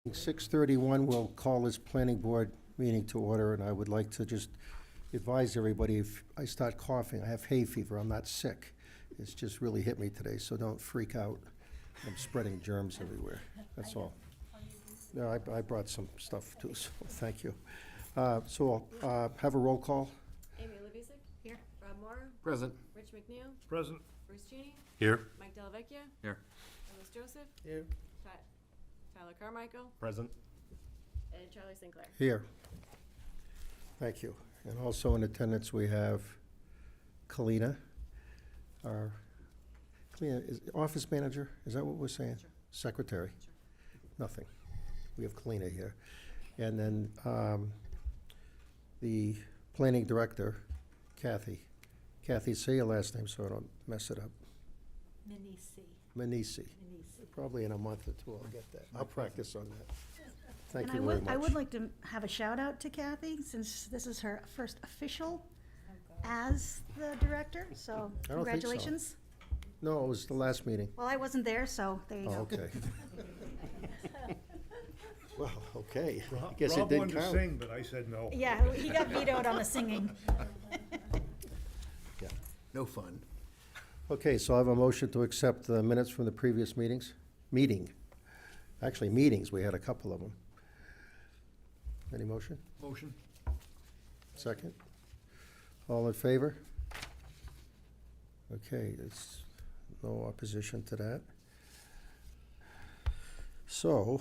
6:31, we'll call this planning board meeting to order, and I would like to just advise everybody, if I start coughing, I have hay fever, I'm not sick. It's just really hit me today, so don't freak out. I'm spreading germs everywhere, that's all. No, I brought some stuff too, so thank you. So I'll have a roll call. Amy Levisik. Here. Rob Moore. Present. Rich McNeil. Present. Bruce Cheney. Here. Mike Delavecchia. Here. Ellis Joseph. Here. Tyler Carmichael. Present. And Charlie Sinclair. Here. Thank you. And also in attendance, we have Kalina, our, Kalina is office manager, is that what we're saying? Sure. Secretary? Sure. Nothing. We have Kalina here. And then the planning director, Kathy. Kathy, say your last name so I don't mess it up. Manisi. Manisi. Manisi. Probably in a month or two I'll get that. I'll practice on that. Thank And you very I much. would like to have a shout out to Kathy, since this is her first official as the director, so I don't think so. congratulations. No, it was the last meeting. Well, I wasn't there, so there you Oh, go. okay. Well, okay. I guess it Rob did wanted to count. sing, but I said no. Yeah, he got vetoed on the singing. Yeah. No fun. Okay, so I have a motion to accept the minutes from the previous meetings. Actually, meetings, we had a couple of them. Any motion? Motion. Second? All in favor? Okay, there's no opposition to that. So,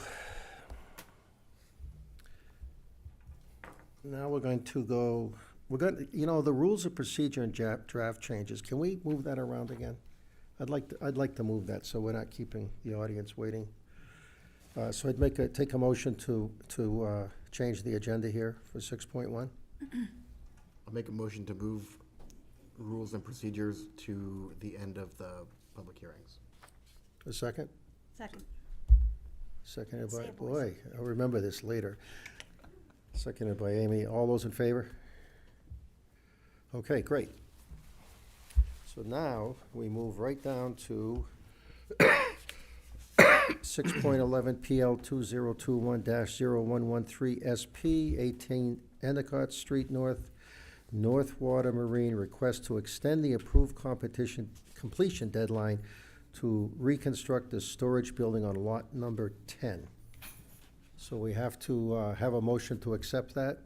now we're going to go, the rules of procedure and draft changes, can we move that around again? I'd like to move that, so we're not keeping the audience waiting. So I'd take a motion to change the agenda here for 6.1. I'll make a motion to move rules and procedures to the end of the public hearings. A second? Second. Seconded Say by, it, boys. boy, I'll remember this later. Seconded by Amy. All those in favor? Okay, great. So now we move right down to 6.11 PL 2021-0113 SP 18 Endicott Street North, Northwater Marine, request to extend the approved completion deadline to reconstruct the storage building on lot number 10. So we have to have a motion to accept that.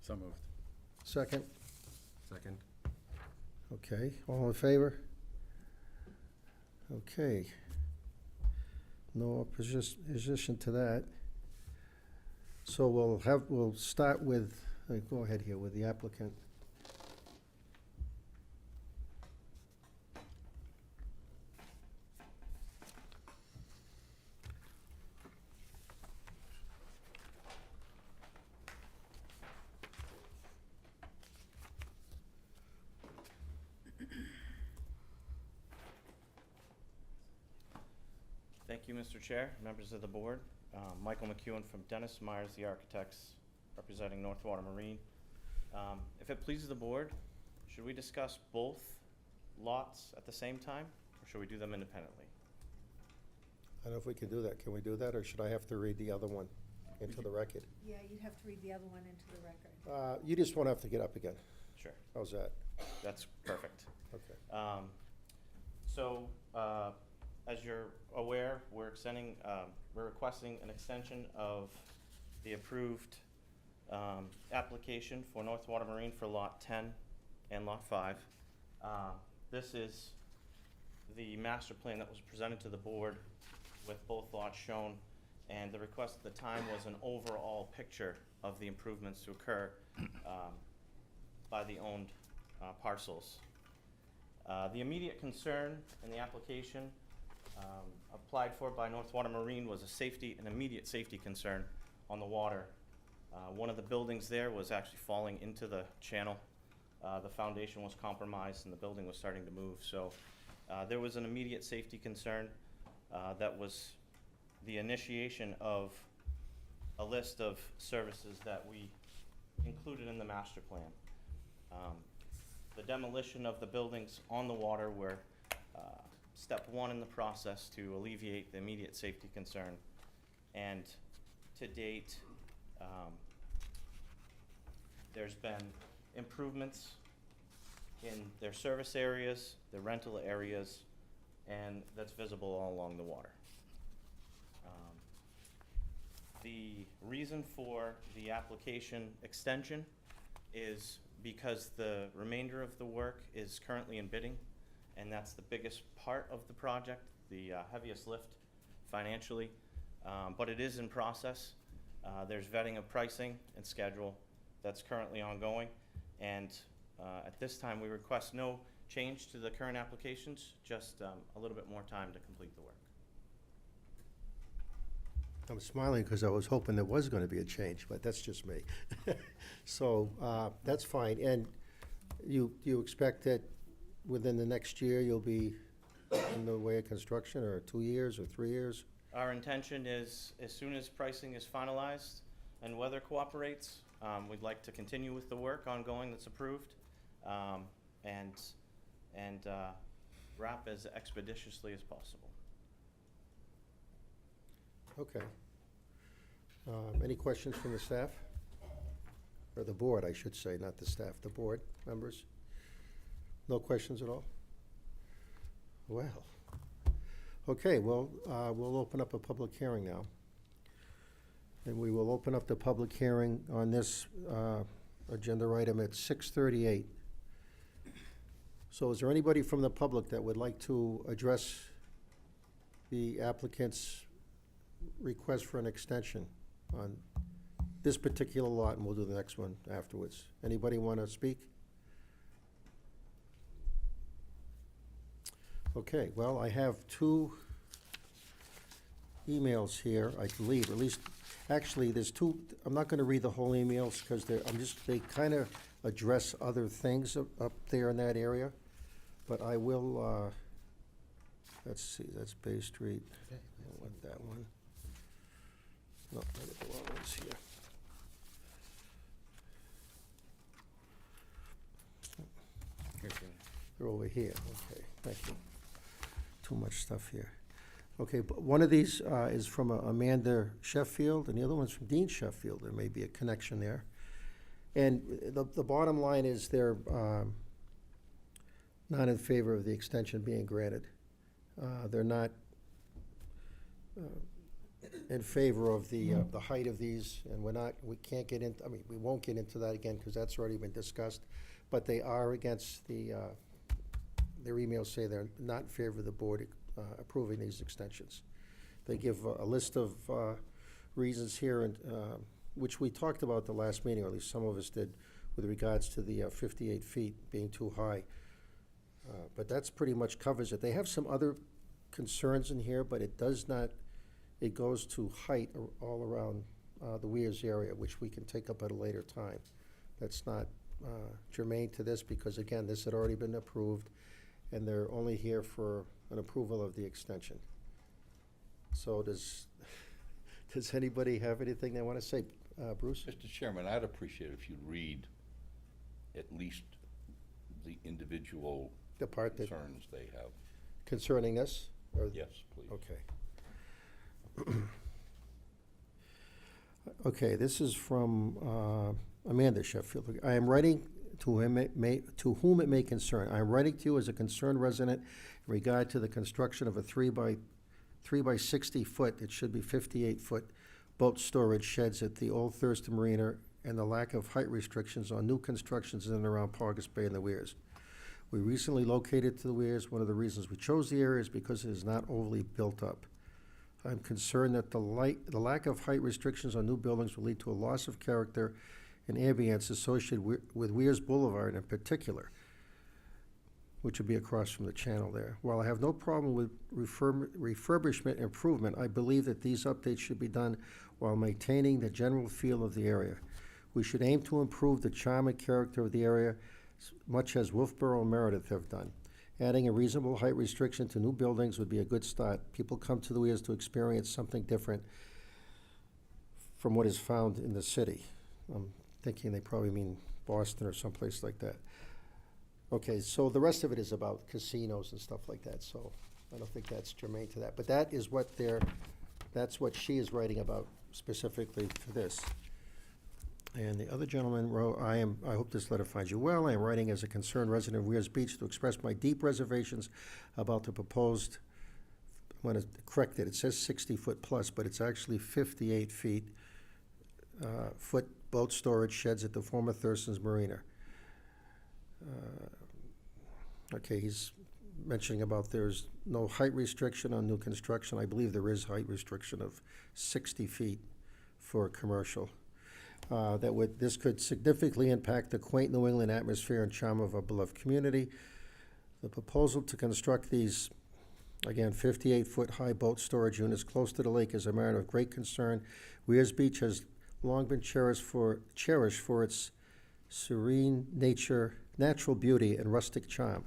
So moved. Second? Second. Okay, all in favor? Okay. No opposition to that. So we'll start with, go ahead here with the applicant. Thank you, Mr. Chair, members of the board. Michael McEwen from Dennis Myers, the Architects, representing Northwater Marine. If it pleases the board, should we discuss both lots at the same time, or should we do them independently? I don't know if we can do that. Can we do that, or should I have to read the other one into the record? Yeah, you'd have to read the other one into the record. You just won't have to get up again. Sure, How's that? that's perfect. Okay. As you're aware, we're requesting an extension of the approved application for Northwater Marine for Lot 10 and Lot 5. This is the master plan that was presented to the board with both lots shown, and the request at the time was an overall picture of the improvements to occur by the owned parcels. The immediate concern in the application applied for by Northwater Marine was an immediate safety concern on the water. One of the buildings there was actually falling into the channel. The foundation was compromised and the building was starting to move. So there was an immediate safety concern. That was the initiation of a list of services that we included in the master plan. The demolition of the buildings on the water were step one in the process to alleviate the immediate safety concern. And to date, there's been improvements in their service areas, the rental areas, and that's visible all along the water. The reason for the application extension is because the remainder of the work is currently in bidding, and that's the biggest part of the project, the heaviest lift financially. But it is in process. There's vetting of pricing and schedule that's currently ongoing. And at this time, we request no change to the current applications, just a little bit more time to complete the work. I'm smiling because I was hoping there was going to be a change, but that's just me. So that's fine. And you expect that within the next year you'll be in the way of construction, or 2 years or 3 years? Our intention is, as soon as pricing is finalized and weather cooperates, we'd like to continue with the work ongoing that's approved, and wrap as expeditiously as possible. Okay. Any questions from the staff? Or the board, I should say, not the staff, the board members? No questions at all? Well, okay, well, we'll open up a public hearing now. And we will open up the public hearing on this agenda item at 6:38. So is there anybody from the public that would like to address the applicant's request for an extension on this particular lot, and we'll do the next one afterwards? Anybody want to speak? Okay, well, I have 2 emails here, I believe, at least, actually, there's 2, I'm not going to read the whole emails because they kind of address other things up there in that area, but I will, let's see, that's Bay Street. I don't want that one. No, I got the wrong ones here. They're over here, okay, thank you. Too much stuff here. Okay, but one of these is from Amanda Sheffield, and the other one's from Dean Sheffield. There may be a connection there. And the bottom line is they're not in favor of the extension being granted. They're not in favor of the height of these, and we can't get into, I mean, we won't get into that again because that's already been discussed. But they are against their emails say they're not in favor of the board approving these extensions. They give a list of reasons here, and which we talked about the last meeting, or at least some of us did, with regards to the 58 feet being too high. But that's pretty much covers it. They have some other concerns in here, but it does not, it goes to height all around the Weirs area, which we can take up at a later time. That's not germane to this because, again, this had already been approved, and they're only here for an approval of the extension. So does anybody have anything they want to say? Bruce? Mr. Chairman, I'd appreciate it if you'd read at least the individual The part that concerns they have. concerning this? Or- Yes, please. Okay. Okay, this is from Amanda Sheffield. I am writing to whom it may concern. I am writing to you as a concerned resident in regard to the construction of a 3 by 60 foot, it should be 58 foot, boat storage sheds at the Old Thurston Marina, and the lack of height restrictions on new constructions in and around Paugus Bay and the Weirs. We recently located to the Weirs. One of the reasons we chose the area is because it is not overly built up. I'm concerned that the lack of height restrictions on new buildings will lead to a loss of character and ambience associated with Weirs Boulevard in particular, which would be across from the channel there. While I have no problem with refurbishment improvement, I believe that these updates should be done while maintaining the general feel of the area. We should aim to improve the charm and character of the area, much as Wolfboro and Meredith have done. Adding a reasonable height restriction to new buildings would be a good start. People come to the Weirs to experience something different from what is found in the city. I'm thinking they probably mean Boston or someplace like that. Okay, so the rest of it is about casinos and stuff like that, so I don't think that's germane to that, but that is what that's what she is writing about specifically for this. And the other gentleman wrote, I hope this letter finds you well. I am writing as a concerned resident of Weirs Beach to express my deep reservations about the proposed, I'm going to correct it, it says 60-foot plus, but it's actually 58 foot boat storage sheds at the former Thurston's Marina. Okay, he's mentioning about there's no height restriction on new construction. I believe there is height restriction of 60 feet for commercial. This could significantly impact the quaint New England atmosphere and charm of our beloved community. The proposal to construct these, again, 58-foot high boat storage units close to the lake is a matter of great concern. Weirs Beach has long been cherished for its serene nature, natural beauty, and rustic charm.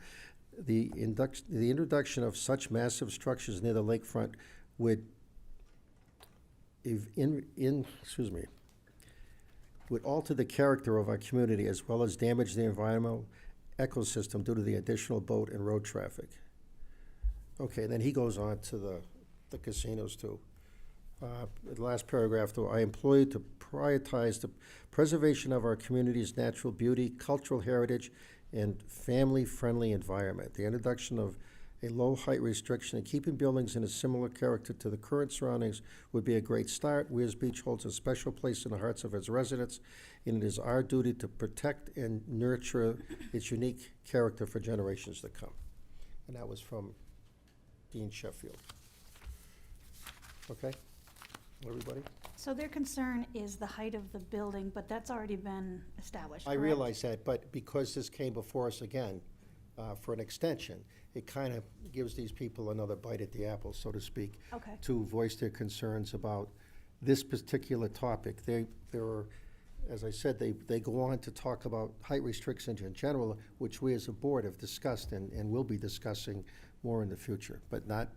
The introduction of such massive structures near the lakefront would would alter the character of our community as well as damage the environmental ecosystem due to the additional boat and road traffic. Okay, then he goes on to the casinos too. The last paragraph, though, I implore you to prioritize the preservation of our community's natural beauty, cultural heritage, and family-friendly environment. The introduction of a low height restriction and keeping buildings in a similar character to the current surroundings would be a great start. Weirs Beach holds a special place in the hearts of its residents, and it is our duty to protect and nurture its unique character for generations to come. And that was from Dean Sheffield. Okay, everybody? So their concern is the height of the building, but that's already been established, I correct? realize that, but because this came before us again for an extension, it kind of gives these people another bite at the apple, so to speak. Okay. To voice their concerns about this particular topic. There are, as I said, they go on to talk about height restrictions in general, which we as a board have discussed and will be discussing more in the future, but not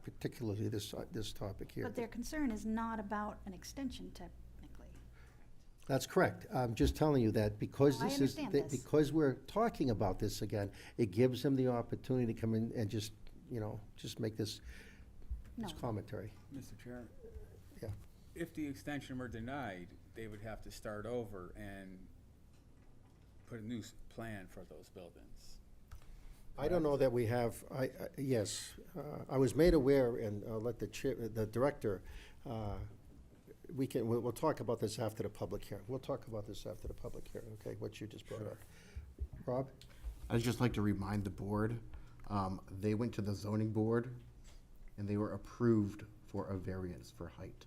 particularly this topic here. But their concern is not about an extension technically. That's correct. I'm just telling you that because I this is, understand this. because we're talking about this again, it gives them the opportunity to come in and just make this No. commentary. Mr. Chair, Yeah. if the extension were denied, they would have to start over and put a new plan for those buildings. I don't know that we have, yes, I was made aware, and I'll let the director, we'll talk about this after the public hearing. We'll talk about this after the public hearing, okay, what you just brought up. Rob? I'd just like to remind the board, they went to the zoning board and they were approved for a variance for height.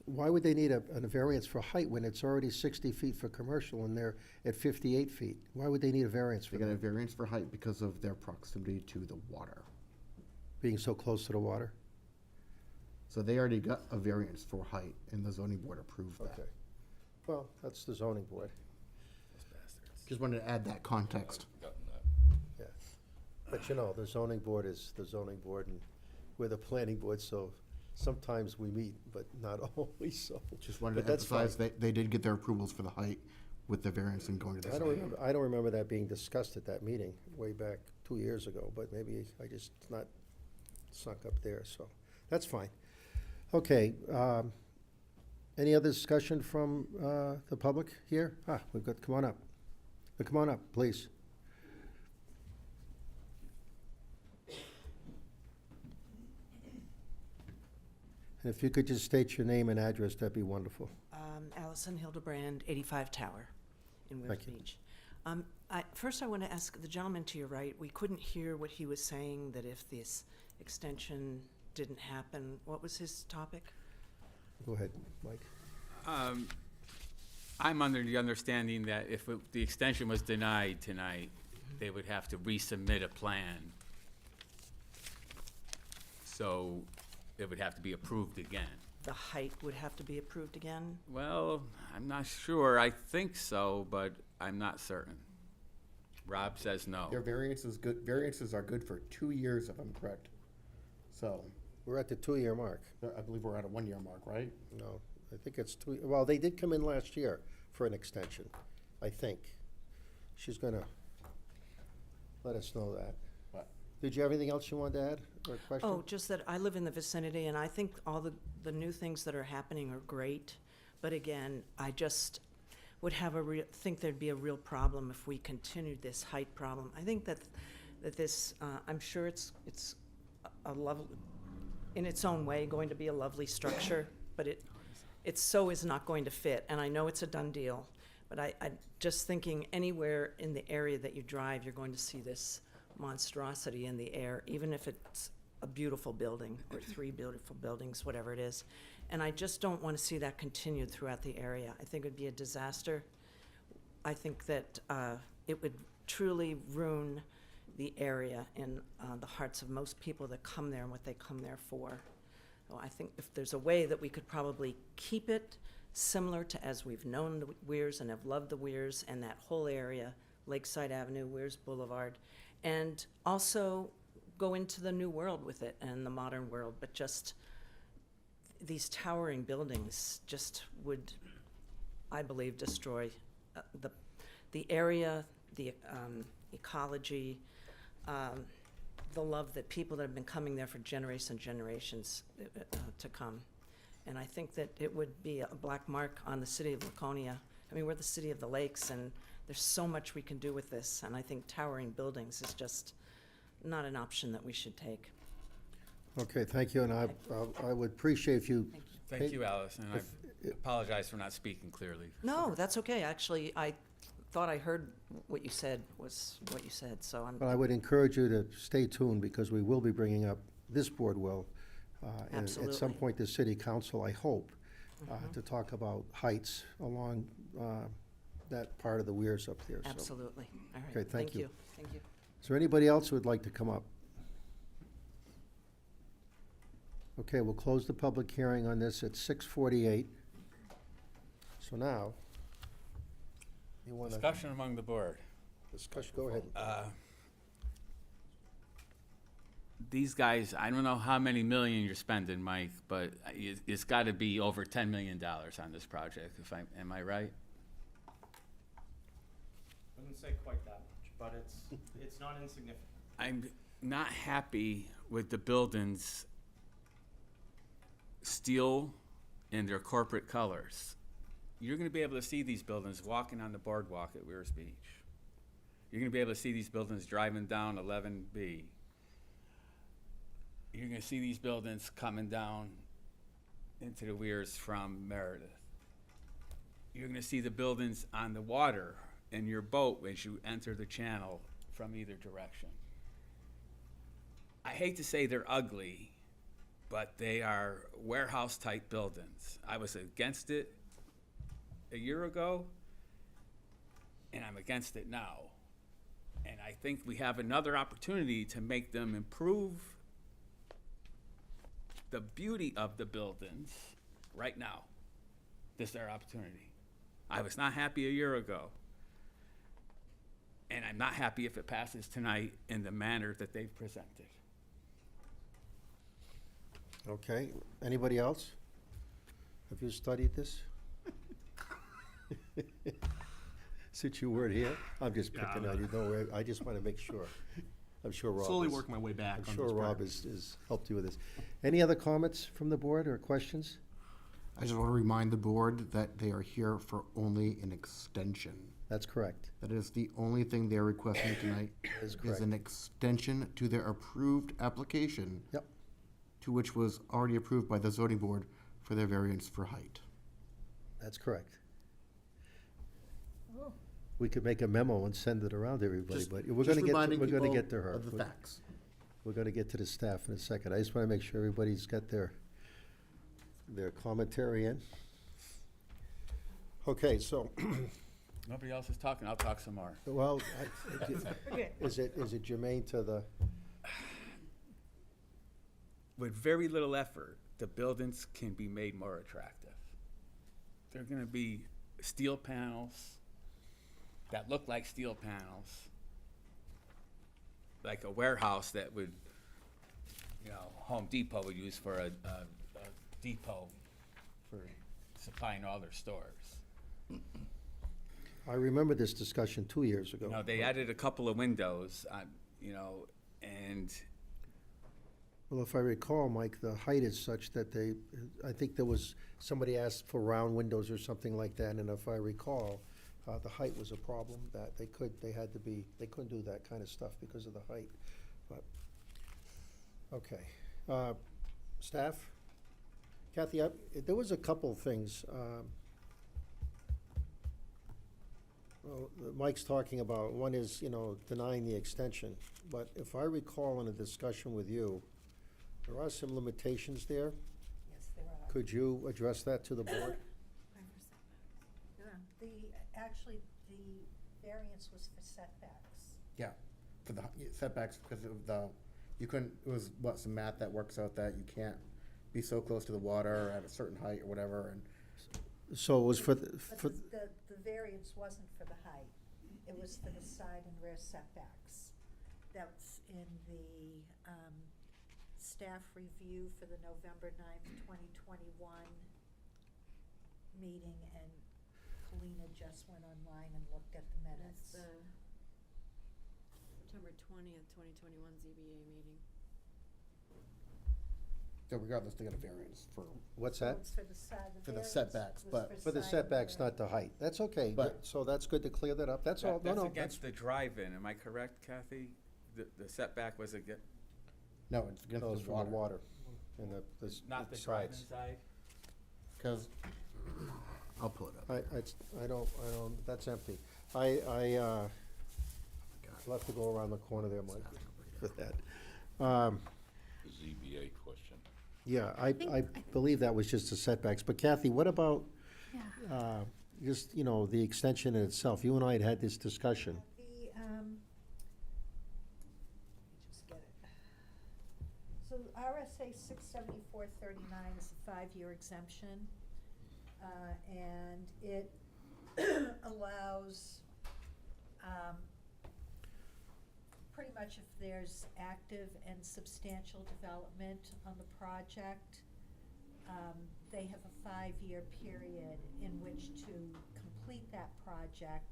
Why would they need a variance for height when it's already 60 feet for commercial and they're at 58 feet? Why would they need a variance for They got a that, variance for height because of their proximity to the water. being so close to the water? So they already got a variance for height and the zoning board approved that. Okay. Well, that's the zoning board, Those bastards. Just wanted to add that context. Gotten that. yeah. But the zoning board is the zoning board, and we're the planning board, so sometimes we meet, but not always, so. Just wanted But to that's fine. emphasize they did get their approvals for the height with the variance and going to the I zoning. don't remember that being discussed at that meeting way back 2 years ago, but maybe I just not sunk up there, so that's fine. Okay, any other discussion from the public here? We've got, come on up. Come on up, please. And if you could just state your name and address, that'd be wonderful. Allison Hildebrand, 85 Tower in Weirs Thank you. Beach. First, I want to ask the gentleman to your right, we couldn't hear what he was saying, that if this extension didn't happen, what was his topic? Go ahead, Mike. I'm under the understanding that if the extension was denied tonight, they would have to resubmit a plan. So it would have to be approved again. The height would have to be approved again? Well, I'm not sure. I think so, but I'm not certain. Rob says no. Their variances are good for 2 years, if I'm correct. So, We're at the 2-year mark. I believe we're at a 1-year mark, right? No, I think it's 2, well, they did come in last year for an extension, I think. She's gonna let us know that. But Did you have anything else you wanted to add or a question? Oh, just that I live in the vicinity, and I think all the new things that are happening are great. But again, I just would have think there'd be a real problem if we continued this height problem. I think that this, I'm sure it's a lovely, in its own way, going to be a lovely structure, but it so is not going to fit. And I know it's a done deal, but I just thinking anywhere in the area that you drive, you're going to see this monstrosity in the air, even if it's a beautiful building or 3 beautiful buildings, whatever it is. And I just don't want to see that continued throughout the area. I think it'd be a disaster. I think that it would truly ruin the area in the hearts of most people that come there and what they come there for. So I think if there's a way that we could probably keep it similar to as we've known the Weirs and have loved the Weirs and that whole area, Lakeside Avenue, Weirs Boulevard, and also go into the new world with it and the modern world, but just these towering buildings just would, I believe, destroy the area, the ecology, the love that people that have been coming there for generations and generations to come. And I think that it would be a black mark on the city of Laconia. I mean, we're the city of the lakes, and there's so much we can do with this, and I think towering buildings is just not an option that we should take. Okay, thank you, and I would appreciate if you. Thank you, Alice, and I If- apologize for not speaking clearly. No, that's okay. Actually, I thought I heard what you said was what you said, so I'm, But I would encourage you to stay tuned, because we will be bringing up, this board will, and at some Absolutely. point, the city council, I hope, to talk about heights along that part of the Weirs up there. So, absolutely. All right, Okay, thank you. Thank you. is there anybody else who would like to come up? Okay, we'll close the public hearing on this at 6:48. So now, you want to Discussion among the board. discuss, go ahead. These guys, I don't know how many million you're spending, Mike, but it's got to be over $10 million on this project, am I right? I wouldn't say quite that much, but it's not insignificant. I'm not happy with the buildings steel in their corporate colors. You're gonna be able to see these buildings walking on the boardwalk at Weirs Beach. You're gonna be able to see these buildings driving down 11B. You're gonna see these buildings coming down into the Weirs from Meredith. You're gonna see the buildings on the water in your boat as you enter the channel from either direction. I hate to say they're ugly, but they are warehouse-type buildings. I was against it a year ago, and I'm against it now. And I think we have another opportunity to make them improve the beauty of the buildings right now. This is our opportunity. I was not happy a year ago, and I'm not happy if it passes tonight in the manner that they've presented. Okay, anybody else? Have you studied this? Since you weren't here, I'm just picking on you, don't worry, I just want to make sure. I'm sure Rob Slowly is- work my way back I'm on sure this part. Rob has helped you with this. Any other comments from the board or questions? I just want to remind the board that they are here for only an extension. That's correct. That is the only thing they're requesting tonight. Is Is correct. an extension to their approved application. Yep. To which was already approved by the zoning board for their variance for height. That's correct. Oh, We could make a memo and send it around to everybody, Just- but we're just gonna get, reminding we're gonna people get to her. of the We're- facts. We're gonna get to the staff in a second. I just wanna make sure everybody's got their commentary in. Okay, so, Nobody else is talking, I'll talk some more. well, okay. is it germane to the, With very little effort, the buildings can be made more attractive. They're gonna be steel panels that look like steel panels, like a warehouse that would, Home Depot would use for a depot for supplying all their stores. I remember this discussion 2 years ago. They added a couple of windows, And Well, if I recall, Mike, the height is such that I think there was, somebody asked for round windows or something like that, and if I recall, the height was a problem, that they couldn't do that kind of stuff because of the height, but, okay. Staff? Kathy, there was a couple things, well, Mike's talking about, one is, denying the extension, but if I recall in a discussion with you, there are some limitations there. Yes, there are. Could you address that to the board? Actually, the variance was for setbacks. Yeah, for the setbacks, because of you couldn't, it was some math that works out that you can't be so close to the water at a certain height or whatever, and So it was for, But the variance wasn't for the height. It was for the side and rear setbacks. That's in the, staff review for the November 9th, 2021 meeting, and Kalina just went online and looked at the That's minutes. the September 20th, 2021 ZBA meeting. so regardless, they got a variance for, what's So that? it's for the side, the For the variance setbacks, was but- For the side and setbacks, rear. not the height. That's okay, But- so that's good to clear that up. That's all, no, that's no, against the drive-in, am I correct, Kathy? The setback was against, no, it's against goes the from the water. water and the not the sides. drive-in side? Because, I'll pull it up. I don't, that's empty. I'll have to go around the corner there, Mike, with that. The ZBA question. Yeah, I believe that was just the setbacks, but Kathy, what about, just, the extension in itself? You and I had this discussion. Let me just get it. So RSA 67439 is a 5-year exemption, and it allows, pretty much if there's active and substantial development on the project, they have a 5-year period in which to complete that project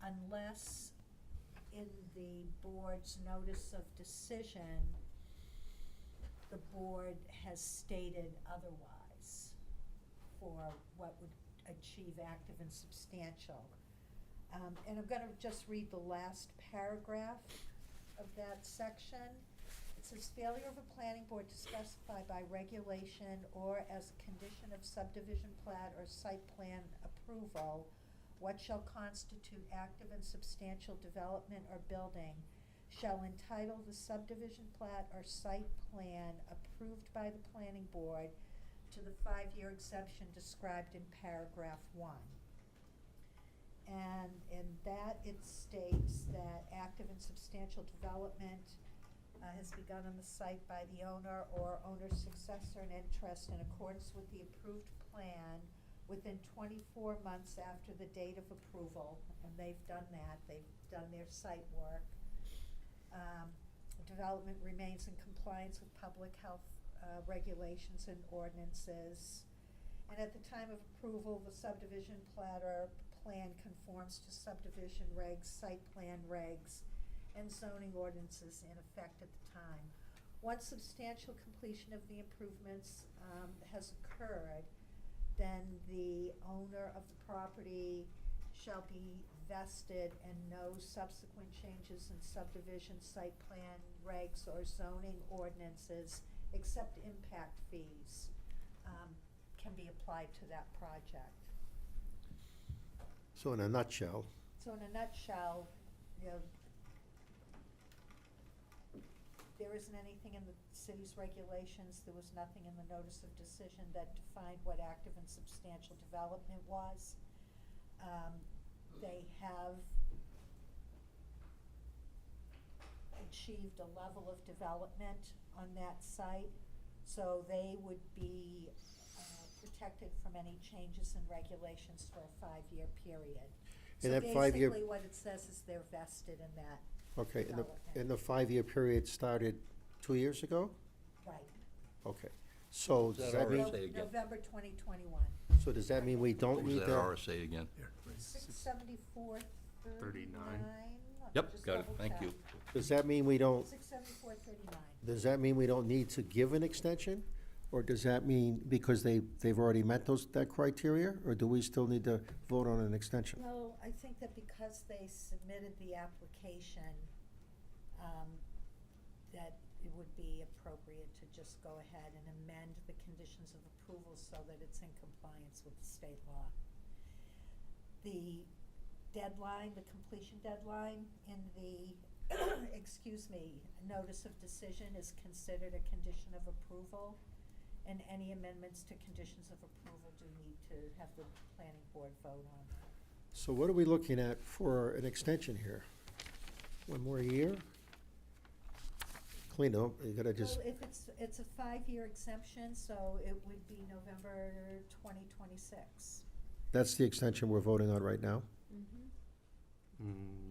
unless in the board's notice of decision, the board has stated otherwise for what would achieve active and substantial. And I'm gonna just read the last paragraph of that section. It says, failure of a planning board to specify by regulation or as a condition of subdivision plat or site plan approval what shall constitute active and substantial development or building shall entitle the subdivision plat or site plan approved by the planning board to the 5-year exemption described in paragraph 1. And in that, it states that active and substantial development has begun on the site by the owner or owner's successor in interest in accordance with the approved plan within 24 months after the date of approval, and they've done that, they've done their site work. Development remains in compliance with public health regulations and ordinances. And at the time of approval, the subdivision plat or plan conforms to subdivision regs, site plan regs, and zoning ordinances in effect at the time. Once substantial completion of the improvements has occurred, then the owner of the property shall be vested and no subsequent changes in subdivision, site plan regs, or zoning ordinances, except impact fees, can be applied to that project. So in a nutshell, So in a nutshell, there isn't anything in the city's regulations, there was nothing in the notice of decision that defined what active and substantial development was. They have achieved a level of development on that site, so they would be protected from any changes in regulations for a 5-year period. And So that 5-year basically what it says is they're vested in that. okay, Development. and the 5-year period started 2 years ago? Right. Okay, so Is does that that mean, RSA again? November 2021. so does that mean we What don't was need that to? RSA again? 67439. Yep, Just got it, double thank check. you. Does that mean we don't, 674.39. does that mean we don't need to give an extension? Or does that mean because they've already met that criteria? Or do we still need to vote on an extension? No, I think that because they submitted the application, that it would be appropriate to just go ahead and amend the conditions of approval so that it's in compliance with the state law. The deadline, the completion deadline in the, excuse me, notice of decision is considered a condition of approval, and any amendments to conditions of approval do need to have the planning board vote on. So what are we looking at for an extension here? One more year? Clean up, you gotta just, Well, if it's a 5-year exemption, so it would be November 2026. that's the extension we're voting on right now?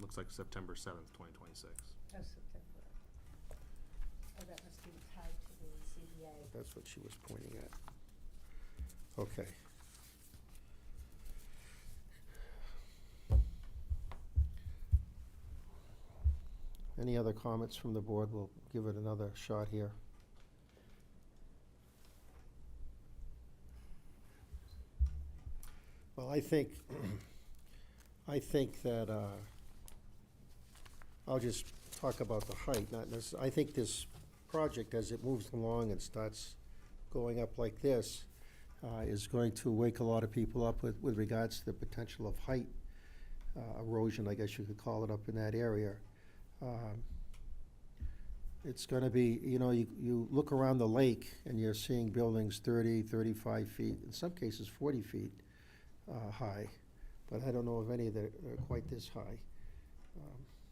Looks like September 7th, 2026. Oh, September. Oh, that must be tied to the ZBA. That's what she was pointing at. Okay. Any other comments from the board? We'll give it another shot here. Well, I think that, I'll just talk about the height, not necessarily, I think this project, as it moves along and starts going up like this, is going to wake a lot of people up with regards to the potential of height erosion, I guess you could call it, up in that area. It's gonna be, you look around the lake and you're seeing buildings 30, 35 feet, in some cases 40 feet high, but I don't know of any that are quite this high.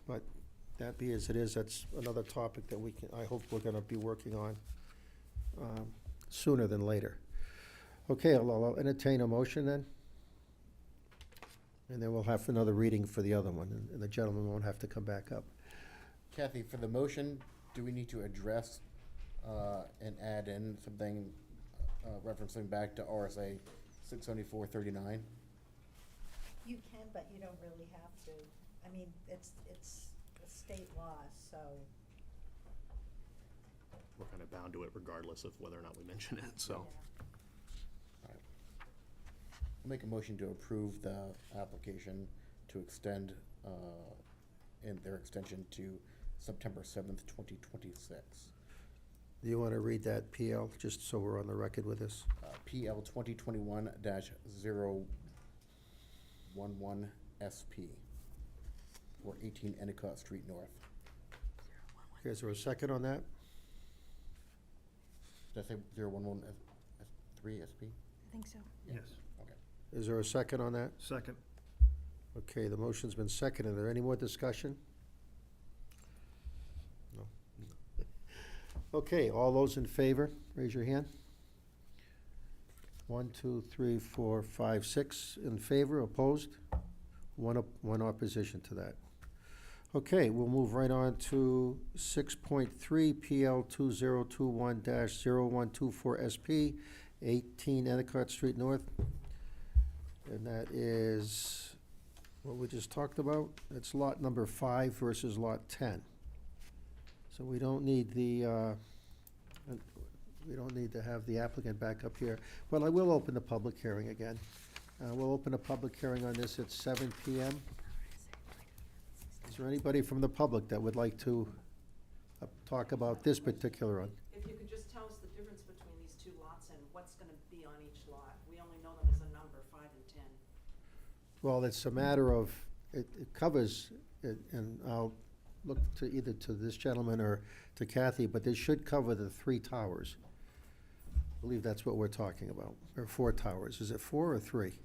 But that be as it is, that's another topic that I hope we're gonna be working on sooner than later. Okay, I'll entertain a motion then. And then we'll have another reading for the other one, and the gentleman won't have to come back up. Kathy, for the motion, do we need to address and add in something referencing back to RSA 674-39? You can, but you don't really have to. I mean, it's a state law, so. We're kind of bound to it regardless of whether or not we mention it, so. yeah. I'll make a motion to approve the application to extend, in their extension to September 7th, 2026. Do you want to read that PL, just so we're on the record with this? PL 2021-011 SP for 18 Endicott Street North. Is there a second on that? Did I say 011 3 SP? I think so. Yes. Okay. Is there a second on that? Second. Okay, the motion's been seconded. Are there any more discussion? No. Okay, all those in favor, raise your hand. 1, 2, 3, 4, 5, 6 in favor, opposed? One opposition to that. Okay, we'll move right on to 6.3 PL 2021-0124 SP, 18 Endicott Street North. And that is what we just talked about. It's lot number 5 versus lot 10. So we don't need to have the applicant back up here. Well, I will open the public hearing again. We'll open a public hearing on this at 7 PM. Is there anybody from the public that would like to talk about this particular one? If you could just tell us the difference between these two lots and what's gonna be on each lot. We only know them as a number, 5 and 10. Well, it's a matter of, it covers, and I'll look to either to this gentleman or to Kathy, but this should cover the 3 towers. I believe that's what we're talking about, or 4 towers. Is it 4 or 3?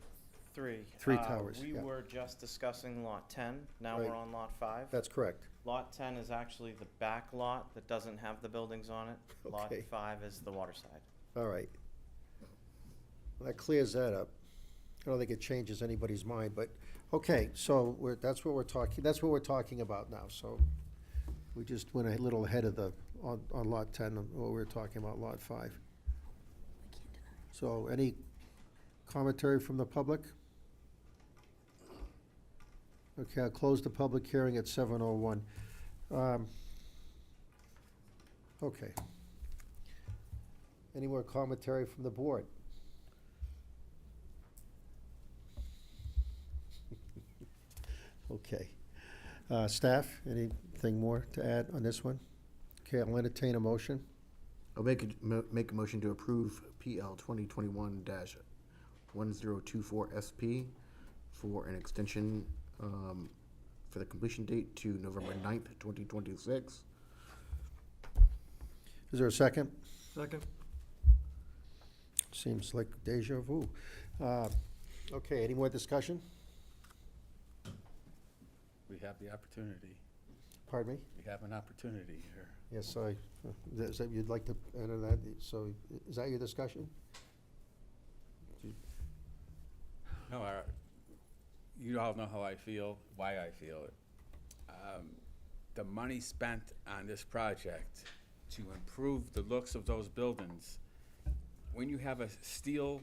3. 3 towers, We yeah. were just discussing lot 10, now Right. we're on lot 5. That's correct. Lot 10 is actually the back lot that doesn't have the buildings on it. Lot Okay. 5 is the water side. All right. Well, that clears that up. I don't think it changes anybody's mind, but, okay, so that's what we're talking about now, so we just went a little ahead of on lot 10, on what we were talking about, lot 5. So, any commentary from the public? Okay, I'll close the public hearing at 7:01. Okay. Any more commentary from the board? Okay. Staff, anything more to add on this one? Okay, I'll entertain a motion. I'll make a motion to approve PL 2021-1024 SP for an extension for the completion date to November 9th, 2026. Is there a second? Second. Seems like deja vu. Okay, any more discussion? We have the opportunity. Pardon me? We have an opportunity here. Yes, is that, you'd like to enter that, so, is that your discussion? No, you all know how I feel, why I feel it. The money spent on this project to improve the looks of those buildings, when you have a steel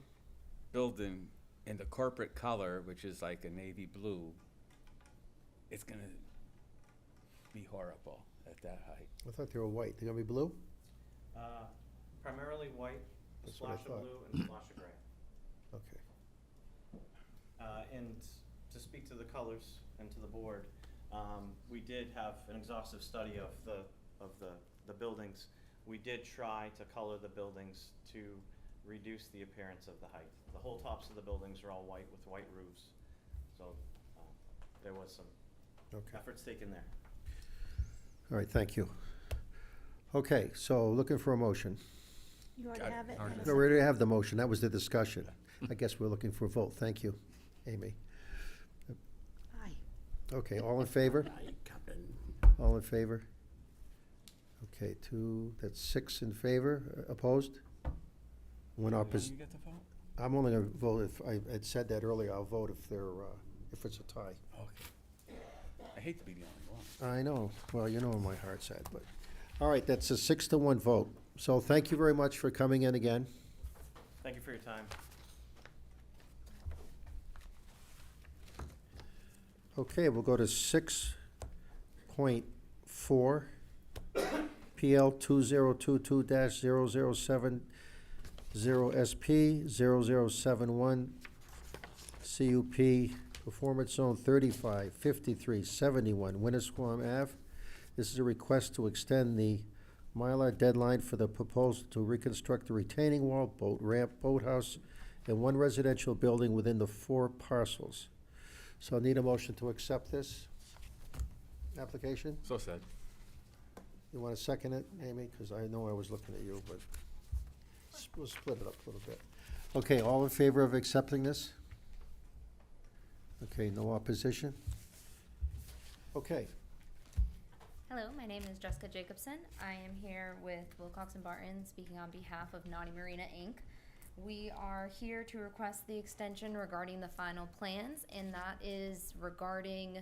building in the corporate color, which is like a navy blue, it's gonna be horrible at that height. I thought they were white. They're gonna be blue? Primarily white, a That's what I splash of thought. blue and a splash of gray. Okay. And to speak to the colors and to the board, we did have an exhaustive study of the buildings. We did try to color the buildings to reduce the appearance of the height. The whole tops of the buildings are all white with white roofs. So there was some Okay. efforts taken there. All right, thank you. Okay, so looking for a motion. You already Got it. have it. Already. and a No, we already have the motion. That was the discussion. I guess we're looking for a vote. Thank you, Amy. second. Aye. Okay, all in favor? Aye, Captain. All in favor? Okay, that's 6 in favor. Opposed? One You opposite. get the vote? I'm only gonna vote if, I had said that earlier, I'll vote if if it's a tie. Okay. I hate to be the only one. I know, well, you know where my heart's at, but, all right, that's a 6-1 vote. So thank you very much for coming in again. Thank you for your time. Okay, we'll go to 6.4, PL 2022-0070 SP 0071 CUP Performance Zone 35, 53, 71 Winnisquam Ave. This is a request to extend the Mylar deadline for the proposal to reconstruct the retaining wall, boat ramp, boathouse, and one residential building within the 4 parcels. So I need a motion to accept this application. So said. You want to second it, Amy? Because I know I was looking at you, but we'll split it up a little bit. Okay, all in favor of accepting this? Okay, no opposition? Okay, Hello, my name is Jessica Jacobson. I am here with Wilcox and Barton, speaking on behalf of Naughty Marina, Inc. We are here to request the extension regarding the final plans, and that is regarding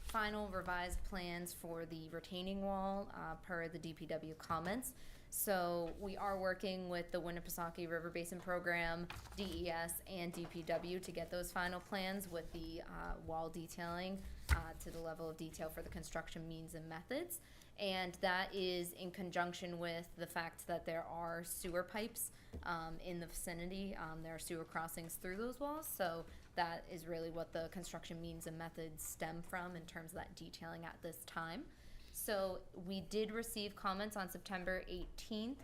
final revised plans for the retaining wall per the DPW comments. So we are working with the Winnipesaukee River Basin Program, DES, and DPW to get those final plans with the wall detailing to the level of detail for the construction means and methods. And that is in conjunction with the fact that there are sewer pipes in the vicinity. There are sewer crossings through those walls, so that is really what the construction means and methods stem from in terms of that detailing at this time. So we did receive comments on September 18th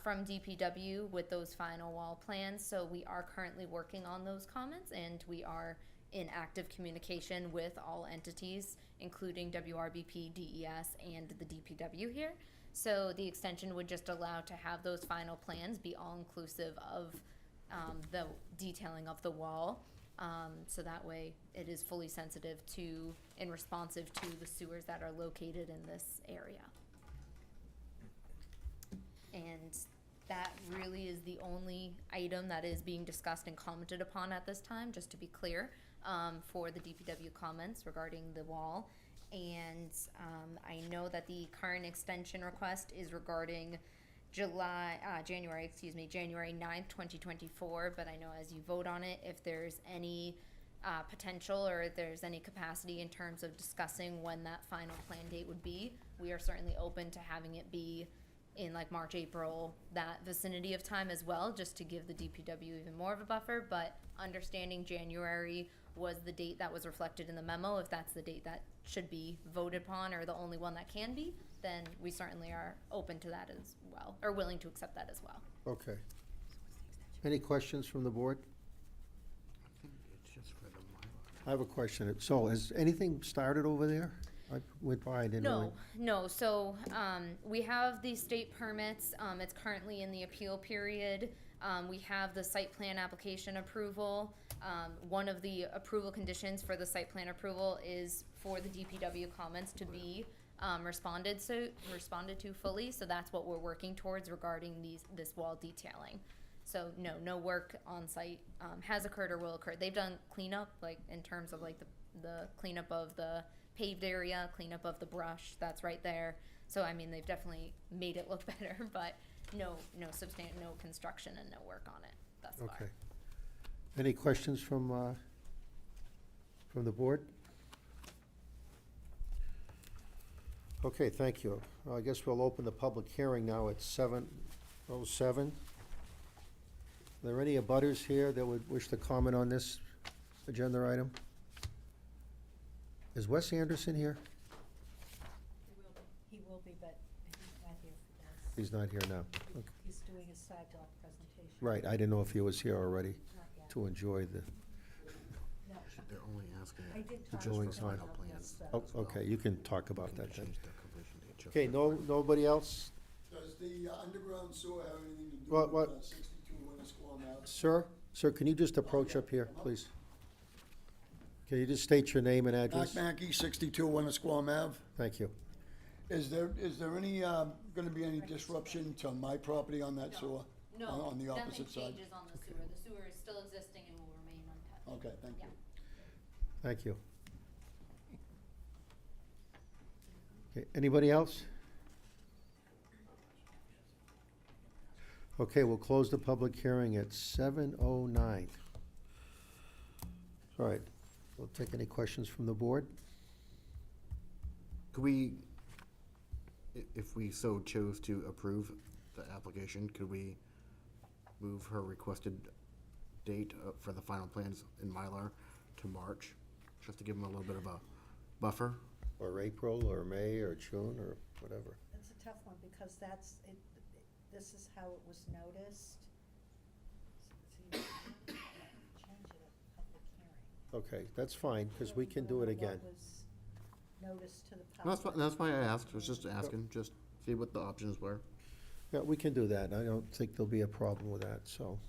from DPW with those final wall plans. So we are currently working on those comments, and we are in active communication with all entities, including WRBP, DES, and the DPW here. So the extension would just allow to have those final plans be all inclusive of the detailing of the wall. So that way it is fully sensitive to and responsive to the sewers that are located in this area. And that really is the only item that is being discussed and commented upon at this time, just to be clear, for the DPW comments regarding the wall. And I know that the current extension request is regarding January 9th, 2024, but I know as you vote on it, if there's any potential or if there's any capacity in terms of discussing when that final plan date would be, we are certainly open to having it be in like March, April, that vicinity of time as well, just to give the DPW even more of a buffer. But understanding January was the date that was reflected in the memo, if that's the date that should be voted upon or the only one that can be, then we certainly are open to that as well, or willing to accept that as well. Okay. Any questions from the board? It's just for the Mylar. I have a question. So has anything started over there? I went by, I didn't really. No, so, we have the state permits, it's currently in the appeal period. We have the site plan application approval. One of the approval conditions for the site plan approval is for the DPW comments to be, responded to fully, so that's what we're working towards regarding this wall detailing. So no work on site, has occurred or will occur. They've done cleanup, like, in terms of like the cleanup of the paved area, cleanup of the brush that's right there. So, I mean, they've definitely made it look better, but no construction and no work on it thus far. Okay. Any questions from the board? Okay, thank you. I guess we'll open the public hearing now at 7:07. Are there any abutters here that would wish to comment on this agenda item? Is Wes Anderson here? He will be, but he's not here for this. He's not here now. Okay. He's doing a sidewalk presentation. Right, I didn't know if he was here already Not yet. to enjoy the, No, They're only asking. I did The talk Joing to him sign. about this, oh, okay, you can talk about Can we that then. change the completion date just Okay, for- nobody else? Does the underground sewer have anything to do What- with 62 Winnisquam Ave? Sir, can you just approach up here, please? Can you just state your name and Mac address? Mackey, 62 Winnisquam Ave. Thank you. Is there any, gonna be any disruption to my property on that sewer? On the opposite side? Nothing changes on the sewer. The sewer is still existing and will remain untouched. Okay, thank you. Thank you. Okay, anybody else? Okay, we'll close the public hearing at 7:09. All right, we'll take any questions from the board. Could we, if we so chose to approve the application, could we move her requested date for the final plans in Mylar to March, just to give them a little bit of a buffer? Or April, or May, or June, or whatever. It's a tough one because that's, this is how it was noticed. So you can't change it at public hearing. Okay, that's fine, because So we can do it don't know again. what was noticed to the No, public. that's why I asked, I was just asking, just see what the options were. Yeah, we can do that. I don't think there'll be a problem with that, so.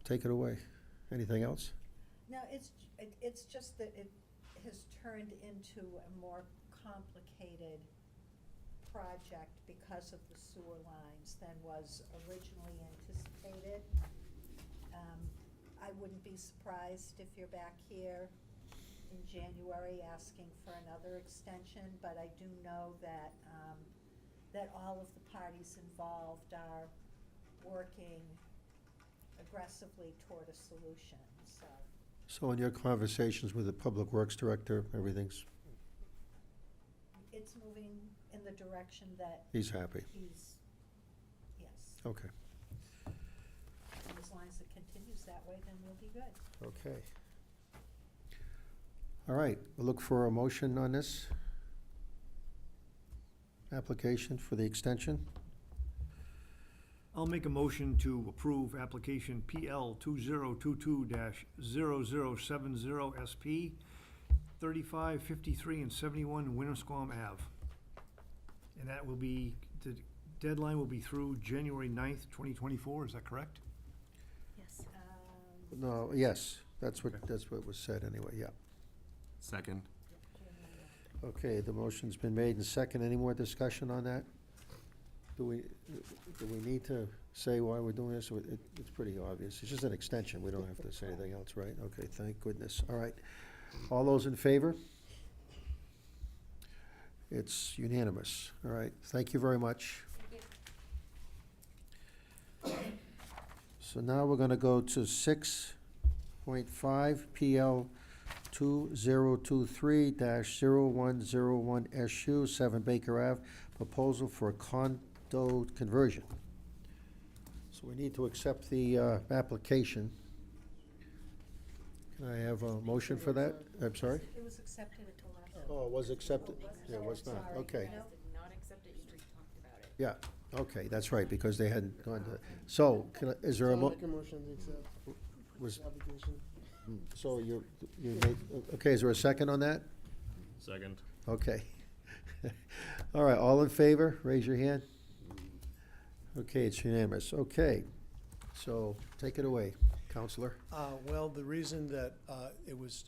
Take it away. Anything else? No, it's just that it has turned into a more complicated project because of the sewer lines than was originally anticipated. I wouldn't be surprised if you're back here in January asking for another extension, but I do know that, that all of the parties involved are working aggressively toward a solution, so. So in your conversations with the Public Works Director, everything's, It's moving in the direction that he's happy? he's, yes. Okay, And as long as it continues that way, then we'll be good. okay. All right, we'll look for a motion on this application for the extension. I'll make a motion to approve application PL 2022-0070 SP, 35, 53, and 71 Winnisquam Ave. And that will be, the deadline will be through January 9th, 2024, is that correct? Yes. No, yes, that's what was said anyway, yeah. Second. Okay, the motion's been made and second. Any more discussion on that? Do we need to say why we're doing this? It's pretty obvious. It's just an extension. We don't have to say anything else, right? Okay, thank goodness. All right. All those in favor? It's unanimous. All right, thank you very much. So now we're gonna go to 6, 2025 PL 2023-0101 SU, 7 Baker Ave, proposal for a condo conversion. So we need to accept the application. Can I have a motion for that? I'm sorry? It was accepted at the last. Oh, it was accepted? Yeah, it was not, Sorry. okay. No. Did not accept it, you already talked about it. Yeah, okay, that's right, because they hadn't gone to, so, is there a motion to accept was, application. so you made, okay, is there a second on that? Second. Okay. All right, all in favor, raise your hand. Okay, it's unanimous, okay. So, take it away, Counselor. Well, the reason that it was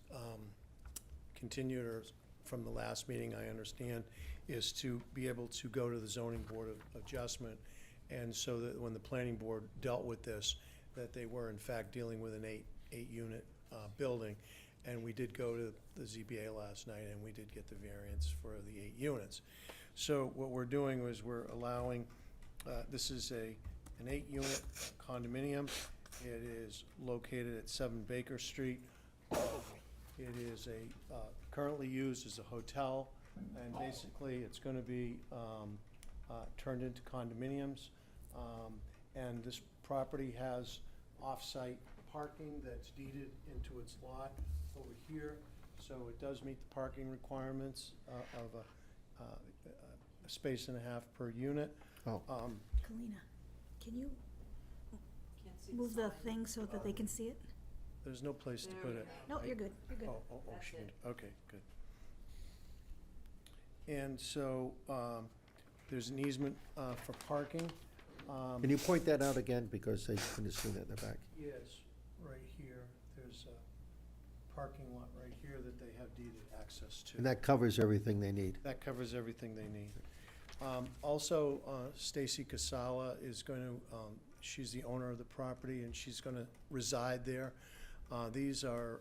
continued or from the last meeting, I understand, is to be able to go to the zoning board of adjustment, and so that when the planning board dealt with this, that they were in fact dealing with an eight-unit building. And we did go to the ZBA last night, and we did get the variance for the 8 units. So what we're doing is we're allowing, this is an 8-unit condominium. It is located at 7 Baker Street. It is currently used as a hotel, and basically it's going to be turned into condominiums. And this property has off-site parking that's deeded into its lot over here, so it does meet the parking requirements of a space and a half per unit. Oh. Kalina, can you Can't see move the sign. thing so that they can see it? There's no place to put it. No, you're good, you're good. Oh, That's she it. can, okay, good. And so, there's an easement for parking. Can you point that out again, because they couldn't have seen it in the back? Yes, right here, there's a parking lot right here that they have deeded access to. And that covers everything they need. That covers everything they need. Also, Stacy Casala is going to, she's the owner of the property, and she's going to reside there. These are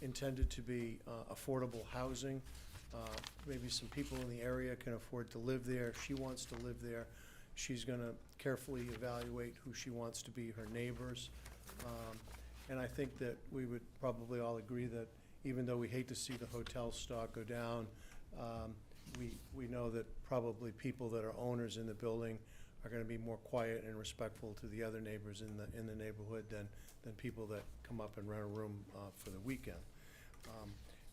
intended to be affordable housing. Maybe some people in the area can afford to live there. If she wants to live there, she's going to carefully evaluate who she wants to be her neighbors. And I think that we would probably all agree that even though we hate to see the hotel stock go down, we know that probably people that are owners in the building are going to be more quiet and respectful to the other neighbors in the neighborhood than people that come up and rent a room for the weekend.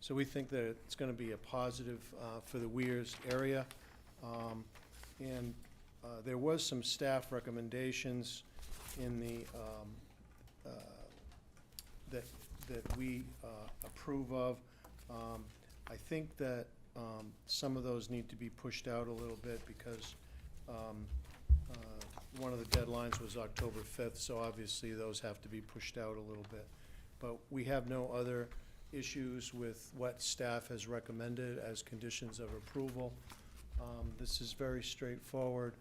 So we think that it's going to be a positive for the Weirs area. And there was some staff recommendations in the, that we approve of. I think that some of those need to be pushed out a little bit because one of the deadlines was October 5th, so obviously those have to be pushed out a little bit. But we have no other issues with what staff has recommended as conditions of approval. This is very straightforward.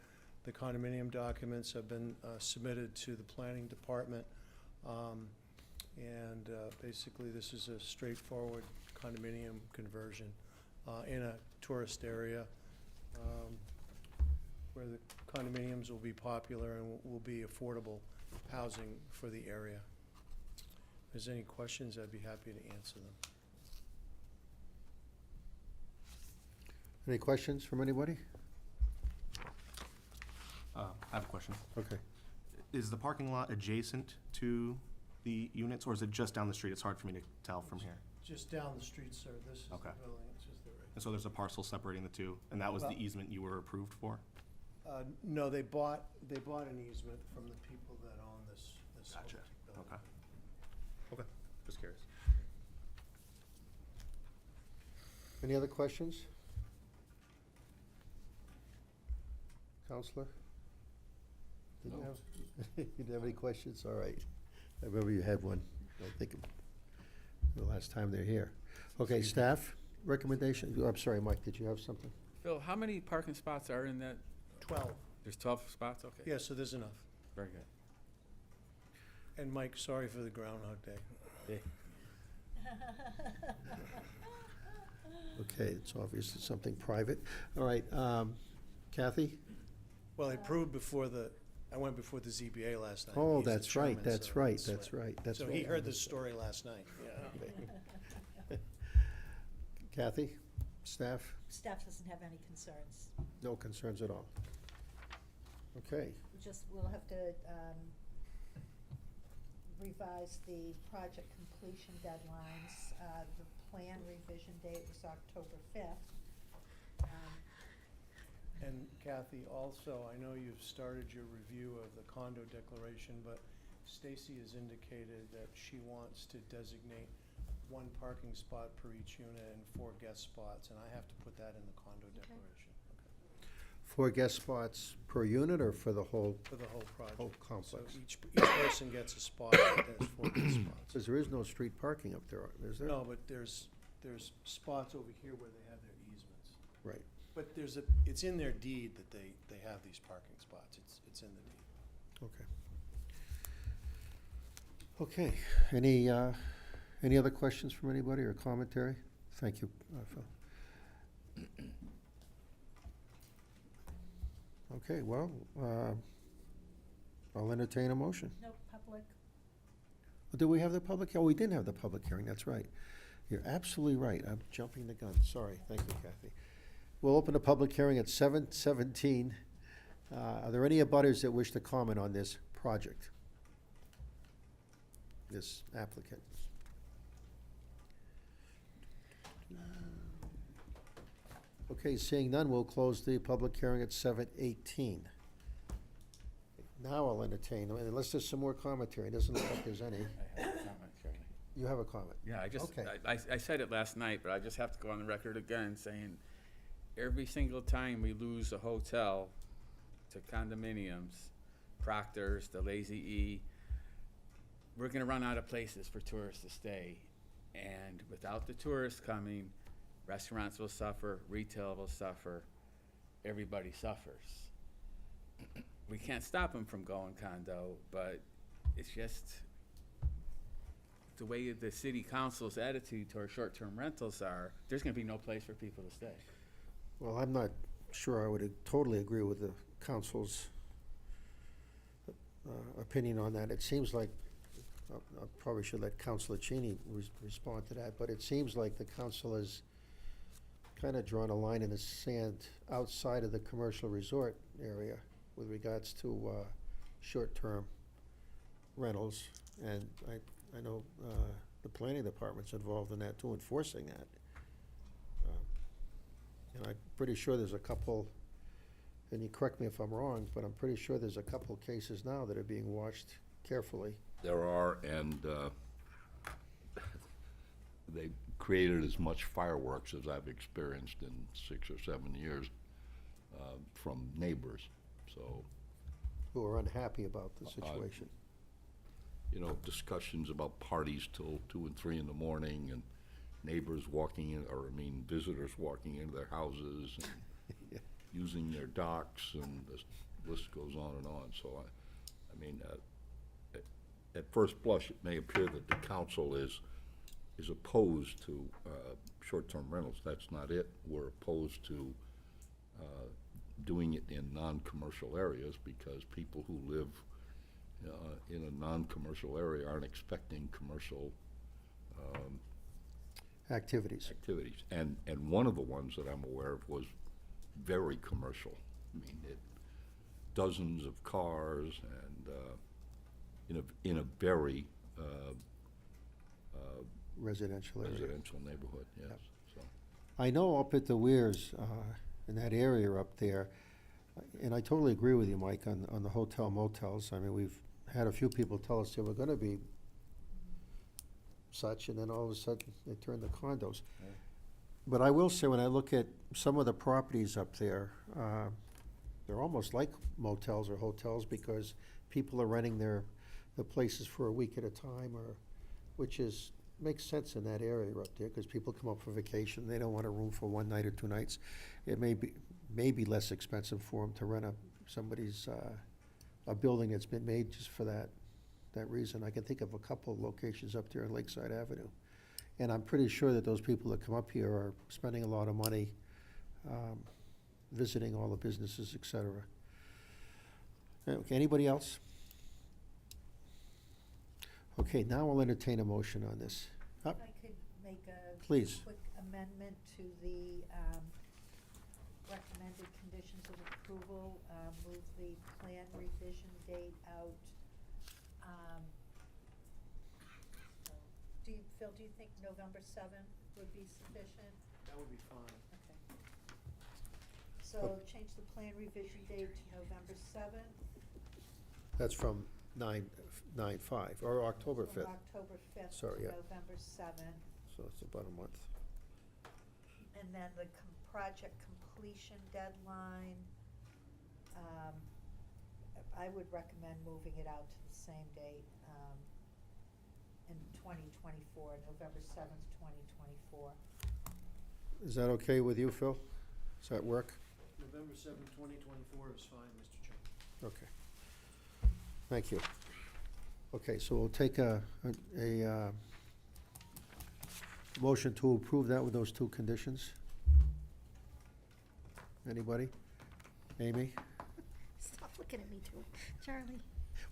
The condominium documents have been submitted to the planning department. And basically this is a straightforward condominium conversion in a tourist area where the condominiums will be popular and will be affordable housing for the area. If there's any questions, I'd be happy to answer them. Any questions from anybody? I have a question. Okay. Is the parking lot adjacent to the units, or is it just down the street? It's hard for me to tell from here. Just down the street, sir. This is the Okay. building. It's just the right. And so there's a parcel separating the two, and that was the Well- easement you were approved for? No, they bought an easement from the people that own this Gotcha. building. Okay. Okay, just curious. Any other questions? Counselor? Didn't have, you didn't have any questions? All right. I remember you had one, I think, the last time they're here. Okay, staff recommendation? I'm sorry, Mike, did you have something? Phil, how many parking spots are in that? 12. There's 12 spots? Okay. Yeah, so there's enough. Very good. And Mike, sorry for the Groundhog Day. Okay, it's obviously something private. All right, Kathy? Well, I approved before the I went before the ZBA last night. Oh, He's the that's right, chairman, that's so right, it's, that's right, that's So right. he I heard this missed that. story last night, yeah. Kathy, staff, Staff doesn't have any concerns. no concerns at all. Okay, We'll have to, revise the project completion deadlines. The plan revision date was October 5th. And Kathy, also, I know you've started your review of the condo declaration, but Stacy has indicated that she wants to designate 1 parking spot per each unit and 4 guest spots, and I have to put that in the condo declaration. 4 guest spots per unit or for the whole For the whole project. whole complex? So each person gets a spot, and there's 4 guest spots. Because there is no street parking up there, is there? No, but there's spots over here where they have their easements. Right. But it's in their deed that they have these parking spots. It's in the deed. Okay. Okay, any other questions from anybody or commentary? Thank you, Phil. Okay, well, I'll entertain a motion. No public. Did we have the public? Oh, we didn't have the public hearing, that's right. You're absolutely right, I'm jumping the gun, sorry, thank you, Kathy. We'll open a public hearing at 7:17. Are there any abutters that wish to comment on this project? This applicant? Okay, seeing none, we'll close the public hearing at 7:18. Now I'll entertain, unless there's some more commentary, it doesn't look like there's any. I have a comment, Charlie. You have a comment? Yeah, Okay. I said it last night, but I just have to go on the record again saying, every single time we lose a hotel to condominiums, Proctor's, the Lazy E, we're gonna run out of places for tourists to stay. And without the tourists coming, restaurants will suffer, retail will suffer, everybody suffers. We can't stop them from going condo, but it's just the way the city council's attitude toward short-term rentals are, there's gonna be no place for people to stay. Well, I'm not sure I would totally agree with the council's opinion on that. It seems like, I probably should let Councilor Cheney respond to that, but it seems like the council has kind of drawn a line in the sand outside of the commercial resort area with regards to short-term rentals. And I know the planning department's involved in that too, enforcing that. And I'm pretty sure there's a couple, and you correct me if I'm wrong, but I'm pretty sure there's a couple cases now that are being watched carefully. There are, and they created as much fireworks as I've experienced in 6 or 7 years from neighbors, so. Who are unhappy about the situation. You know, discussions about parties till 2 and 3 in the morning, and neighbors walking in, or I mean, visitors walking into their houses and Yeah. using their docks, and the list goes on and on. So I mean, at first blush, it may appear that the council is opposed to short-term rentals. That's not it. We're opposed to doing it in non-commercial areas because people who live in a non-commercial area aren't expecting commercial Activities. And one of the ones that I'm aware of was very commercial. I mean, dozens of cars and in a very Residential area. residential neighborhood, yes, so. I know up at the Weirs, in that area up there, and I totally agree with you, Mike, on the hotel motels. I mean, we've had a few people tell us they were gonna be such, and then all of a sudden, they turned to condos. But I will say, when I look at some of the properties up there, they're almost like motels or hotels because people are renting the places for a week at a time, which makes sense in that area up there, because people come up for vacation, they don't want a room for 1 night or 2 nights. It may be less expensive for them to rent somebody's, a building that's been made just for that reason. I can think of a couple of locations up there in Lakeside Avenue. And I'm pretty sure that those people that come up here are spending a lot of money visiting all the businesses, et cetera. Okay, anybody else? Okay, now I'll entertain a motion on this. If I could make a Please. quick amendment to the recommended conditions of approval, move the plan revision date out. Phil, do you think November 7th would be sufficient? That would be fine. Okay. So change the plan revision date to November 7th. That's from 9/5, or October 5th. From October 5th Sorry, to yeah. November 7th. So it's about a month. And then the project completion deadline, I would recommend moving it out to the same date, in 2024, November 7th, 2024. Is that okay with you, Phil? Does that work? November 7th, 2024 is fine, Mr. Chairman. Okay. Thank you. Okay, so we'll take a motion to approve that with those two conditions. Anybody? Amy? Stop looking at me too, Charlie.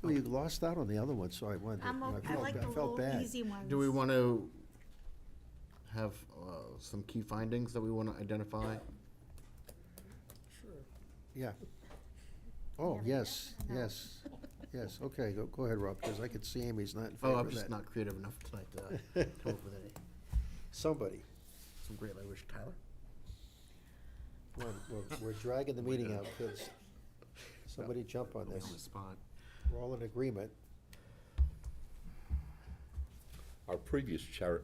Well, you lost out on the other one, so I wanted to, I like the felt little bad. easy ones. Do we want to have some key findings that we want to identify? Yeah. Oh, Yeah, yes, no. yes, yes. Okay, go ahead, Rob, because I could see Amy's not in favor Oh, of I'm that. just not creative enough tonight to come up with any. Somebody. Some great language, Tyler. Come on, we're dragging the meeting out, kids. Somebody jump on Put me this. on the spot. We're all in agreement. Our previous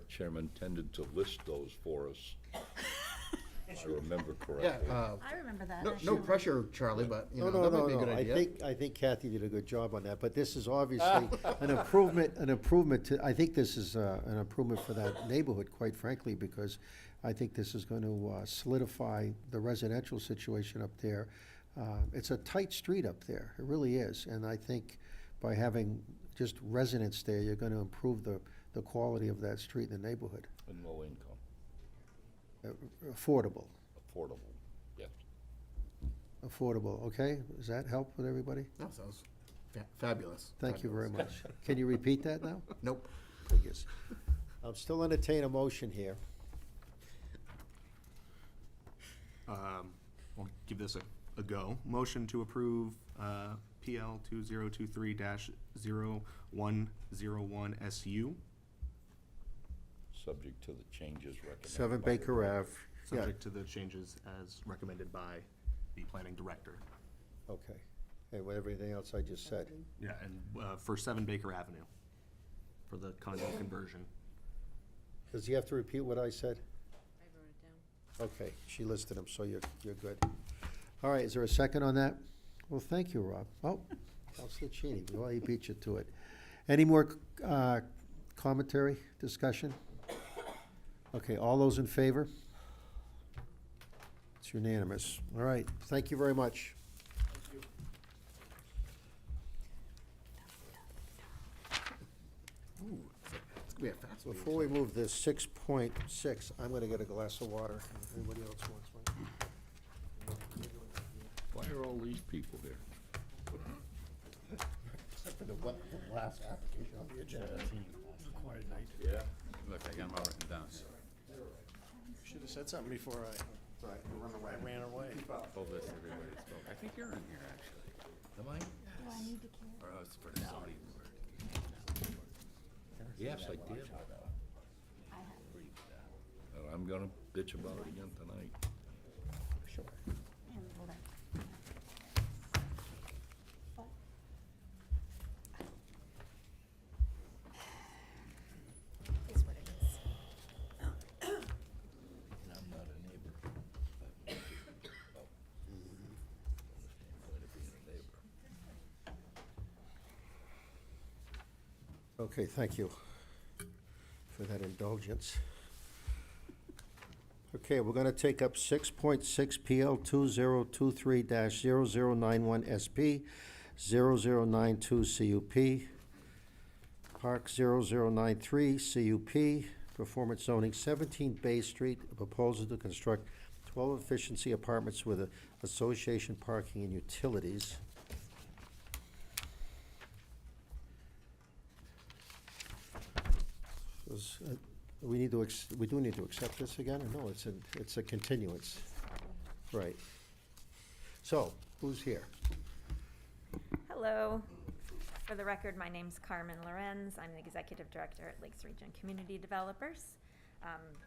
chairman tended to list those for us. I remember correctly. I remember that. No actually. pressure, Charlie, but, you No, know, no, that might no, be a no. good idea. I think Kathy did a good job on that, but this is obviously an improvement to, I think this is an improvement for that neighborhood, quite frankly, because I think this is going to solidify the residential situation up there. It's a tight street up there, it really is, and I think by having just residents there, you're going to improve the quality of that street in the neighborhood. And low income, Affordable, affordable, yes. affordable, okay? Does that help with everybody? That sounds fabulous. Thank you very Fabulous. much. Can you repeat that now? Nope. Figures. I'm still entertaining a motion here. We'll give this a go. Motion to approve PL 2023-0101 SU, Subject to the changes recommended. 7 by the Baker director. Ave. Yeah, subject to the changes as recommended by the planning director. okay. And with everything else I just said. Yeah, and for 7 Baker Avenue, for the condo conversion. Does he have to repeat what I said? I wrote it down. Okay, she listed them, so you're good. All right, is there a second on that? Well, thank you, Rob. Oh, Counselor Cheney, well, he beat you to it. Any more commentary, discussion? Okay, all those in favor? It's unanimous. All right, thank you very much. Ooh, it's gonna be a fast meeting. Before we move to 6.6, I'm gonna get a glass of water. Anybody else wants one? Why are all these people here? Except for the last application on the agenda. Quiet night. Yeah. Look, I got them all written down. Should have said something before I ran away. Told this everybody spoke. I think you're in here, actually. Am I? Do I need to carry? Or it's for the zoning board. Yes, I did. I have. And I'm gonna bitch about it again tonight. Sure. And hold on. But it's what it is. And I'm not a neighbor. Point of being a neighbor. Okay, thank you for that indulgence. Okay, we're gonna take up 6.6 PL 2023-0091 SP, 0092 CUP, Park 0093 CUP, Performance Zoning 17 Bay Street, a proposal to construct 12 efficiency apartments with association parking and utilities. Does, we do need to accept this again, or no, it's a continuance? Right. So, who's here? Hello. For the record, my name's Carmen Lorenz. I'm the Executive Director at Lakes Region Community Developers.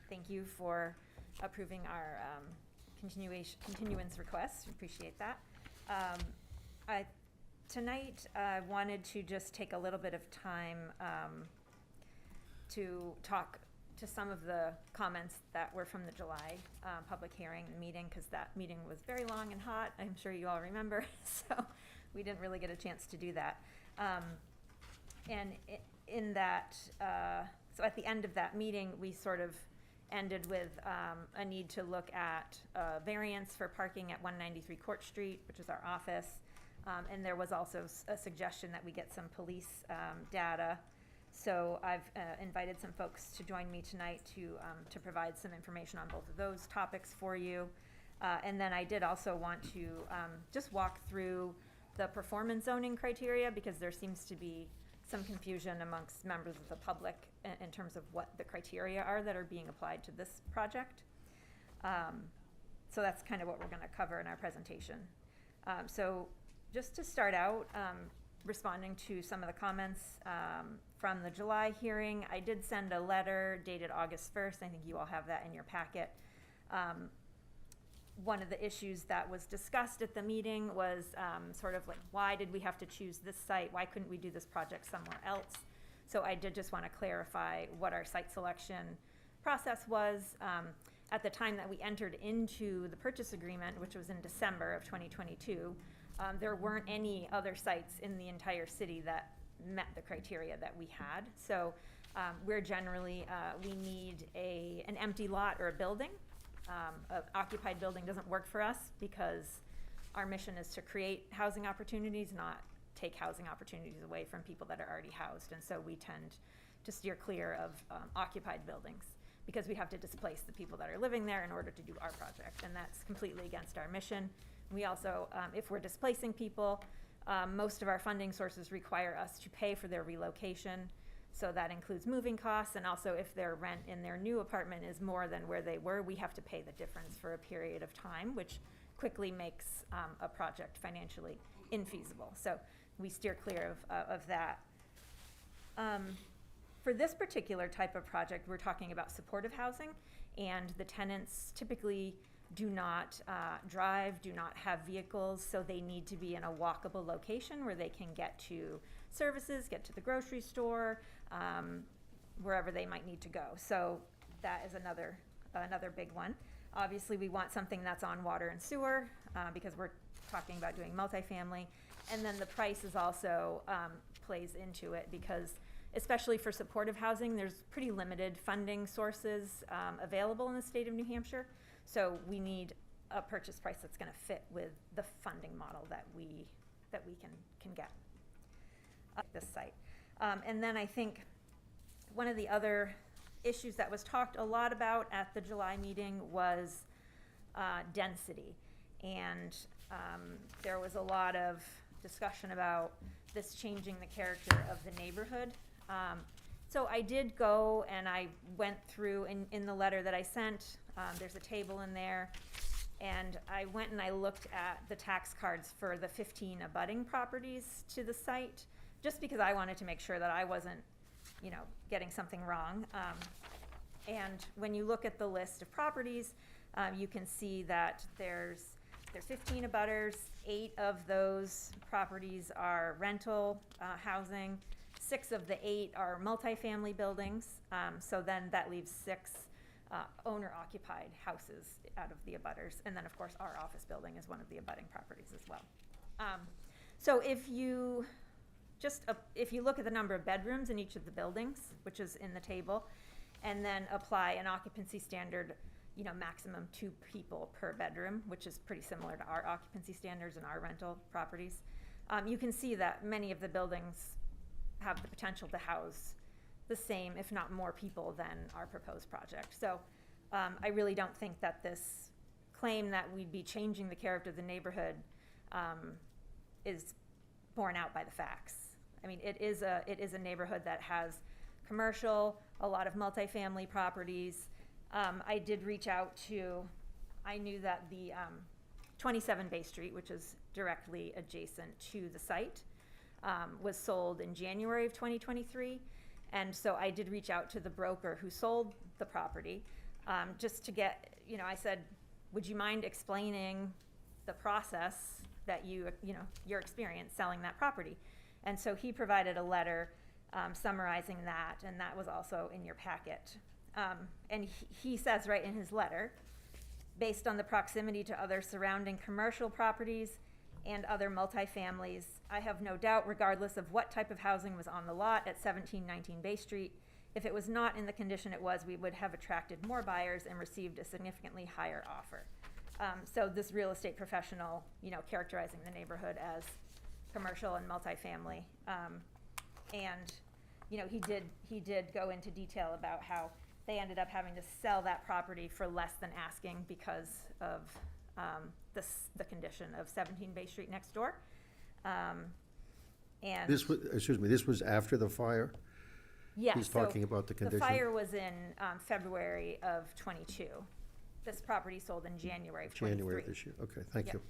Thank you for approving our continuance request. We appreciate that. Tonight, I wanted to just take a little bit of time to talk to some of the comments that were from the July public hearing meeting, because that meeting was very long and hot. I'm sure you all remember, so we didn't really get a chance to do that. And in that, so at the end of that meeting, we sort of ended with a need to look at variance for parking at 193 Court Street, which is our office. And there was also a suggestion that we get some police data. So I've invited some folks to join me tonight to provide some information on both of those topics for you. And then I did also want to just walk through the performance zoning criteria, because there seems to be some confusion amongst members of the public in terms of what the criteria are that are being applied to this project. So that's kind of what we're going to cover in our presentation. So just to start out, responding to some of the comments from the July hearing, I did send a letter dated August 1st. I think you all have that in your packet. One of the issues that was discussed at the meeting was sort of like, why did we have to choose this site? Why couldn't we do this project somewhere else? So I did just want to clarify what our site selection process was. At the time that we entered into the purchase agreement, which was in December of 2022, there weren't any other sites in the entire city that met the criteria that we had. So we're generally, we need an empty lot or a building. An occupied building doesn't work for us, because our mission is to create housing opportunities, not take housing opportunities away from people that are already housed. And so we tend to steer clear of occupied buildings, because we have to displace the people that are living there in order to do our project. And that's completely against our mission. We also, if we're displacing people, most of our funding sources require us to pay for their relocation. So that includes moving costs, and also if their rent in their new apartment is more than where they were, we have to pay the difference for a period of time, which quickly makes a project financially infeasible. So we steer clear of that. For this particular type of project, we're talking about supportive housing, and the tenants typically do not drive, do not have vehicles, so they need to be in a walkable location where they can get to services, get to the grocery store, wherever they might need to go. So that is another big one. Obviously, we want something that's on water and sewer, because we're talking about doing multifamily. And then the price is also plays into it, because especially for supportive housing, there's pretty limited funding sources available in the state of New Hampshire. So we need a purchase price that's going to fit with the funding model that we can get at this site. And then I think one of the other issues that was talked a lot about at the July meeting was density. And there was a lot of discussion about this changing the character of the neighborhood. So I did go and I went through in the letter that I sent, there's a table in there, and I went and I looked at the tax cards for the 15 abutting properties to the site, just because I wanted to make sure that I wasn't, getting something wrong. And when you look at the list of properties, you can see that there's 15 abutters. 8 of those properties are rental housing. 6 of the 8 are multifamily buildings. So then that leaves 6 owner-occupied houses out of the abutters. And then, of course, our office building is one of the abutting properties as well. So if you look at the number of bedrooms in each of the buildings, which is in the table, and then apply an occupancy standard, maximum 2 people per bedroom, which is pretty similar to our occupancy standards in our rental properties, you can see that many of the buildings have the potential to house the same, if not more people than our proposed project. So I really don't think that this claim that we'd be changing the character of the neighborhood is borne out by the facts. I mean, it is a neighborhood that has commercial, a lot of multifamily properties. I did reach out to, I knew that the 27 Bay Street, which is directly adjacent to the site, was sold in January of 2023. And so I did reach out to the broker who sold the property, just to get, I said, would you mind explaining the process that your experience selling that property? And so he provided a letter summarizing that, and that was also in your packet. And he says right in his letter, based on the proximity to other surrounding commercial properties and other multifamilies, I have no doubt, regardless of what type of housing was on the lot at 1719 Bay Street, if it was not in the condition it was, we would have attracted more buyers and received a significantly higher offer. So this real estate professional, characterizing the neighborhood as commercial and multifamily. And, he did go into detail about how they ended up having to sell that property for less than asking because of the condition of 17 Bay Street next door. And This was, excuse me, this was after the fire? yes, He's talking about the condition? The fire was in February of '22. This property sold in January of '23. January of this year, okay, thank Yep. you.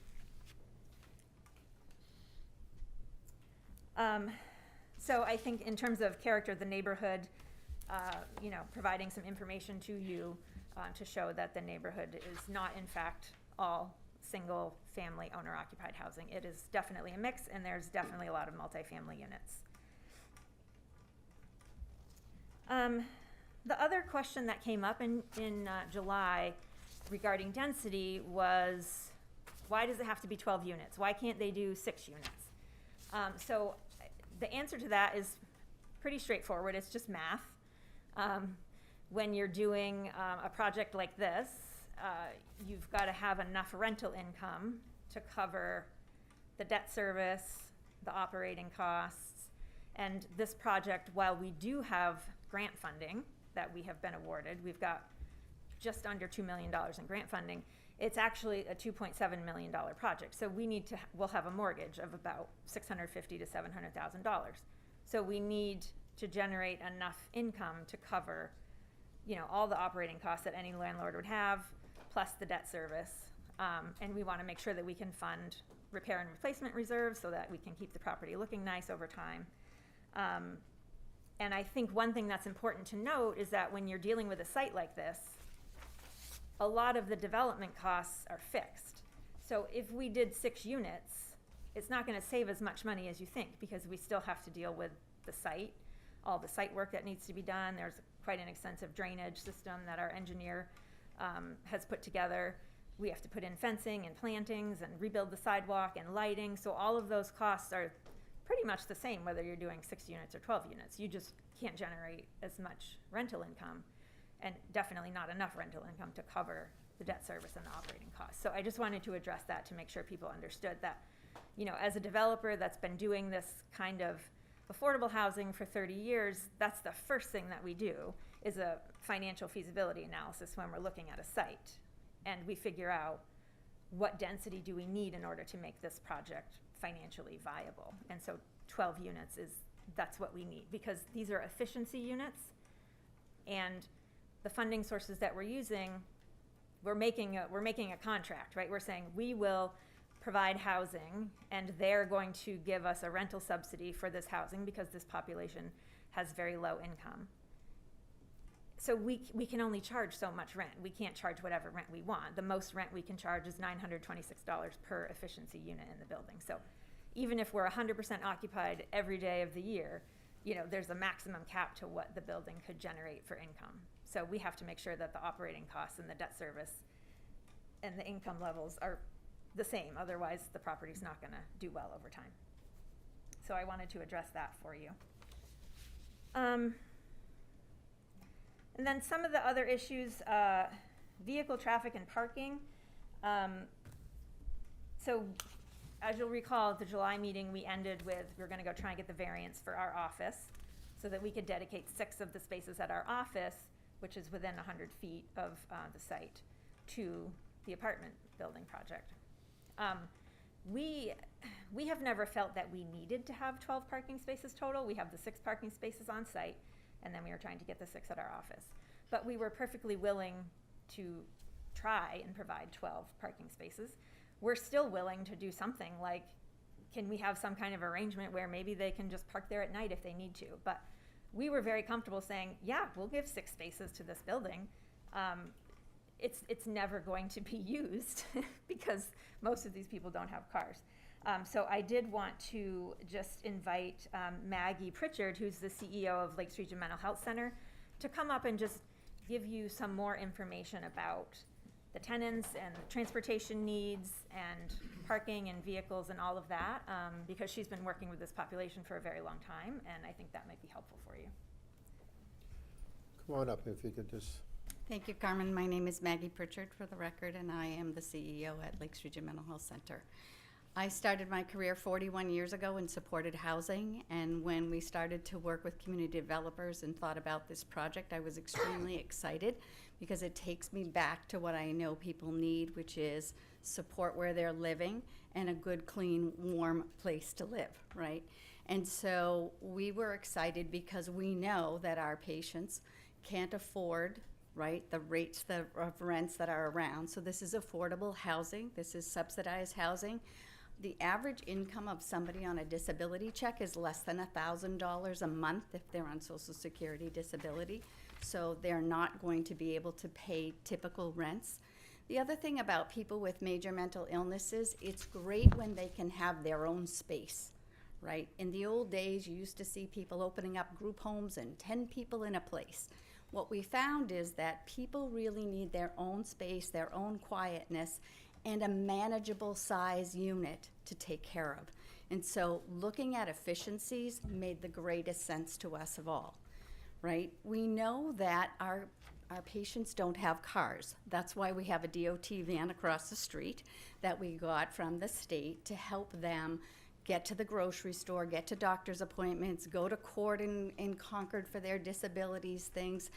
So I think in terms of character of the neighborhood, providing some information to you to show that the neighborhood is not in fact all single-family owner-occupied housing. It is definitely a mix, and there's definitely a lot of multifamily units. The other question that came up in July regarding density was, why does it have to be 12 units? Why can't they do 6 units? So the answer to that is pretty straightforward. It's just math. When you're doing a project like this, you've got to have enough rental income to cover the debt service, the operating costs. And this project, while we do have grant funding that we have been awarded, we've got just under $2 million in grant funding. It's actually a $2.7 million project. So we'll have a mortgage of about $650,000 to $700,000. So we need to generate enough income to cover, all the operating costs that any landlord would have, plus the debt service. And we want to make sure that we can fund repair and replacement reserves so that we can keep the property looking nice over time. And I think one thing that's important to note is that when you're dealing with a site like this, a lot of the development costs are fixed. So if we did 6 units, it's not going to save as much money as you think, because we still have to deal with the site, all the site work that needs to be done. There's quite an extensive drainage system that our engineer has put together. We have to put in fencing and plantings and rebuild the sidewalk and lighting. So all of those costs are pretty much the same whether you're doing 6 units or 12 units. You just can't generate as much rental income, and definitely not enough rental income to cover the debt service and the operating costs. So I just wanted to address that to make sure people understood that, as a developer that's been doing this kind of affordable housing for 30 years, that's the first thing that we do is a financial feasibility analysis when we're looking at a site. And we figure out what density do we need in order to make this project financially viable. And so 12 units that's what we need, because these are efficiency units, and the funding sources that we're using, we're making a contract, right? We're saying we will provide housing, and they're going to give us a rental subsidy for this housing because this population has very low income. So we can only charge so much rent. We can't charge whatever rent we want. The most rent we can charge is $926 per efficiency unit in the building. So even if we're 100% occupied every day of the year, there's a maximum cap to what the building could generate for income. So we have to make sure that the operating costs and the debt service and the income levels are the same. Otherwise, the property's not going to do well over time. So I wanted to address that for you. And then some of the other issues, vehicle traffic and parking. So as you'll recall, at the July meeting, we ended with, we're going to go try and get the variance for our office so that we could dedicate 6 of the spaces at our office, which is within 100 feet of the site, to the apartment building project. We have never felt that we needed to have 12 parking spaces total. We have the 6 parking spaces on site, and then we were trying to get the 6 at our office. But we were perfectly willing to try and provide 12 parking spaces. We're still willing to do something like, can we have some kind of arrangement where maybe they can just park there at night if they need to? But we were very comfortable saying, yeah, we'll give 6 spaces to this building. It's never going to be used because most of these people don't have cars. So I did want to just invite Maggie Pritchard, who's the CEO of Lakes Region Mental Health Center, to come up and just give you some more information about the tenants and transportation needs and parking and vehicles and all of that, because she's been working with this population for a very long time, and I think that might be helpful for you. Come on up if you could just. Thank you, Carmen. My name is Maggie Pritchard, for the record, and I am the CEO at Lakes Region Mental Health Center. I started my career 41 years ago in supported housing, and when we started to work with community developers and thought about this project, I was extremely excited because it takes me back to what I know people need, which is support where they're living and a good, clean, warm place to live, right? And so we were excited because we know that our patients can't afford, right, the rates of rents that are around. So this is affordable housing. This is subsidized housing. The average income of somebody on a disability check is less than $1,000 a month if they're on Social Security disability. So they're not going to be able to pay typical rents. The other thing about people with major mental illnesses, it's great when they can have their own space, right? In the old days, you used to see people opening up group homes and 10 people in a place. What we found is that people really need their own space, their own quietness, and a manageable size unit to take care of. And so looking at efficiencies made the greatest sense to us of all, right? We know that our patients don't have cars. That's why we have a DOT van across the street that we got from the state to help them get to the grocery store, get to doctor's appointments, go to court in Concord for their disabilities things.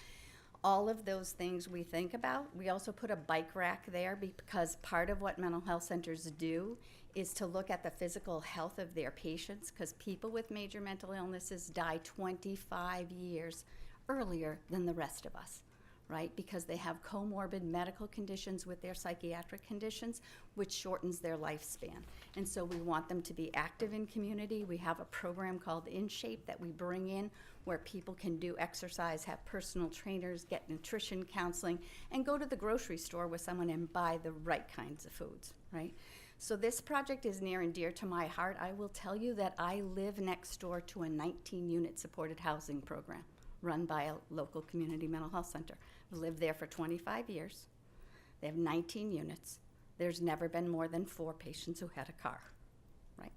All of those things we think about. We also put a bike rack there because part of what mental health centers do is to look at the physical health of their patients, because people with major mental illnesses die 25 years earlier than the rest of us, right? Because they have comorbid medical conditions with their psychiatric conditions, which shortens their lifespan. And so we want them to be active in community. We have a program called InShape that we bring in where people can do exercise, have personal trainers, get nutrition counseling, and go to the grocery store with someone and buy the right kinds of foods, right? So this project is near and dear to my heart. I will tell you that I live next door to a 19-unit supported housing program run by a local community mental health center. I've lived there for 25 years. They have 19 units. There's never been more than 4 patients who had a car, right?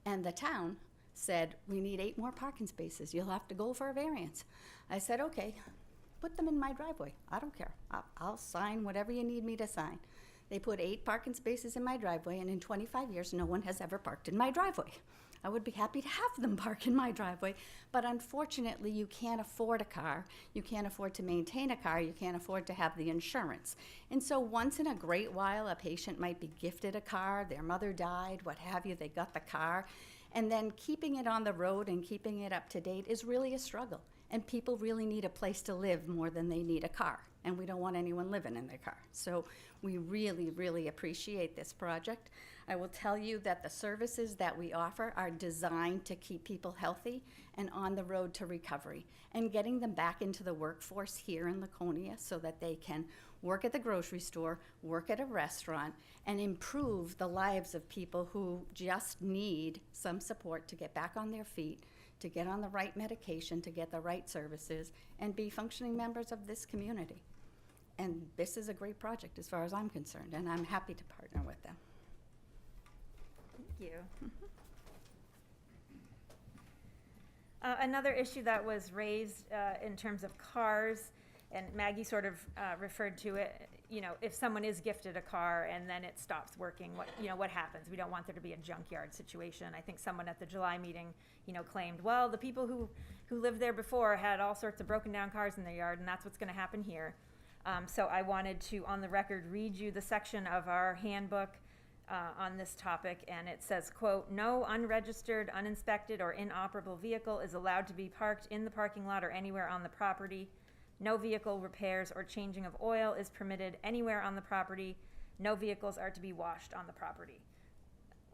And the town said, we need 8 more parking spaces. You'll have to go for a variance. I said, okay, put them in my driveway. I don't care. I'll sign whatever you need me to sign. They put 8 parking spaces in my driveway, and in 25 years, no one has ever parked in my driveway. I would be happy to have them park in my driveway, but unfortunately, you can't afford a car. You can't afford to maintain a car. You can't afford to have the insurance. And so once in a great while, a patient might be gifted a car, their mother died, what have you, they got the car, and then keeping it on the road and keeping it up to date is really a struggle. And people really need a place to live more than they need a car. And we don't want anyone living in their car. So we really, really appreciate this project. I will tell you that the services that we offer are designed to keep people healthy and on the road to recovery and getting them back into the workforce here in Laconia so that they can work at the grocery store, work at a restaurant, and improve the lives of people who just need some support to get back on their feet, to get on the right medication, to get the right services, and be functioning members of this community. And this is a great project as far as I'm concerned, and I'm happy to partner with them. Thank you. Another issue that was raised in terms of cars, and Maggie sort of referred to it, you know, if someone is gifted a car and then it stops working, what happens? We don't want there to be a junkyard situation. I think someone at the July meeting, claimed, well, the people who lived there before had all sorts of broken down cars in their yard, and that's what's going to happen here. So I wanted to, on the record, read you the section of our handbook on this topic, and it says, quote, "No unregistered, uninspected, or inoperable vehicle is allowed to be parked in the parking lot or anywhere on the property. No vehicle repairs or changing of oil is permitted anywhere on the property. No vehicles are to be washed on the property."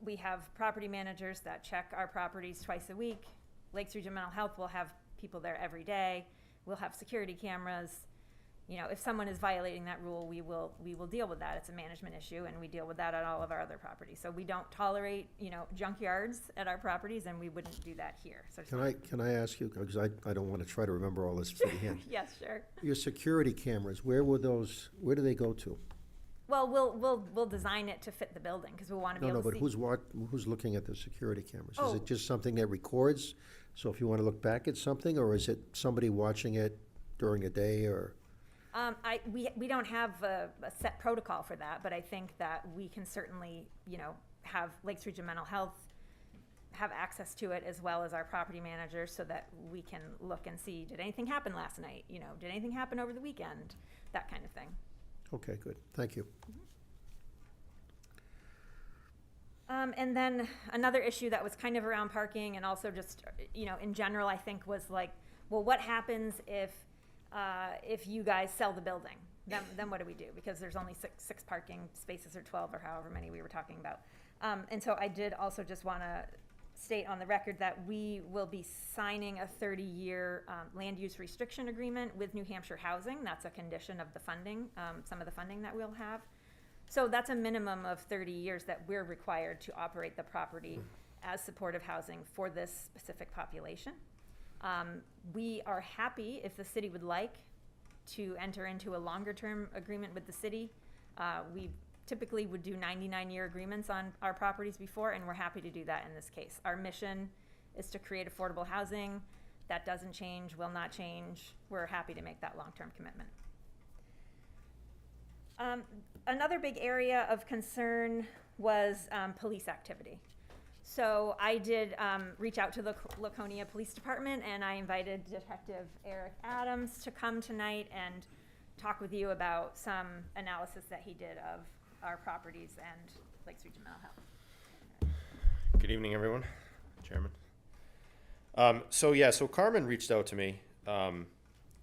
We have property managers that check our properties twice a week. Lakes Region Mental Health will have people there every day. We'll have security cameras. You know, if someone is violating that rule, we will deal with that. It's a management issue, and we deal with that at all of our other properties. So we don't tolerate, you know, junkyards at our proproperties, and we wouldn't do that here. So Can I ask you, because I don't want to try to remember all this freehand. yes, sure. Your security cameras, where do they go to? Well, we'll design it to fit the building because we want to be No, able to but see. who's looking at the security cameras? Is Oh. it just something that records? So if you want to look back at something, or is it somebody watching it during the day, or? We don't have a set protocol for that, but I think that we can certainly, you know, have Lakes Region Mental Health have access to it as well as our property managers so that we can look and see, did anything happen last night? You know, did anything happen over the weekend? That kind of thing. Okay, good, thank you. And then another issue that was kind of around parking and also just, you know, in general, I think was like, well, what happens if you guys sell the building? Then what do we do? Because there's only six parking spaces or 12 or however many we were talking about. And so I did also just want to state on the record that we will be signing a 30-year land use restriction agreement with New Hampshire Housing. That's a condition of the funding, some of the funding that we'll have. So that's a minimum of 30 years that we're required to operate the property as supportive housing for this specific population. We are happy if the city would like to enter into a longer-term agreement with the city. We typically would do 99-year agreements on our properties before, and we're happy to do that in this case. Our mission is to create affordable housing. That doesn't change, will not change. We're happy to make that long-term commitment. Another big area of concern was police activity. So I did reach out to the Laconia Police Department, and I invited Detective Eric Adams to come tonight and talk with you about some analysis that he did of our properties and Lakes Region Mental Health. Good evening, everyone. Chairman. So Carmen reached out to me. You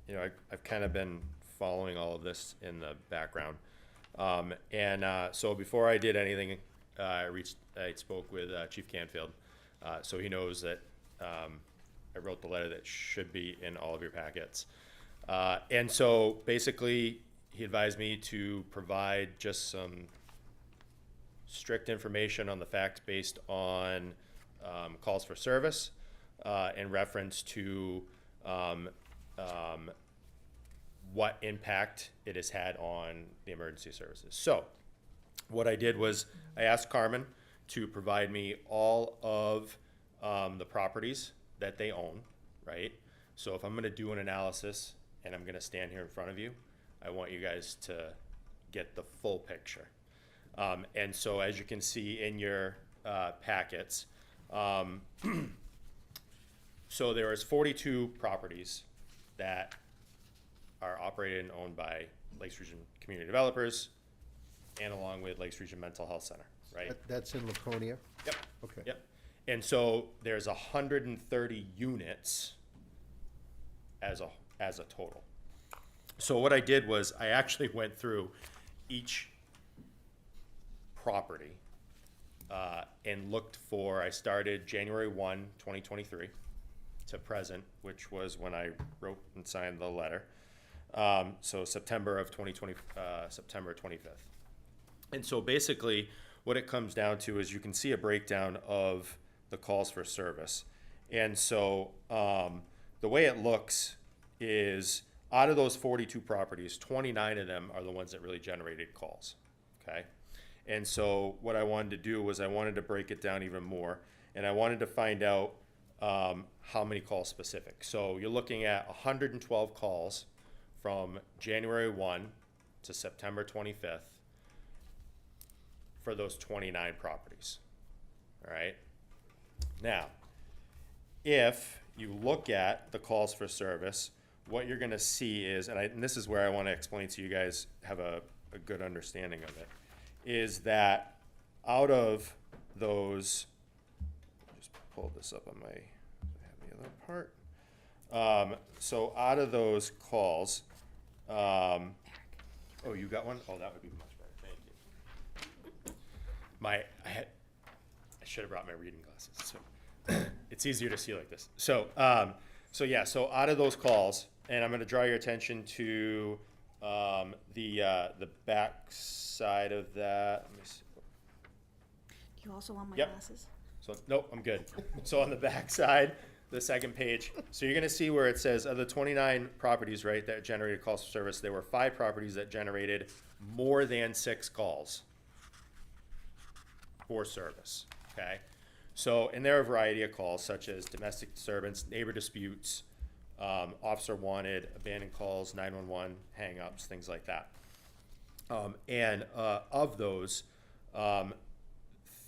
know, I've kind of been following all of this in the background. So before I did anything, I spoke with Chief Canfield, so he knows that I wrote the letter that should be in all of your packets. And so basically, he advised me to provide just some strict information on the facts based on calls for service in reference to what impact it has had on the emergency services. So what I did was I asked Carmen to provide me all of the properties that they own, right? So if I'm going to do an analysis and I'm going to stand here in front of you, I want you guys to get the full picture. And so as you can see in your packets, so there is 42 properties that are operated and owned by Lakes Region Community Developers and along with Lakes Region Mental Health Center, right? That's in Laconia? Yep. Okay. Yep. And so there's 130 units as a total. So what I did was I actually went through each property and looked for, I started January 1, 2023 to present, which was when I wrote and signed the letter. So September of 2020, September 25th. And so basically what it comes down to is you can see a breakdown of the calls for service. And so the way it looks is out of those 42 properties, 29 of them are the ones that really generated calls, okay? And so what I wanted to do was I wanted to break it down even more, and I wanted to find out how many calls specific. So you're looking at 112 calls from January 1 to September 25th for those 29 properties, all right? Now, if you look at the calls for service, what you're gonna see is, and this is where I wanna explain to you guys, have a good understanding of it, is that out of those, just pull this up on my, I have the other part. So out of those calls, oh, you got one? Oh, that would be much better. Thank you. I should have brought my reading glasses. So it's easier to see like this. So, so out of those calls, and I'm going to draw your attention to the back side of that. Let me see. Do you also want my Yep. glasses? So, nope, I'm good. So on the back side, the second page, so you're gonna see where it says of the 29 properties, right, that generated calls for service, there were 5 properties that generated more than 6 calls for service, okay? So, and there are a variety of calls such as domestic disturbance, neighbor disputes, officer wanted, abandoned calls, 911, hang-ups, things like that. And of those,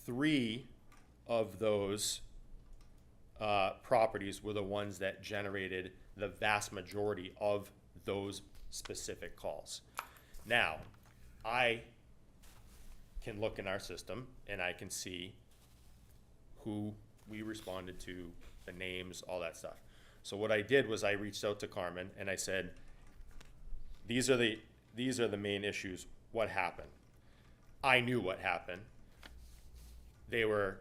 3 of those properties were the ones that generated the vast majority of those specific calls. Now, I can look in our system and I can see who we responded to, the names, all that stuff. So what I did was I reached out to Carmen and I said, these are the main issues. What happened? I knew what happened. They were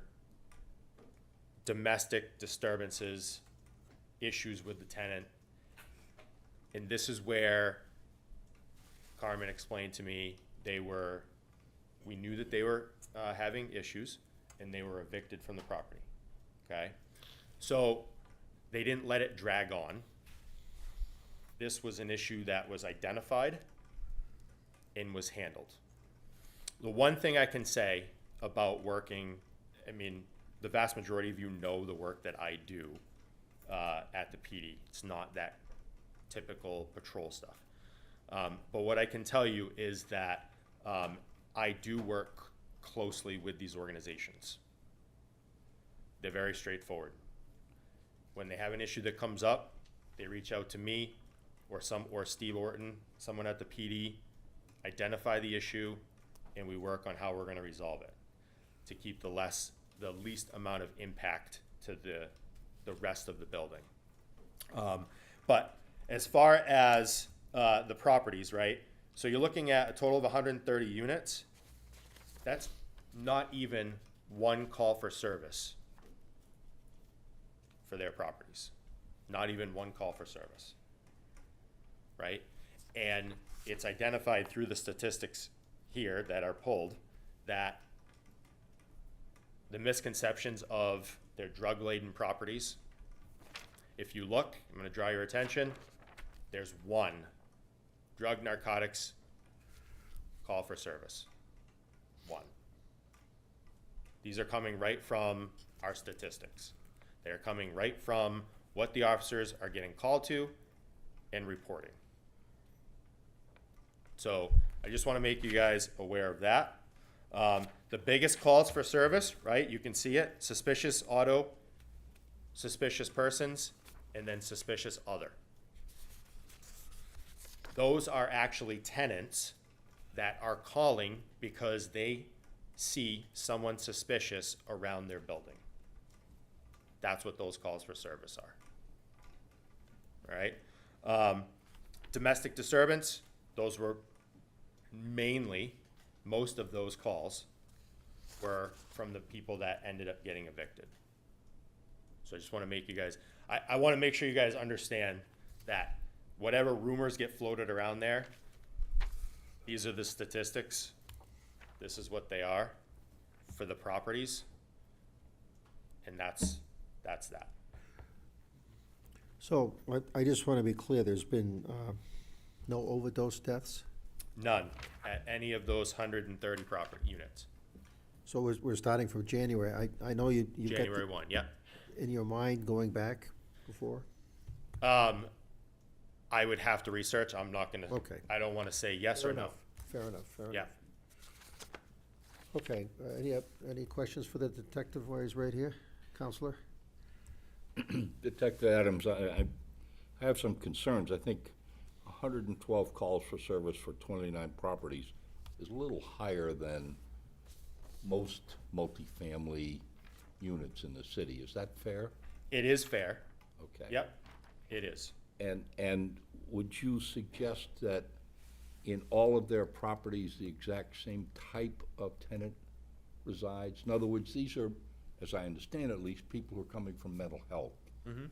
domestic disturbances, issues with the tenant. And this is where Carmen explained to me we knew that they were having issues and they were evicted from the property, okay? So they didn't let it drag on. This was an issue that was identified and was handled. The one thing I can say about working, I mean, the vast majority of you know the work that I do at the PD. It's not that typical patrol stuff. But what I can tell you is that I do work closely with these organizations. They're very straightforward. When they have an issue that comes up, they reach out to me or Steve Orton, someone at the PD, identify the issue, and we work on how we're going to resolve it to keep the least amount of impact to the rest of the building. But as far as the properties, right? So you're looking at a total of 130 units. That's not even one call for service for their properties. Not even one call for service, right? And it's identified through the statistics here that are pulled that the misconceptions of their drug-laden properties, if you look, I'm going to draw your attention, there's one drug narcotics call for service. One. These are coming right from our statistics. They're coming right from what the officers are getting called to and reporting. So I just want to make you guys aware of that. The biggest calls for service, right? You can see it, suspicious auto, suspicious persons, and then suspicious other. Those are actually tenants that are calling because they see someone suspicious around their building. That's what those calls for service are. All right? Domestic disturbance, those were mainly, most of those calls were from the people that ended up getting evicted. So I just want to make you guys, I want to make sure you guys understand that whatever rumors get floated around there, these are the statistics. This is what they are for the properties. And that's that. So I just want to be clear, there's been no overdose deaths? None at any of those 130 property units. So we're starting from January. I know you've got January 1, yeah. in your mind going back before? I would have to research. I'm not gonna. Okay. I don't want to say yes Fair or no. enough. Fair enough, fair Yeah. enough. Okay, any questions for the detective while he's right here? Counselor? Detective Adams, I have some concerns. I think 112 calls for service for 29 properties is a little higher than most multifamily units in the city. Is that fair? It is fair. Okay. Yep, it is. And would you suggest that in all of their properties, the exact same type of tenant resides? In other words, these are, as I understand at least, people who are coming from mental health. Mm-hmm.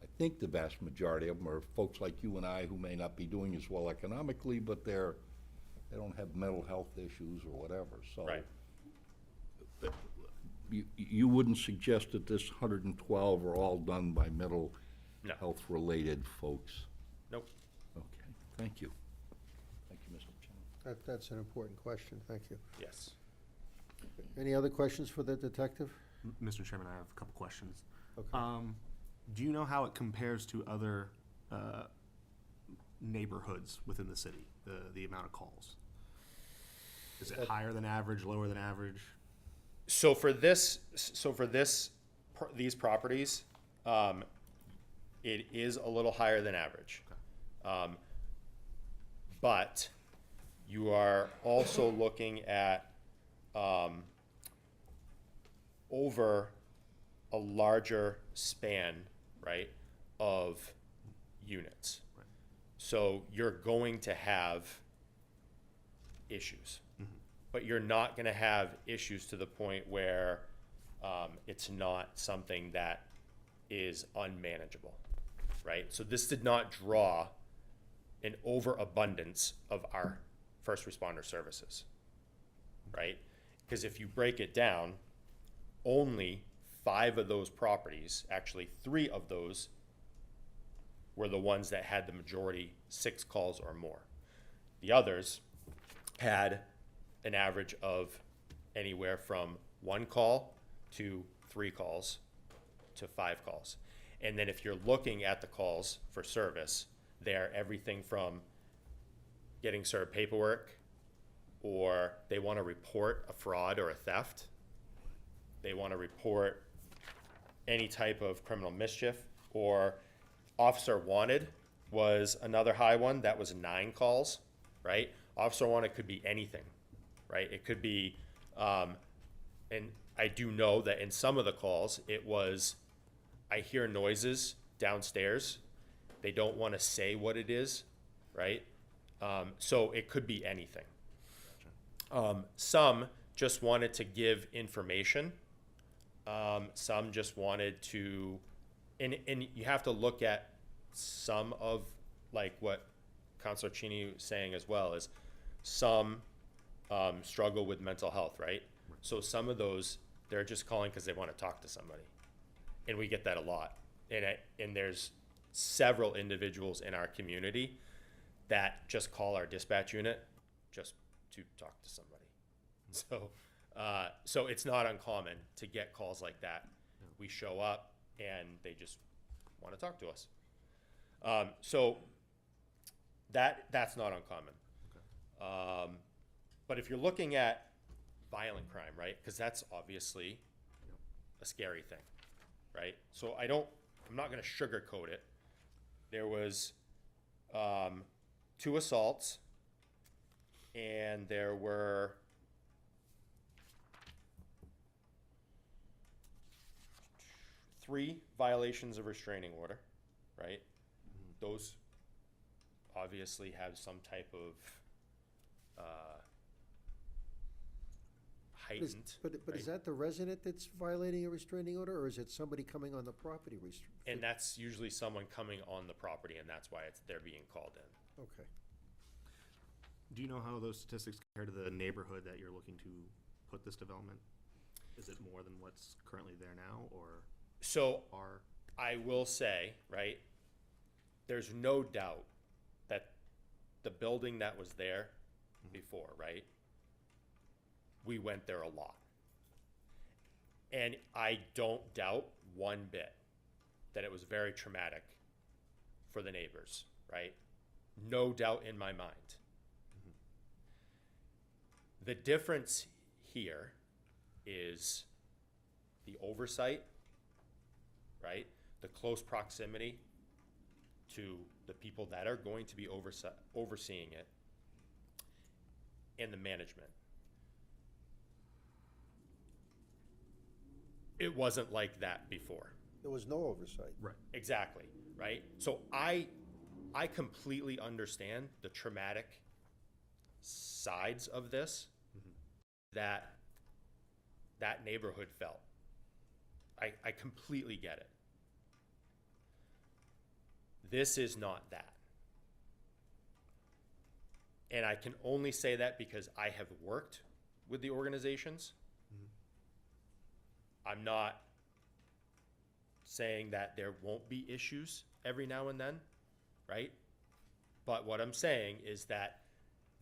I think the vast majority of them are folks like you and I who may not be doing as well economically, but they don't have mental health issues or whatever, so. Right. You wouldn't suggest that this 112 are all done by mental No. health-related folks? Nope. Okay, thank you. Thank you, Mr. Chairman. That's an important question, thank you. Yes. Any other questions for the detective? Mr. Chairman, I have a couple questions. Okay. Do you know how it compares to other neighborhoods within the city, the amount of calls? Is it higher than average, lower than average? So for these properties, it is a little higher than average. But you are also looking at over a larger span, right, of units. Right. So you're going to have issues. But you're not going to have issues to the point where it's not something that is unmanageable, right? So this did not draw an overabundance of our first responder services, right? Because if you break it down, only 5 of those properties, actually 3 of those, were the ones that had the majority 6 calls or more. The others had an average of anywhere from 1 call to 3 calls to 5 calls. And then if you're looking at the calls for service, they're everything from getting served paperwork, or they want to report a fraud or a theft. They want to report any type of criminal mischief, or officer wanted was another high one. That was 9 calls, right? Officer wanted could be anything, right? It could be, and I do know that in some of the calls, it was, I hear noises downstairs. They don't want to say what it is, right? So it could be anything. Some just wanted to give information. Some just wanted to, and you have to look at some of, like what Councilor Cheney was saying as well, is some struggle with mental health, right? So some of those, they're just calling because they want to talk to somebody. And we get that a lot. And there's several individuals in our community that just call our dispatch unit just to talk to somebody. So it's not uncommon to get calls like that. We show up and they just want to talk to us. So that's not uncommon. Okay. But if you're looking at violent crime, right? Because that's obviously a scary thing, right? So I'm not going to sugarcoat it. There was 2 assaults, and there were 3 violations of restraining order, right? Those obviously have some type of heightened. But is right? that the resident that's violating a restraining order, or is it somebody coming on the property And that's usually someone coming on the property, and that's why they're being called in. Okay. Do you know how those statistics compare to the neighborhood that you're looking to put this development? Is it more than what's currently there now, or? So I will say, right, there's no doubt that the building that was there before, right, we went there a lot. And I don't doubt one bit that it was very traumatic for the neighbors, right? No doubt in my mind. The difference here is the oversight, right? The close proximity to the people that are going to be overseeing it, and the management. it wasn't like that before. There was no oversight. Right. Exactly, right? So I completely understand the traumatic sides of this that neighborhood felt. I completely get it. This is not that. And I can only say that because I have worked with the organizations. I'm not saying that there won't be issues every now and then, right? But what I'm saying is that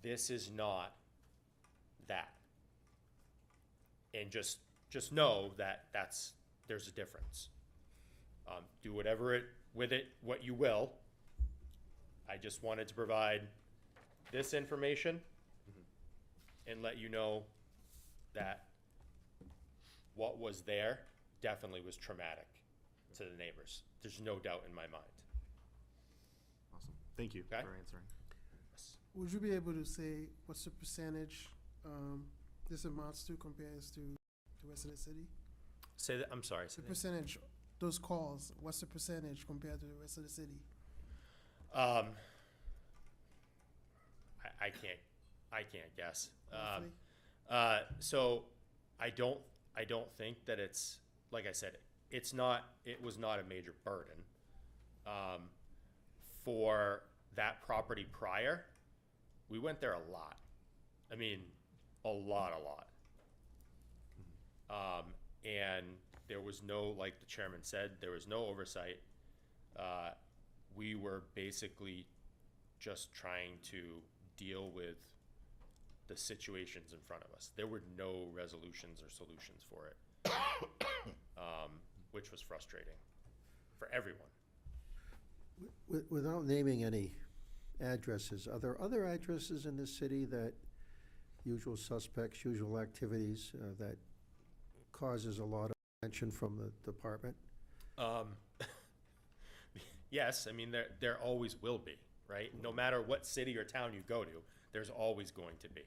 this is not that. And just know that there's a difference. Do whatever with it what you will. I just wanted to provide this information and let you know that what was there definitely was traumatic to the neighbors. There's no doubt in my mind. Awesome. Thank you Okay. for answering. Would you be able to say what's the percentage this amounts to compared to the rest of the city? Say that, I'm sorry. The percentage, those calls, what's the percentage compared to the rest of the city? I can't guess. Roughly? So I don't think that it's, like I said, it was not a major burden. For that property prior, we went there a lot. I mean, a lot. And there was no, like the chairman said, there was no oversight. We were basically just trying to deal with the situations in front of us. There were no resolutions or solutions for it, which was frustrating for everyone. Without naming any addresses, are there other addresses in this city that usual suspects, usual activities that causes a lot of attention from the department? Yes, I mean, there always will be, right? No matter what city or town you go to, there's always going to be.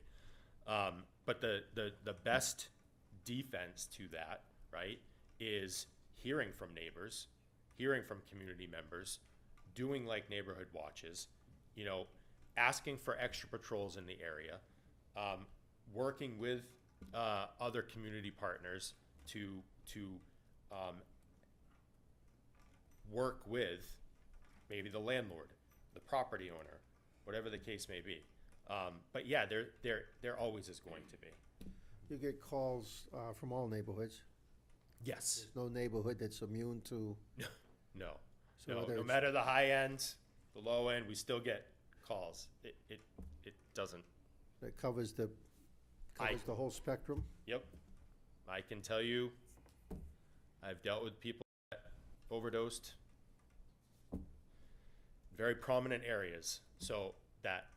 But the best defense to that, right, is hearing from neighbors, hearing from community members, doing like neighborhood watches, asking for extra patrols in the area, working with other community partners to work with maybe the landlord, the property owner, whatever the case may be. But yeah, there always is going to be. You get calls from all neighborhoods? Yes. There's no neighborhood that's immune to? No. So No, whether no it's- matter the high end, the low end, we still get calls. It doesn't. That covers the whole spectrum? Yep. I can tell you, I've dealt with people that overdosed very prominent areas, so that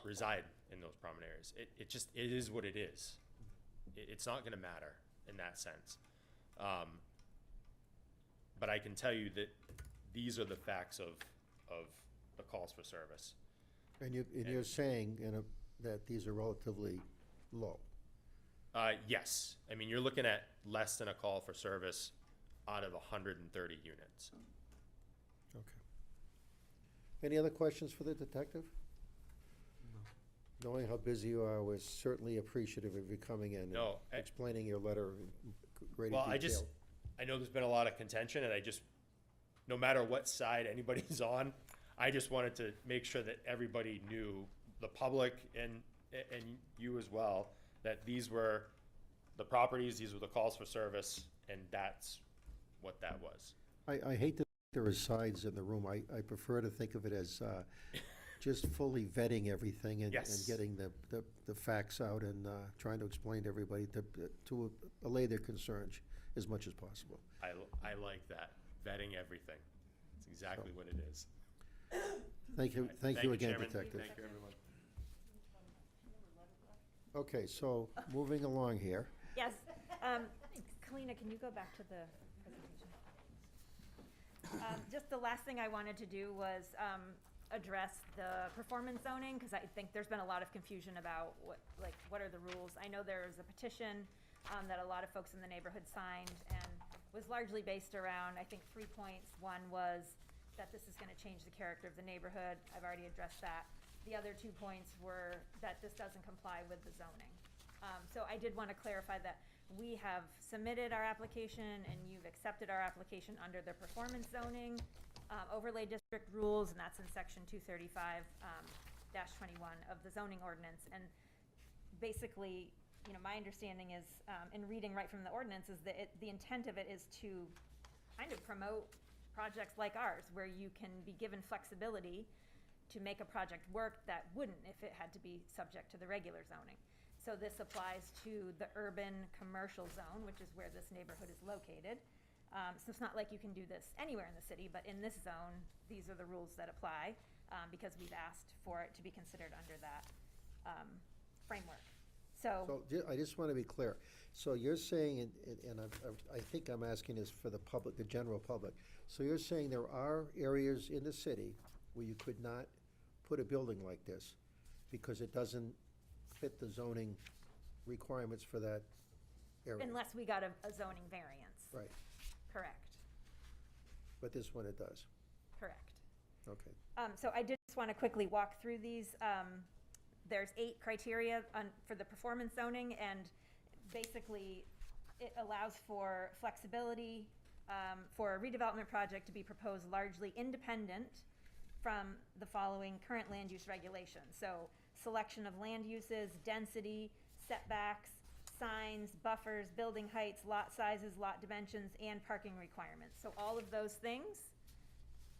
reside in those prominent areas. It is what it is. It's not gonna matter in that sense. But I can tell you that these are the facts of the calls for service. And you're saying that these are relatively low? Yes. I mean, you're looking at less than a call for service out of 130 units. Okay. Any other questions for the detective? No. Knowing how busy you are, we're certainly appreciative of you coming in and explaining your letter in great detail. Well, I know there's been a lot of contention, and no matter what side anybody's on, I just wanted to make sure that everybody knew, the public and you as well, that these were the properties, these were the calls for service, and that's what that was. I hate that there are sides in the room. I prefer to think of it as just fully vetting everything and getting the facts out and trying to explain to everybody to allay their concerns as much as possible. I like that, vetting everything. It's exactly what it is. Thank you, thank you again, Chairman. Detective. Thank you, everyone. Okay, so moving along here. Yes, Kalina, can you go back to the presentation? Just the last thing I wanted to do was address the performance zoning, because I think there's been a lot of confusion about what are the rules. I know there's a petition that a lot of folks in the neighborhood signed, and was largely based around, I think, 3 points. One was that this is gonna change the character of the neighborhood. I've already addressed that. The other 2 points were that this doesn't comply with the zoning. So I did want to clarify that we have submitted our application and you've accepted our application under the performance zoning overlay district rules, and that's in section 235 -21 of the zoning ordinance. And basically, you know, my understanding is, in reading right from the ordinance, is that the intent of it is to kind of promote projects like ours, where you can be given flexibility to make a project work that wouldn't if it had to be subject to the regular zoning. So this applies to the urban commercial zone, which is where this neighborhood is located. So it's not like you can do this anywhere in the city, but in this zone, these are the rules that apply, because we've asked for it to be considered under that framework. So, I just want to be clear. So you're saying, and I think I'm asking this for the public, the general public. So you're saying there are areas in the city where you could not put a building like this because it doesn't fit the zoning requirements for that area? unless we got a zoning variance. Right, Correct, but this one it does. correct. Okay. So I did just want to quickly walk through these. There's 8 criteria for the performance zoning, and basically it allows for flexibility for a redevelopment project to be proposed largely independent from the following current land use regulations. So selection of land uses, density, setbacks, signs, buffers, building heights, lot sizes, lot dimensions, and parking requirements. So all of those things,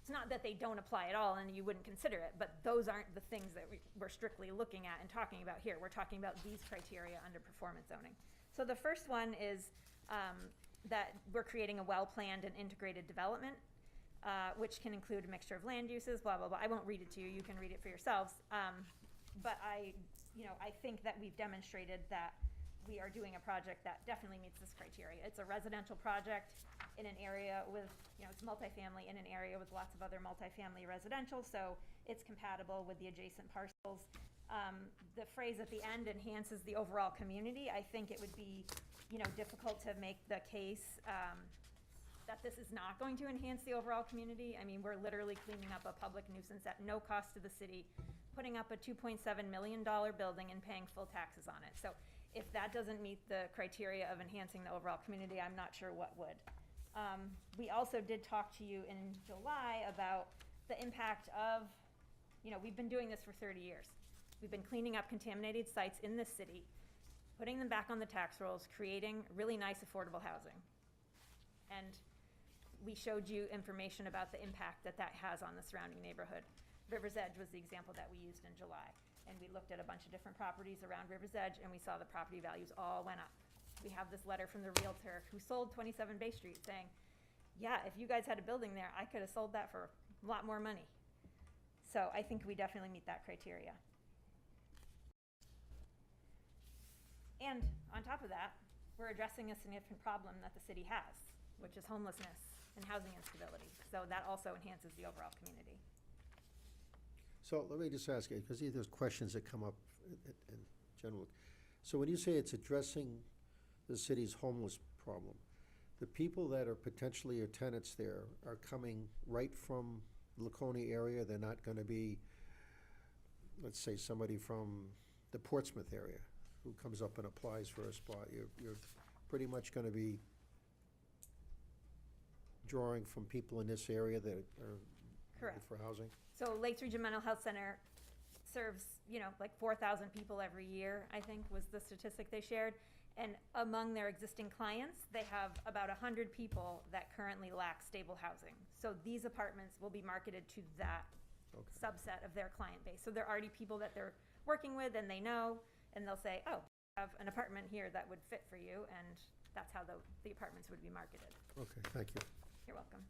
it's not that they don't apply at all and you wouldn't consider it, but those aren't the things that we're strictly looking at and talking about here. We're talking about these criteria under performance zoning. So the first one is that we're creating a well-planned and integrated development, which can include a mixture of land uses, blah, blah, blah. I won't read it to you. You can read it for yourselves. But I think that we've demonstrated that we are doing a project that definitely meets this criteria. It's a residential project in an area with, it's multifamily in an area with lots of other multifamily residential, so it's compatible with the adjacent parcels. The phrase at the end enhances the overall community. I think it would be, difficult to make the case that this is not going to enhance the overall community. I mean, we're literally cleaning up a public nuisance at no cost to the city, putting up a $2.7 million building and paying full taxes on it. So if that doesn't meet the criteria of enhancing the overall community, I'm not sure what would. We also did talk to you in July about the impact of, we've been doing this for 30 years. We've been cleaning up contaminated sites in this city, putting them back on the tax rolls, creating really nice affordable housing. And we showed you information about the impact that that has on the surrounding neighborhood. River's Edge was the example that we used in July. And we looked at a bunch of different properties around River's Edge, and we saw the property values all went up. We have this letter from the realtor who sold 27 Bay Street saying, yeah, if you guys had a building there, I could have sold that for a lot more money. So I think we definitely meet that criteria. And on top of that, we're addressing a significant problem that the city has, which is homelessness and housing instability. So that also enhances the overall community. So let me just ask you, because there's questions that come up in general. So when you say it's addressing the city's homeless problem, the people that are potentially your tenants there are coming right from the Laconia area? They're not going to be, let's say, somebody from the Portsmouth area who comes up and applies for a spot. You're pretty much going to be drawing from people in this area that are Correct. looking for housing? So Lakes Region Mental Health Center serves, like 4,000 people every year, I think was the statistic they shared. And among their existing clients, they have about 100 people that currently lack stable housing. So these apartments will be marketed to that subset of their client base. So they're already people that they're working with and they know, and they'll say, oh, I have an apartment here that would fit for you, and that's how the apartments would be marketed. Okay, thank you. You're welcome.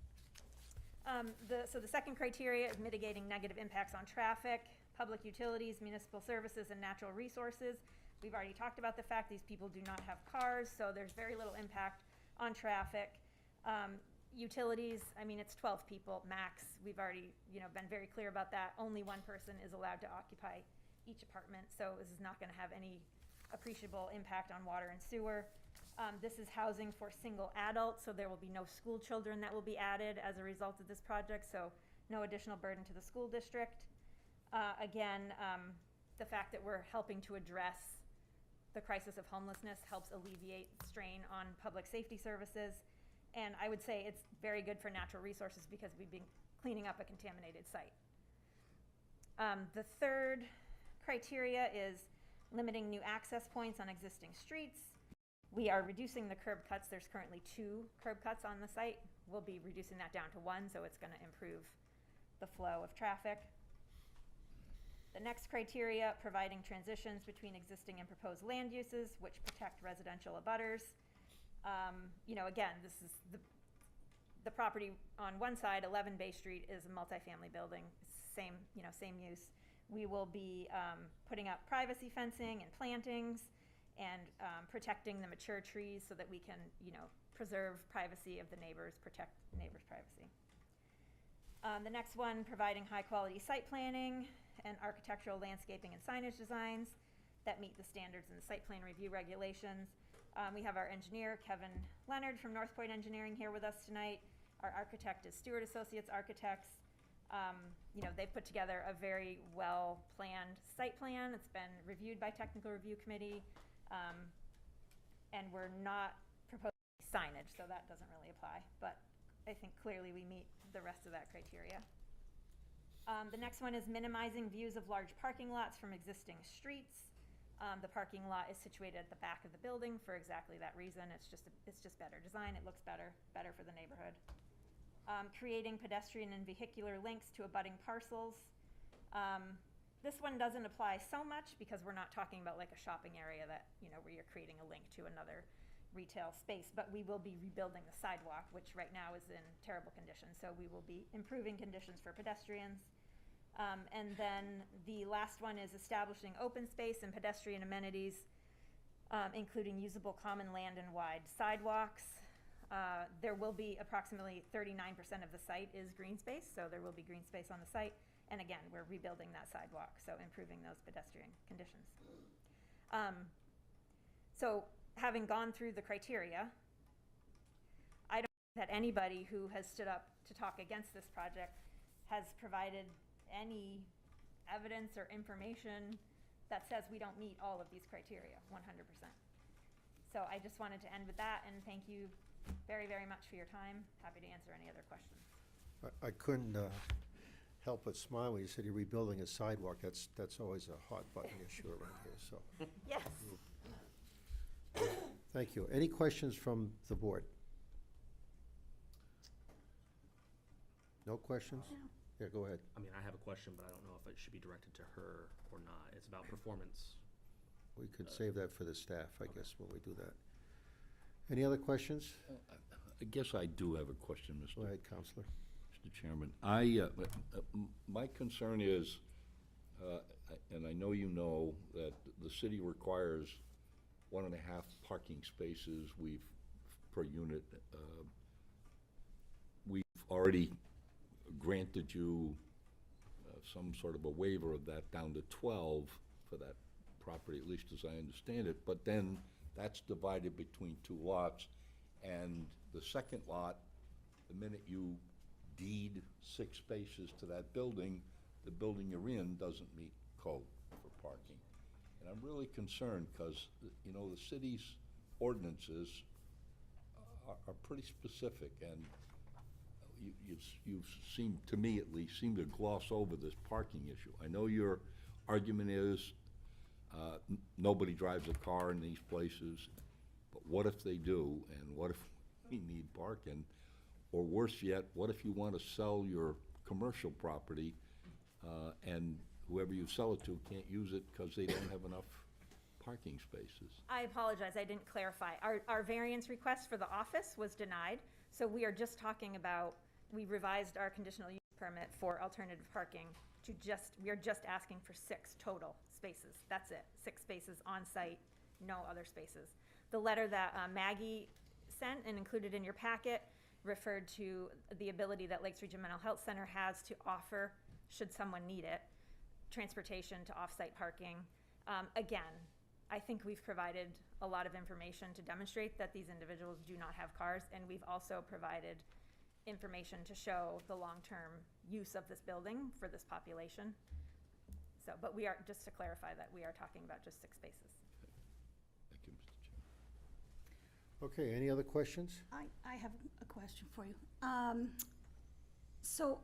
So the second criteria is mitigating negative impacts on traffic, public utilities, municipal services, and natural resources. We've already talked about the fact these people do not have cars, so there's very little impact on traffic. Utilities, it's 12 people max. We've already, been very clear about that. Only one person is allowed to occupy each apartment, so this is not going to have any appreciable impact on water and sewer. This is housing for single adults, so there will be no school children that will be added as a result of this project, so no additional burden to the school district. The fact that we're helping to address the crisis of homelessness helps alleviate strain on public safety services. And I would say it's very good for natural resources because we've been cleaning up a contaminated site. The third criteria is limiting new access points on existing streets. We are reducing the curb cuts. There's currently 2 curb cuts on the site. We'll be reducing that down to 1, so it's going to improve the flow of traffic. The next criteria, providing transitions between existing and proposed land uses, which protect residential abutters. Again, this is the property on one side, 11 Bay Street, is a multifamily building, same use. We will be putting up privacy fencing and plantings and protecting the mature trees so that we can, preserve privacy of the neighbors, protect neighbors' privacy. The next one, providing high-quality site planning and architectural landscaping and signage designs that meet the standards in the site plan review regulations. We have our engineer, Kevin Leonard from North Point Engineering, here with us tonight. Our architect is Stewart Associates Architects. They've put together a very well-planned site plan. It's been reviewed by Technical Review Committee, and we're not proposing signage, so that doesn't really apply. But I think clearly we meet the rest of that criteria. The next one is minimizing views of large parking lots from existing streets. The parking lot is situated at the back of the building for exactly that reason. It's just better design. It looks better for the neighborhood. Creating pedestrian and vehicular links to abutting parcels. This one doesn't apply so much because we're not talking about like a shopping area that, where you're creating a link to another retail space, but we will be rebuilding the sidewalk, which right now is in terrible condition. So we will be improving conditions for pedestrians. And then the last one is establishing open space and pedestrian amenities, including usable common land and wide sidewalks. There will be approximately 39% of the site is green space, so there will be green space on the site. And again, we're rebuilding that sidewalk, so improving those pedestrian conditions. So having gone through the criteria, I don't think that anybody who has stood up to talk against this project has provided any evidence or information that says we don't meet all of these criteria 100%. So I just wanted to end with that, and thank you very, very much for your time. Happy to answer any other questions. I couldn't help but smile when you said you're rebuilding a sidewalk. That's always a hot button issue around here, so. Yes. Thank you. Any questions from the board? No questions? No. Yeah, go ahead. I mean, I have a question, but I don't know if it should be directed to her or not. It's about performance. We could save that for the staff, I guess, when we do that. Any other questions? I guess I do have a question, Go ahead, Counselor. Mr. Chairman. My concern is, and I know you know, that the city requires 1.5 parking spaces per unit. We've already granted you some sort of a waiver of that down to 12 for that property, at least as I understand it. But then that's divided between 2 lots, and the second lot, the minute you deed 6 spaces to that building, the building you're in doesn't meet code for parking. And I'm really concerned because, the city's ordinances are pretty specific, and you seem, to me at least, seem to gloss over this parking issue. I know your argument is nobody drives a car in these places, but what if they do, and what if we need parking? Or worse yet, what if you want to sell your commercial property and whoever you sell it to can't use it because they don't have enough parking spaces? I apologize, I didn't clarify. Our variance request for the office was denied, so we are just talking about, we revised our conditional use permit for alternative parking to we are just asking for 6 total spaces. That's it, 6 spaces on site, no other spaces. The letter that Maggie sent and included in your packet referred to the ability that Lakes Region Mental Health Center has to offer, should someone need it, transportation to off-site parking. Again, I think we've provided a lot of information to demonstrate that these individuals do not have cars, and we've also provided information to show the long-term use of this building for this population. So, but we are, just to clarify that, we are talking about just 6 spaces. Thank you, Mr. Chairman. Okay, any other questions? I have a question for you. So,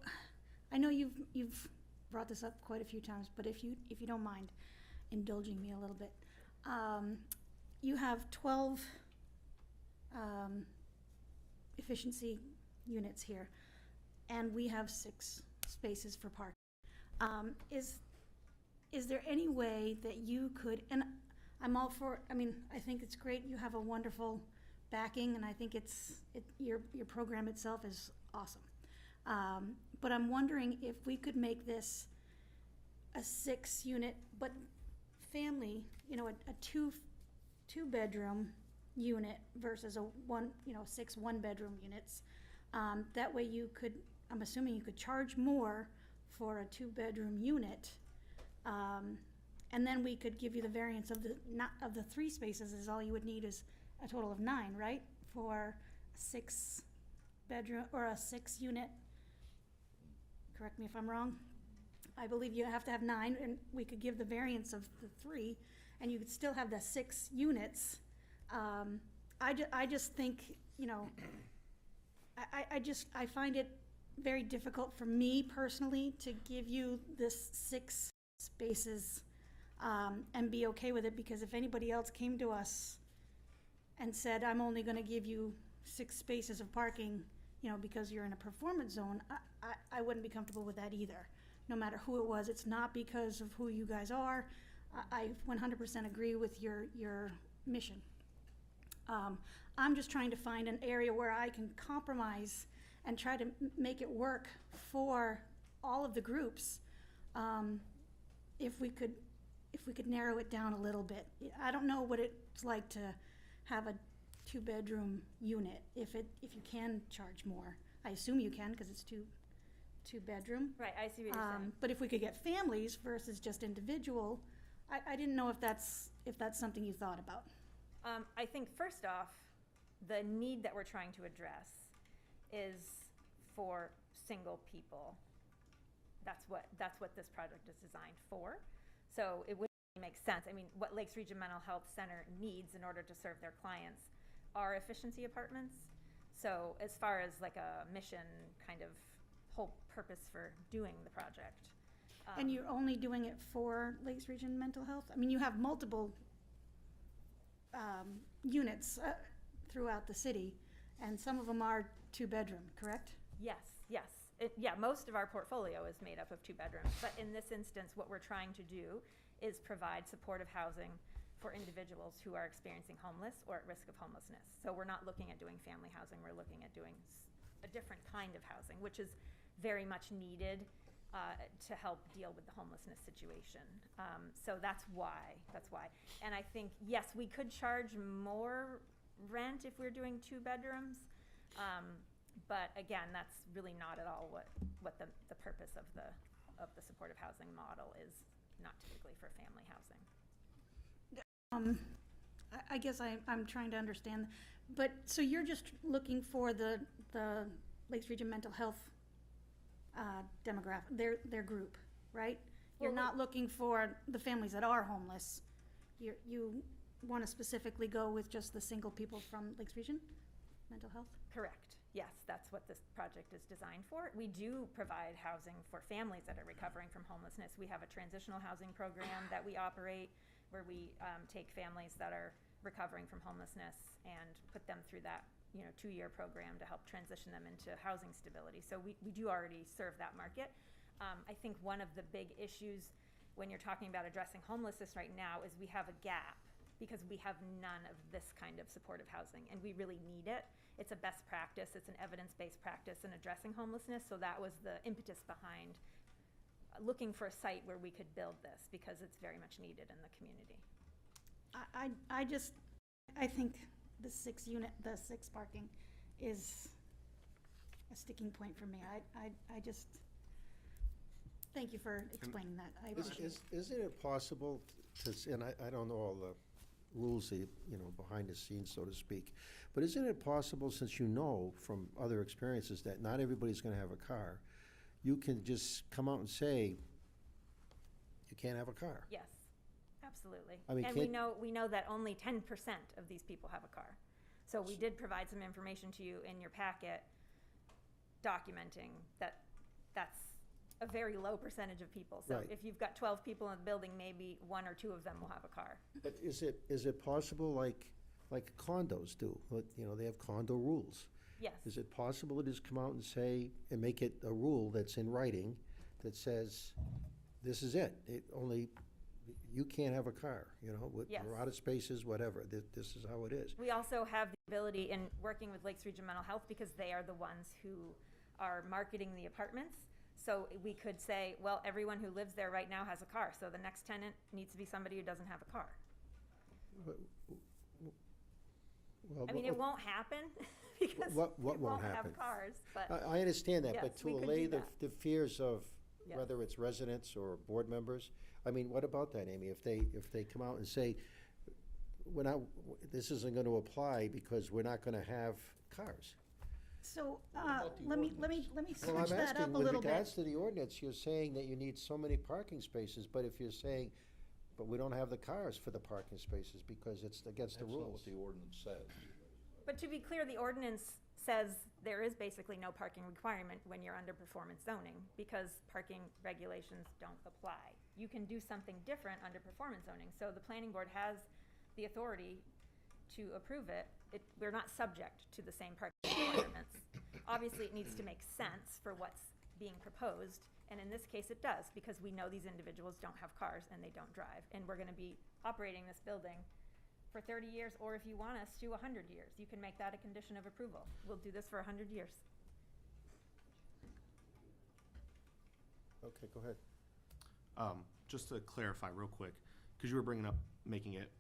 I know you've brought this up quite a few times, but if you don't mind indulging me a little bit. You have 12 efficiency units here, and we have 6 spaces for parking. Is there any way that you could, and I'm all for, I mean, I think it's great, you have a wonderful backing, and I think your program itself is awesome. But I'm wondering if we could make this a 6 unit, but family, a two bedroom unit versus a 6 1-bedroom units. That way you could, I'm assuming you could charge more for a 2-bedroom unit. And then we could give you the variance of the 3 spaces is all you would need is a total of 9, right? For a 6-bedroom or a 6 unit. Correct me if I'm wrong. I believe you have to have 9, and we could give the variance of the 3, and you could still have the 6 units. I just think, I find it very difficult for me personally to give you this 6 spaces and be okay with it, because if anybody else came to us and said, I'm only gonna give you 6 spaces of parking, because you're in a performance zone, I wouldn't be comfortable with that either. No matter who it was, it's not because of who you guys are. I 100% agree with your mission. I'm just trying to find an area where I can compromise and try to make it work for all of the groups. If we could narrow it down a little bit. I don't know what it's like to have a 2-bedroom unit, if you can charge more. I assume you can, because it's two-bedroom. Right, I see what you're saying. But if we could get families versus just individual, I didn't know if that's something you thought about. I think first off, the need that we're trying to address is for single people. That's what this project is designed for. So it wouldn't make sense. I mean, what Lakes Region Mental Health Center needs in order to serve their clients are efficiency apartments. So as far as like a mission kind of whole purpose for doing the project. And you're only doing it for Lakes Region Mental Health? I mean, you have multiple units throughout the city, and some of them are 2-bedroom, correct? Yes. Yeah, most of our portfolio is made up of 2 bedrooms, but in this instance, what we're trying to do is provide supportive housing for individuals who are experiencing homeless or at risk of homelessness. So we're not looking at doing family housing, we're looking at doing a different kind of housing, which is very much needed to help deal with the homelessness situation. So that's why. And I think, yes, we could charge more rent if we're doing 2 bedrooms. But again, that's really not at all what the purpose of the supportive housing model is, not typically for family housing. I guess I'm trying to understand, but so you're just looking for the Lakes Region Mental Health demographic, their group, right? You're not looking for the families that are homeless. You want to specifically go with just the single people from Lakes Region Mental Health? Correct. Yes, that's what this project is designed for. We do provide housing for families that are recovering from homelessness. We have a transitional housing program that we operate where we take families that are recovering from homelessness and put them through that 2-year program to help transition them into housing stability. So we do already serve that market. I think one of the big issues when you're talking about addressing homelessness right now is we have a gap because we have none of this kind of supportive housing, and we really need it. It's a best practice, it's an evidence-based practice in addressing homelessness, so that was the impetus behind looking for a site where we could build this, because it's very much needed in the community. I think the 6 parking is a sticking point for me. I just, thank you for explaining that. I appreciate it. Isn't it possible to, and I don't know all rules, behind the scenes, so to speak. But isn't it possible, since you know from other experiences that not everybody's gonna have a car, you can just come out and say, you can't have a car? Yes, absolutely. I mean, And we know that only 10% of these people have a car. So we did provide some information to you in your packet documenting that that's a very low percentage of people. So Right. if you've got 12 people in the building, maybe 1 or 2 of them will have a car. But is it possible, like condos do, they have condo rules? Yes. Is it possible to just come out and say, and make it a rule that's in writing that says, this is it, you can't have a car, Yes. we're out of spaces, whatever, this is how it is. We also have the ability in working with Lakes Region Mental Health, because they are the ones who are marketing the apartments. So we could say, well, everyone who lives there right now has a car, so the next tenant needs to be somebody who doesn't have a car. Well, I mean, it won't happen because What we won't won't happen? have cars, but. I understand that, Yes, but to we could allay do the that. fears of Yes. whether it's residents or board members, I mean, what about that, Amy? If they come out and say, this isn't gonna apply because we're not gonna have cars. So, about the let me Well, switch I'm that up asking, a with little regards bit. to the ordinance, you're saying that you need so many parking spaces, but if you're saying, but we don't have the cars for the parking spaces because it's against the That's not rules. what the ordinance says. But to be clear, the ordinance says there is basically no parking requirement when you're under performance zoning, because parking regulations don't apply. You can do something different under performance zoning, so the planning board has the authority to approve it. We're not subject to the same parking requirements. Obviously, it needs to make sense for what's being proposed, and in this case it does, because we know these individuals don't have cars and they don't drive, and we're gonna be operating this building for 30 years, or if you want us to, 100 years. You can make that a condition of approval. We'll do this for 100 years. Okay, go ahead. Just to clarify real quick, because you were bringing up making it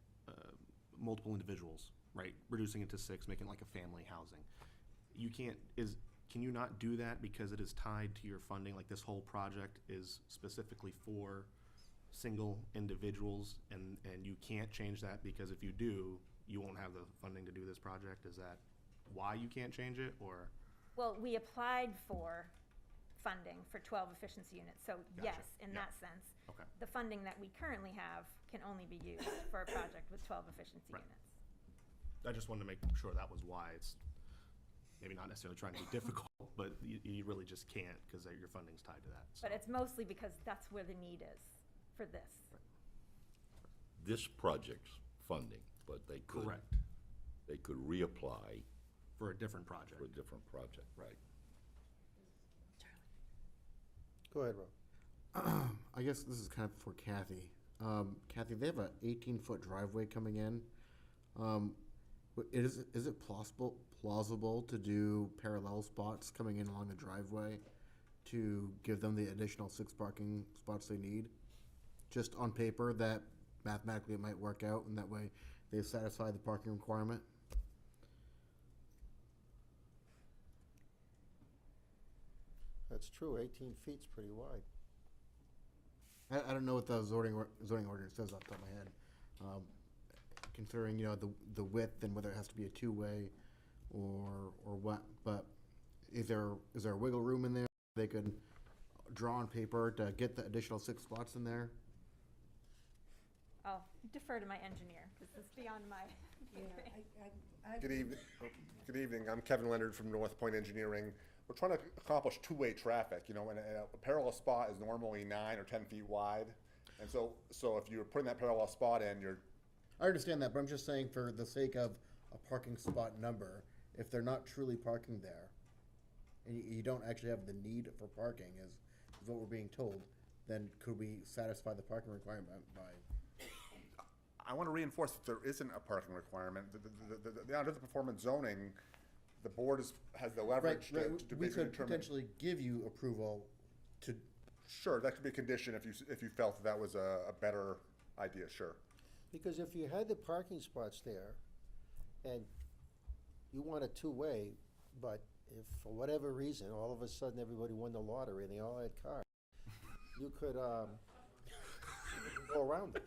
multiple individuals, right? Reducing it to 6, making it like a family housing. Can you not do that because it is tied to your funding? Like this whole project is specifically for single individuals, and you can't change that because if you do, you won't have the funding to do this project? Is that why you can't change it, or? Well, we applied for funding for 12 efficiency units, so Gotcha. yes, in Yeah. that sense. Okay. The funding that we currently have can only be used for a project with 12 efficiency Right. units. I just wanted to make sure that was why. It's maybe not necessarily trying to be difficult, but you really just can't because your funding's tied to that. So. But it's mostly because that's where the need is for this. This project's funding, but they could. Correct. They could reapply For a different project. for a different project, right? Go ahead, Rob. I guess this is kind of for Kathy. Kathy, they have a 18-foot driveway coming in. Is it plausible to do parallel spots coming in along the driveway to give them the additional 6 parking spots they need? Just on paper, that mathematically it might work out, and that way they've satisfied the parking requirement? That's true, 18 feet's pretty wide. I don't know what the zoning ordinance says off the top of my head. Considering, the width and whether it has to be a two-way or what, but is there a wiggle room in there? They could draw on paper to get the additional 6 spots in there? I'll defer to my engineer, because this is beyond my. Good evening. Good evening. I'm Kevin Leonard from North Point Engineering. We're trying to accomplish two-way traffic, and a parallel spot is normally 9 or 10 feet wide. And so if you're putting that parallel spot in, I understand that, but I'm just saying for the sake of a parking spot number, if they're not truly parking there, and you don't actually have the need for parking, is what we're being told, then could we satisfy the parking requirement by? I want to reinforce that there isn't a parking requirement. Under the performance zoning, the board has the leverage to We basically could determine. potentially give you approval to. Sure, that could be a condition if you felt that was a better idea, sure. Because if you had the parking spots there, and you want a two-way, but if for whatever reason, all of a sudden, everybody won the lottery and they all had cars, you could go around it.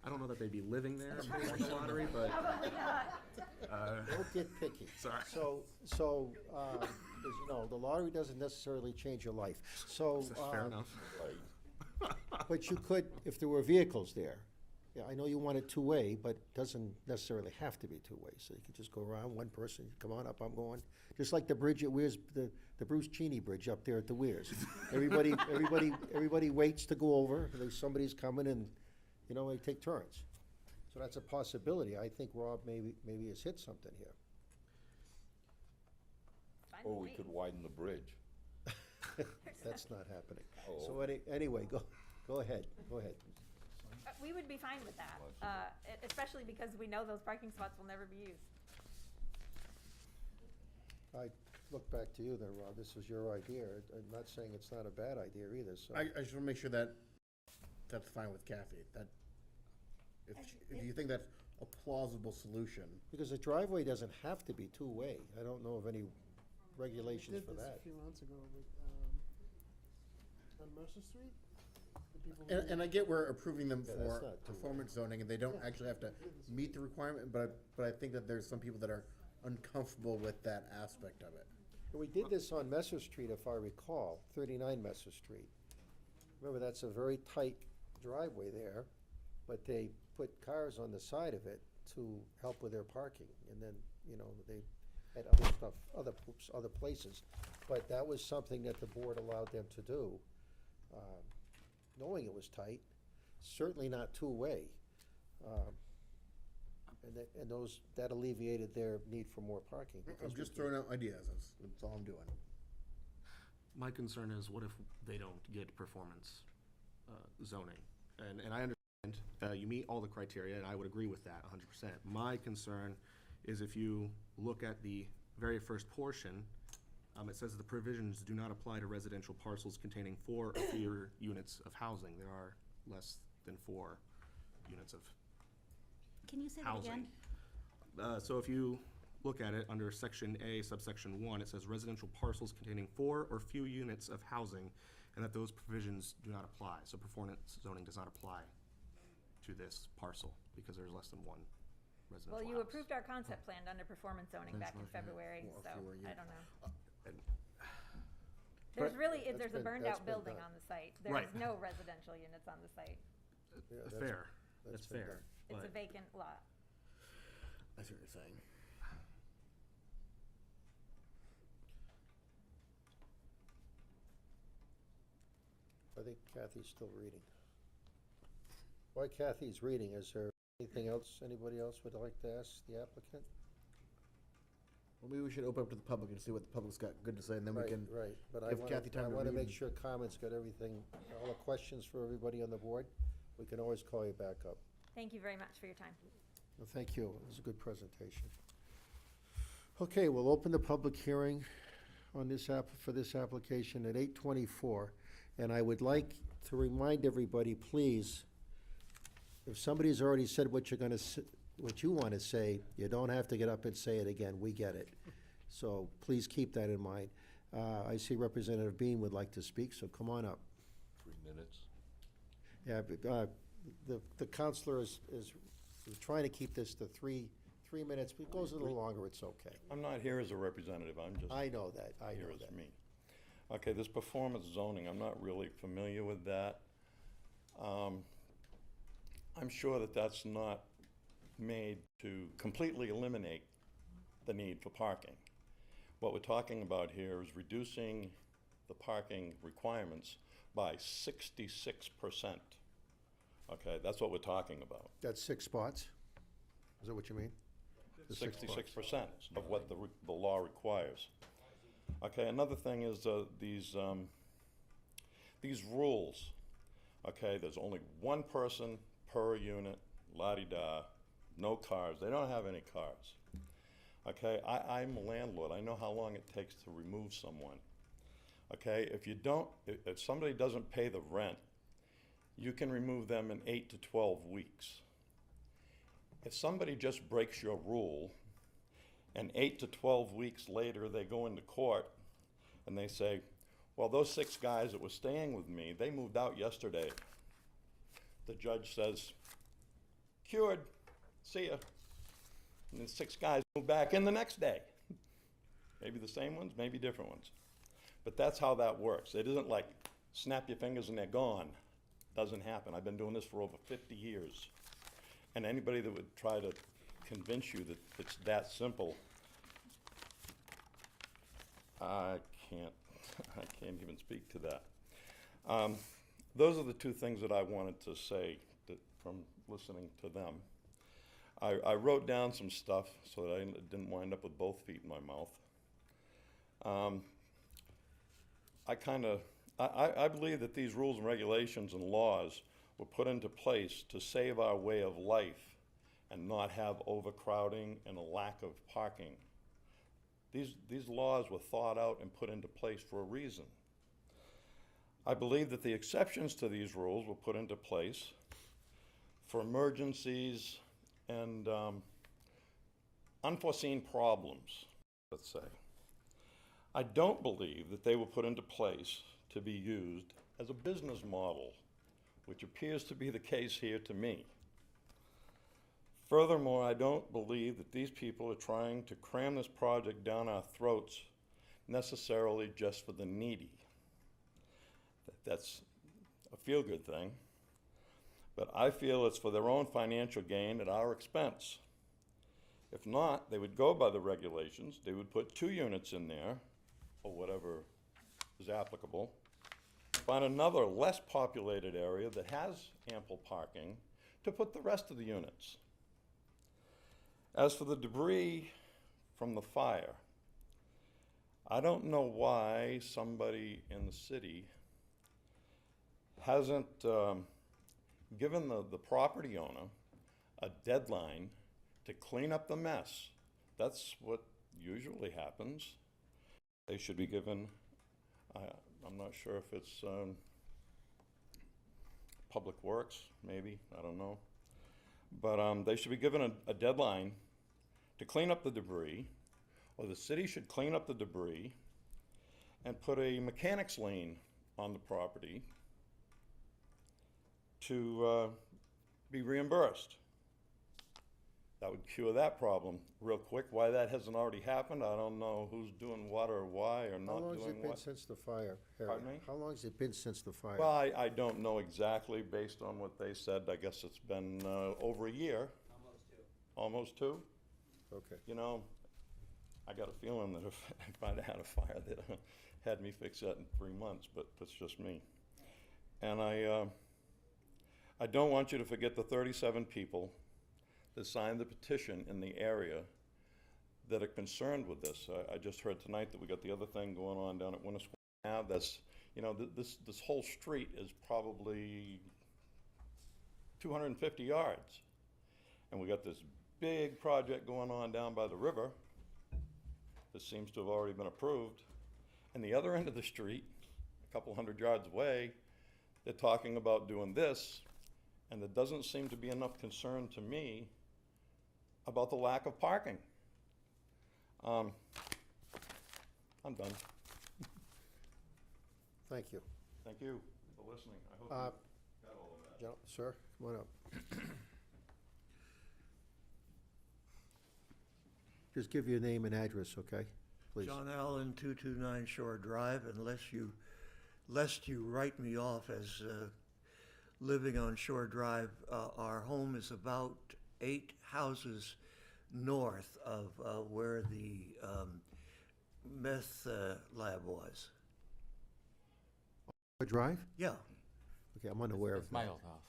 I don't know that they'd be living there if they won the lottery, but, Don't get picky. Sorry. As you know, the lottery doesn't necessarily change your life, so. fair enough. But you could, if there were vehicles there. Yeah, I know you want it two-way, but it doesn't necessarily have to be two-way, so you could just go around, one person, come on up, I'm going. Just like the bridge at Weirs, the Bruce Cheney Bridge up there at the Weirs. Everybody waits to go over, and then somebody's coming and, you know, they take turns. So that's a possibility. I think Rob maybe has hit something here. Or we could widen the bridge. That's not happening. Oh. So anyway, go ahead. We would be fine with that, especially because we know those parking spots will never be used. I look back to you then, Rob. This was your idea. I'm not saying it's not a bad idea either, so. I just wanna make sure that that's fine with Kathy, that if you think that's a plausible solution. Because the driveway doesn't have to be two-way. I don't know of any regulations for We did that. this a few months ago with, on Mercer Street. The people who- And I get we're approving them Yeah, that's for not too performance zoning, and they don't actually have to meet the requirement, but I think that there's some people that are uncomfortable with that aspect of it. We did this on Messer Street, if I recall, 39 Messer Street. Remember, that's a very tight driveway there, but they put cars on the side of it to help with their parking. And then, you know, they had other stuff, other places. But that was something that the board allowed them to do, knowing it was tight, certainly not two-way. And that alleviated their need for more parking. I'm because we just could- throwing out ideas, that's all I'm doing. My concern is what if they don't get performance zoning? And I understand you meet all the criteria, and I would agree with that 100%. My concern is if you look at the very first portion, it says the provisions do not apply to residential parcels containing 4 or fewer units of housing. There are less than 4 units of Can you say that housing. again? So if you look at it under section A, subsection 1, it says residential parcels containing 4 or few units of housing, and that those provisions do not apply. So performance zoning does not apply to this parcel because there's less than 1 residential Well, you house. approved our concept plan under performance zoning back in February, Well, so if you were, I don't know. And- There's really, That's there's a been- burned that's out been building done. on the site. Right. There's no residential units on the site. Yeah, that's- Fair, that's that's been fair. done. It's a but- vacant lot. I see what you're saying. I think Kathy's still reading. While Kathy's reading, is there anything else, anybody else would like to ask the applicant? Well, maybe we should open up to the public and see what the public's got good to say, and then we Right, can. right, but I give wanna, Kathy time I to wanna read make and- sure comments got everything, all the questions for everybody on the board. We can always call you back up. Thank you very much for your time. Well, thank you, it was a good presentation. Okay, we'll open the public hearing on this for this application at 8:24. And I would like to remind everybody, please, if somebody's already said what what you want to say, you don't have to get up and say it again, we get it. So please keep that in mind. I see Representative Bean would like to speak, so come on up. 3 minutes. Yeah, but, the counselor is trying to keep this to three minutes, but it goes a little longer, it's okay. I'm not here as a representative, I'm just I know that, I here know as that. me. Okay, this performance zoning, I'm not really familiar with that. I'm sure that that's not made to completely eliminate the need for parking. What we're talking about here is reducing the parking requirements by 66%. Okay, that's what we're talking about. That's 6 spots? Is that what you mean? The 6 spots. 66% of what the law requires. Okay, another thing is these rules. Okay, there's only 1 person per unit, la-di-da, no cars. They don't have any cars. Okay, I'm a landlord. I know how long it takes to remove someone. Okay, if somebody doesn't pay the rent, you can remove them in 8 to 12 weeks. If somebody just breaks your rule, and 8 to 12 weeks later they go into court and they say, well, those 6 guys that were staying with me, they moved out yesterday. The judge says, cured, see ya. And then 6 guys move back in the next day. Maybe the same ones, maybe different ones. But that's how that works. It isn't like snap your fingers and they're gone. Doesn't happen. I've been doing this for over 50 years. And anybody that would try to convince you that it's that simple, I can't even speak to that. Those are the two things that I wanted to say from listening to them. I wrote down some stuff so that I didn't wind up with both feet in my mouth. I believe that these rules and regulations and laws were put into place to save our way of life and not have overcrowding and a lack of parking. These laws were thought out and put into place for a reason. I believe that the exceptions to these rules were put into place for emergencies and unforeseen problems, let's say. I don't believe that they were put into place to be used as a business model, which appears to be the case here to me. Furthermore, I don't believe that these people are trying to cram this project down our throats necessarily just for the needy. That's a feel-good thing, but I feel it's for their own financial gain at our expense. If not, they would go by the regulations, they would put 2 units in there, or whatever is applicable, find another less populated area that has ample parking to put the rest of the units. As for the debris from the fire, I don't know why somebody in the city hasn't given the property owner a deadline to clean up the mess. That's what usually happens. They should be given, I'm not sure if it's Public Works, maybe, I don't know. But they should be given a deadline to clean up the debris, or the city should clean up the debris and put a mechanics lien on the property to be reimbursed. That would cure that problem real quick. Why that hasn't already happened, I don't know who's doing what or why or not doing what. How long has it been since the fire, Harry? Pardon me? How long has it been since the fire? Well, I don't know exactly based on what they said. I guess it's been over a year. Almost 2? Okay. You know, I got a feeling that if I'd had a fire, they'd had me fix that in 3 months, but that's just me. And I don't want you to forget the 37 people that signed the petition in the area that are concerned with this. I just heard tonight that we got the other thing going on down at Winnisquam Ave. That's, you know, this whole street is probably 250 yards. And we got this big project going on down by the river that seems to have already been approved. And the other end of the street, a couple hundred yards away, they're talking about doing this, and there doesn't seem to be enough concern to me about the lack of parking. I'm done. Thank you. Thank you for listening. I hope you got all of that. Sir, come on up. Just give your name and address, okay? Please. John Allen, 229 Shore Drive, lest you write me off as living on Shore Drive, our home is about 8 houses north of where the meth lab was. Drive? Yeah. Okay, I'm unaware of That's my that. old house.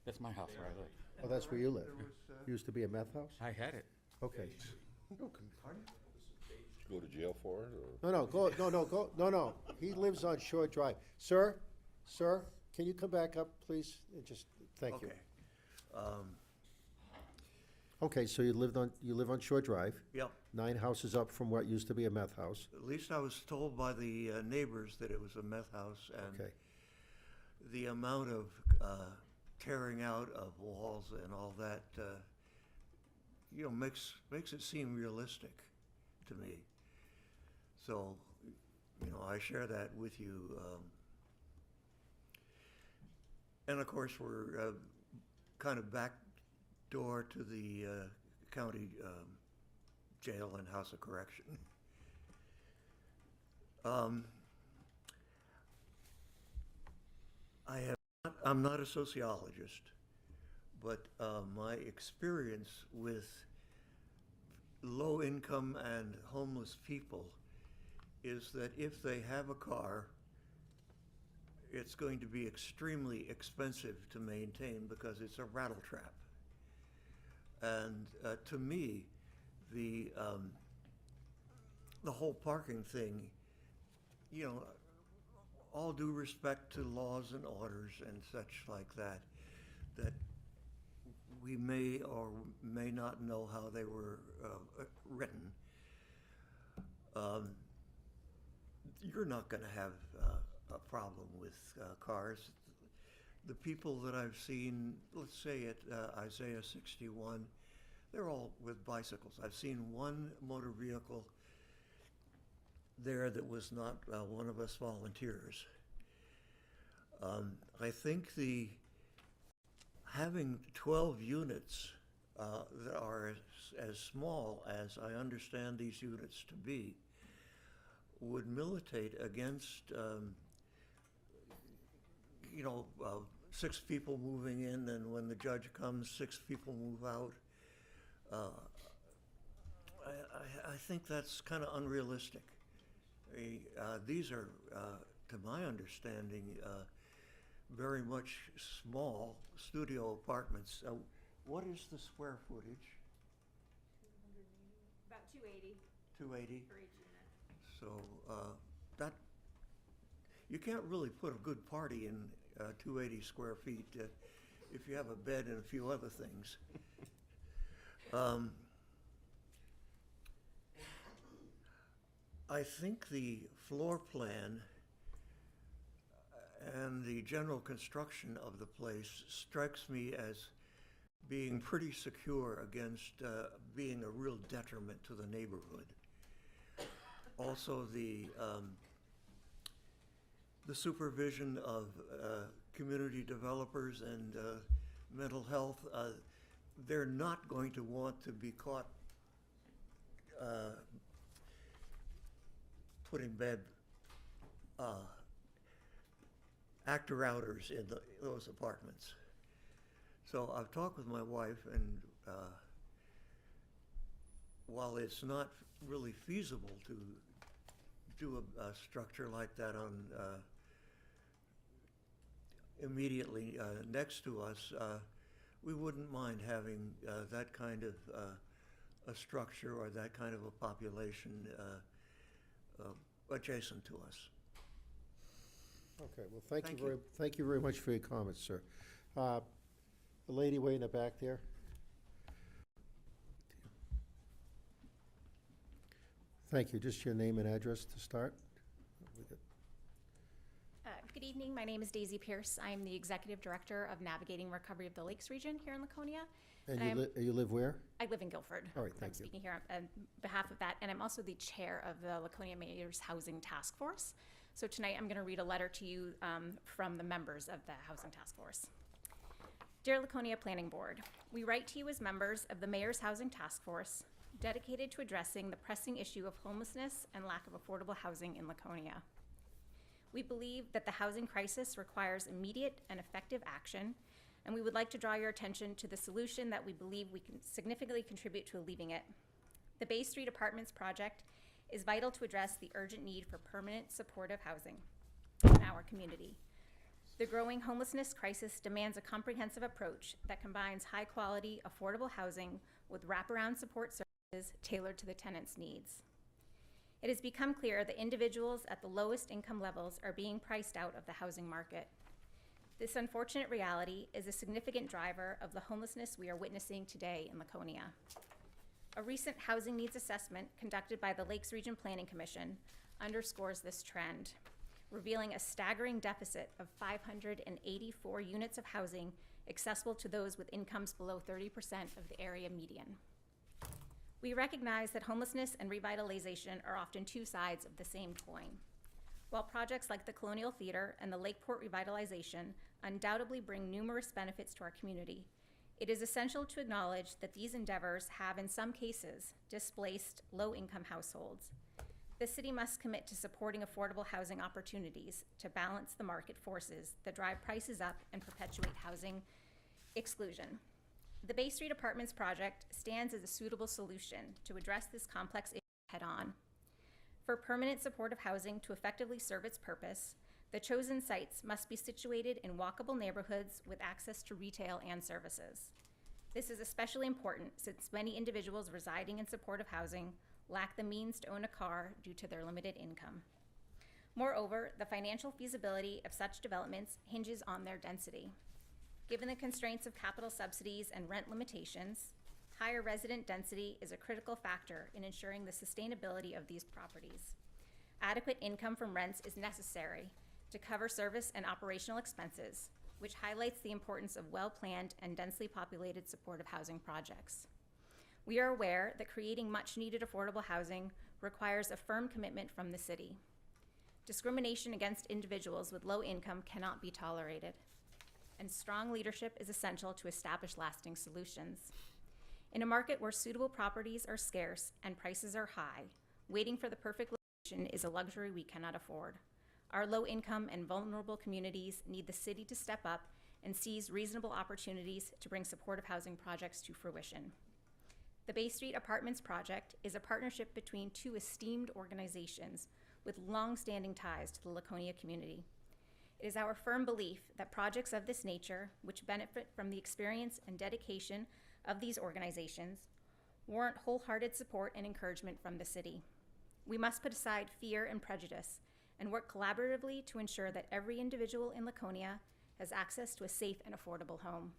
That's my house where I live. Oh, that's where you live? Used to be a meth house? I had it. Okay. Go to jail for it, or? No. He lives on Shore Drive. Sir, can you come back up, please? Thank you. Okay, so you live on Shore Drive? Yep. 9 houses up from what used to be a meth house? At least I was told by the neighbors that it was a meth house, and Okay. the amount of tearing out of walls and all that, makes it seem realistic to me. So, I share that with you. And of course, we're kind of back door to the county jail and house of correction. I'm not a sociologist, but my experience with low income and homeless people is that if they have a car, it's going to be extremely expensive to maintain because it's a rattle trap. And to me, the whole parking thing, you know, all due respect to laws and orders and such like that, that we may or may not know how they were written. You're not going to have a problem with cars. The people that I've seen, let's say at Isaiah 61, they're all with bicycles. I've seen one motor vehicle there that was not one of us volunteers. I think having 12 units that are as small as I understand these units to be would militate against, 6 people moving in, and when the judge comes, 6 people move out. I think that's kind of unrealistic. These are, to my understanding, very much small studio apartments. What is the square footage? About 280 280? for each unit. So that, you can't really put a good party in 280 square feet if you have a bed and a few other things. I think the floor plan and the general construction of the place strikes me as being pretty secure against being a real detriment to the neighborhood. Also, the supervision of community developers and mental health, they're not going to want to be caught putting bad actor-outers in those apartments. So I've talked with my wife, and while it's not really feasible to do a structure like that on immediately next to us, we wouldn't mind having that kind of a structure or that kind of a population adjacent to us. Okay, well, thank Thank you very much for your comments, sir. The lady way in the back there. Thank you. Just your name and address to start. Good evening. My name is Daisy Pierce. I'm the Executive Director of Navigating Recovery of the Lakes Region here in Laconia. And you live where? I live in Guilford. All right, I'm thank you. speaking here on behalf of that, and I'm also the chair of the Laconia Mayor's Housing Task Force. So tonight I'm going to read a letter to you from the members of the Housing Task Force. Dear Laconia Planning Board, we write to you as members of the Mayor's Housing Task Force, dedicated to addressing the pressing issue of homelessness and lack of affordable housing in Laconia. We believe that the housing crisis requires immediate and effective action, and we would like to draw your attention to the solution that we believe we can significantly contribute to alleviating it. The Bay Street Apartments project is vital to address the urgent need for permanent supportive housing in our community. The growing homelessness crisis demands a comprehensive approach that combines high-quality, affordable housing with wraparound support services tailored to the tenant's needs. It has become clear that individuals at the lowest income levels are being priced out of the housing market. This unfortunate reality is a significant driver of the homelessness we are witnessing today in Laconia. A recent housing needs assessment conducted by the Lakes Region Planning Commission underscores this trend, revealing a staggering deficit of 584 units of housing accessible to those with incomes below 30% of the area median. We recognize that homelessness and revitalization are often two sides of the same coin. While projects like the Colonial Theater and the Lakeport Revitalization undoubtedly bring numerous benefits to our community, It is essential to acknowledge that these endeavors have, in some cases, displaced low-income households. The city must commit to supporting affordable housing opportunities to balance the market forces that drive prices up and perpetuate housing exclusion. The Bay Street Apartments project stands as a suitable solution to address this complex issue head-on. For permanent supportive housing to effectively serve its purpose, the chosen sites must be situated in walkable neighborhoods with access to retail and services. This is especially important since many individuals residing in supportive housing lack the means to own a car due to their limited income. Moreover, the financial feasibility of such developments hinges on their density. Given the constraints of capital subsidies and rent limitations, higher resident density is a critical factor in ensuring the sustainability of these properties. Adequate income from rents is necessary to cover service and operational expenses, which highlights the importance of well-planned and densely populated supportive housing projects. We are aware that creating much-needed affordable housing requires a firm commitment from the city. Discrimination against individuals with low income cannot be tolerated, and strong leadership is essential to establish lasting solutions. In a market where suitable properties are scarce and prices are high, waiting for the perfect location is a luxury we cannot afford. Our low-income and vulnerable communities need the city to step up and seize reasonable opportunities to bring supportive housing projects to fruition. The Bay Street Apartments project is a partnership between two esteemed organizations with long-standing ties to the Laconia community. It is our firm belief that projects of this nature, which benefit from the experience and dedication of these organizations, warrant wholehearted support and encouragement from the city. We must put aside fear and prejudice and work collaboratively to ensure that every individual in Laconia has access to a safe and affordable home.